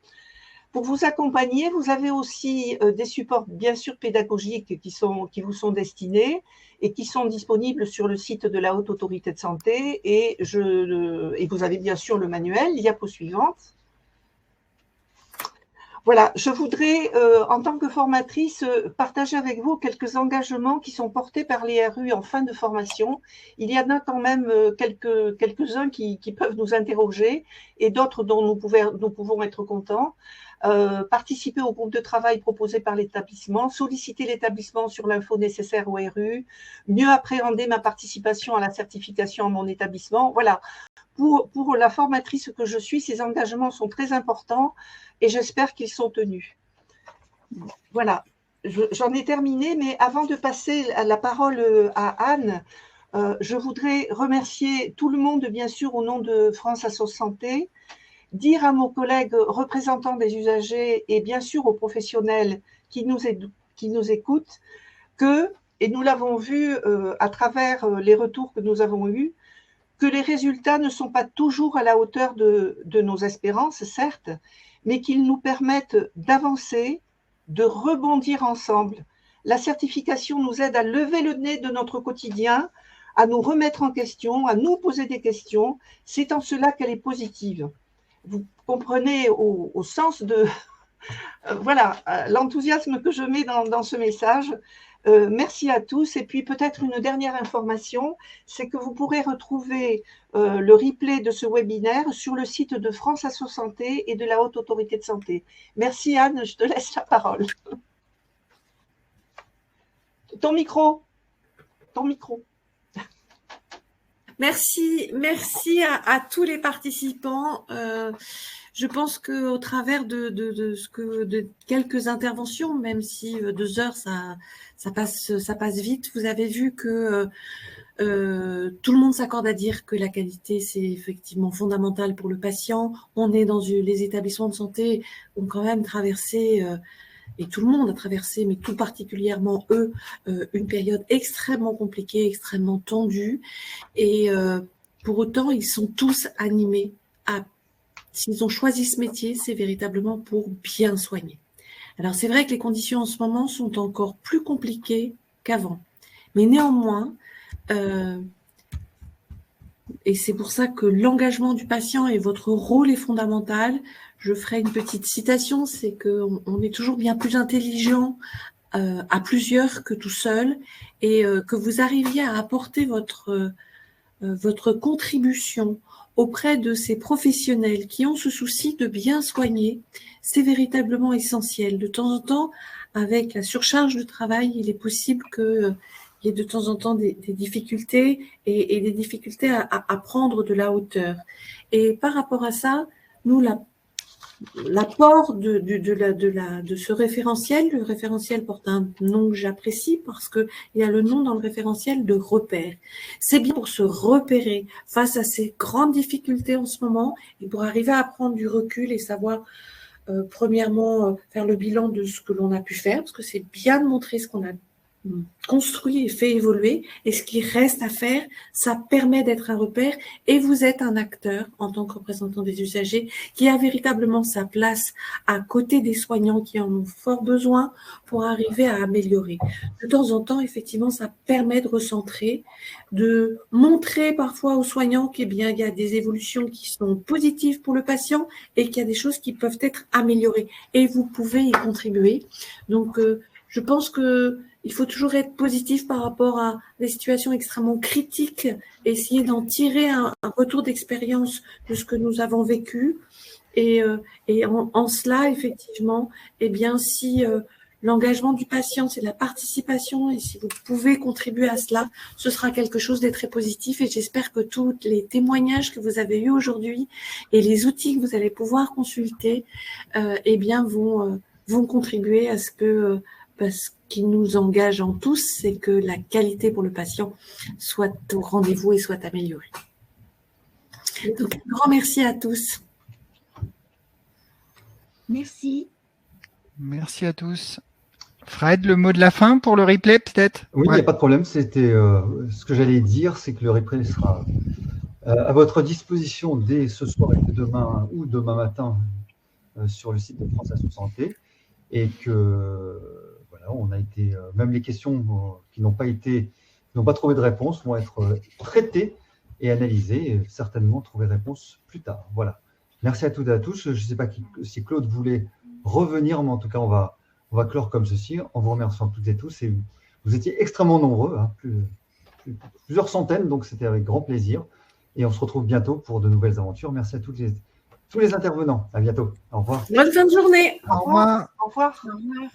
Pour vous accompagner, vous avez aussi des supports bien sûr pédagogiques qui vous sont destinés et qui sont disponibles sur le site de la Haute Autorité de Santé. Et vous avez bien sûr le manuel, diapo suivante. Voilà, je voudrais, en tant que formatrice, partager avec vous quelques engagements qui sont portés par les RU en fin de formation. Il y en a quand même quelques-uns qui peuvent nous interroger et d'autres dont nous pouvons être contents. Participer au groupe de travail proposé par l'établissement, solliciter l'établissement sur l'info nécessaire au RU, mieux appréhender ma participation à la certification à mon établissement. Voilà. Pour la formatrice que je suis, ces engagements sont très importants et j'espère qu'ils sont tenus. Voilà, j'en ai terminé, mais avant de passer la parole à Anne, je voudrais remercier tout le monde, bien sûr, au nom de France Asso Santé, dire à nos collègues représentants des usagers et bien sûr aux professionnels qui nous écoutent que, et nous l'avons vu à travers les retours que nous avons eus, que les résultats ne sont pas toujours à la hauteur de nos espérances, certes, mais qu'ils nous permettent d'avancer, de rebondir ensemble. La certification nous aide à lever le nez de notre quotidien, à nous remettre en question, à nous poser des questions. C'est en cela qu'elle est positive. Vous comprenez au sens de voilà, l'enthousiasme que je mets dans ce message. Merci à tous. Et puis peut-être une dernière information, c'est que vous pourrez retrouver le replay de ce webinaire sur le site de France Asso Santé et de la Haute Autorité de Santé. Merci Anne, je te laisse la parole. Ton micro. Merci à tous les participants. Je pense qu'au travers de quelques interventions, même si 2 heures, ça passe vite, vous avez vu que tout le monde s'accorde à dire que la qualité, c'est effectivement fondamental pour le patient. On est dans les établissements de santé, ont quand même traversé, et tout le monde a traversé, mais tout particulièrement eux, une période extrêmement compliquée, extrêmement tendue. Et pour autant, ils sont tous animés s'ils ont choisi ce métier, c'est véritablement pour bien soigner. Alors, c'est vrai que les conditions en ce moment sont encore plus compliquées qu'avant. Mais néanmoins, et c'est pour ça que l'engagement du patient et votre rôle est fondamental. Je ferai une petite citation, c'est qu'on est toujours bien plus intelligent à plusieurs que tout seul et que vous arriviez à apporter votre contribution auprès de ces professionnels qui ont ce souci de bien soigner, c'est véritablement essentiel. De temps en temps, avec la surcharge de travail, il est possible qu'il y ait de temps en temps des difficultés et des difficultés à prendre de la hauteur. Et par rapport à ça, nous, l'apport de ce référentiel, le référentiel porte un nom que j'apprécie parce qu'il y a le nom dans le référentiel de repère. C'est bien pour se repérer face à ces grandes difficultés en ce moment et pour arriver à prendre du recul et savoir, premièrement, faire le bilan de ce que l'on a pu faire, parce que c'est bien de montrer ce qu'on a construit et fait évoluer, et ce qui reste à faire, ça permet d'être un repère, et vous êtes un acteur en tant que représentant des usagers qui a véritablement sa place à côté des soignants qui en ont fort besoin pour arriver à améliorer. De temps en temps, effectivement, ça permet de recentrer, de montrer parfois aux soignants qu'il y a des évolutions qui sont positives pour le patient et qu'il y a des choses qui peuvent être améliorées, et vous pouvez y contribuer. Donc, je pense qu'il faut toujours être positif par rapport à des situations extrêmement critiques, essayer d'en tirer un retour d'expérience de ce que nous avons vécu. Et en cela, effectivement, eh bien, si l'engagement du patient, c'est la participation, et si vous pouvez contribuer à cela, ce sera quelque chose de très positif. Et j'espère que tous les témoignages que vous avez eus aujourd'hui et les outils que vous allez pouvoir consulter, eh bien, vont contribuer à ce que ce qui nous engage en tous, c'est que la qualité pour le patient soit au rendez-vous et soit améliorée. Donc, un grand merci à tous. Merci. Merci à tous. Fred, le mot de la fin pour le replay, peut-être? Oui, il n'y a pas de problème. C'était ce que j'allais dire, c'est que le replay sera à votre disposition dès ce soir et demain ou demain matin sur le site de France Asso Santé, et que on a été, même les questions qui n'ont pas trouvé de réponse vont être traitées et analysées et certainement trouver réponse plus tard. Voilà. Merci à toutes et à tous. Je ne sais pas si Claude voulait revenir, mais en tout cas, on va clore comme ceci en vous remerciant toutes et tous. Et vous étiez extrêmement nombreux, hein, plusieurs centaines, donc c'était avec grand plaisir. Et on se retrouve bientôt pour de nouvelles aventures. Merci à tous les intervenants. À bientôt. Au revoir. Bonne fin de journée. Au revoir. Au revoir. Au revoir.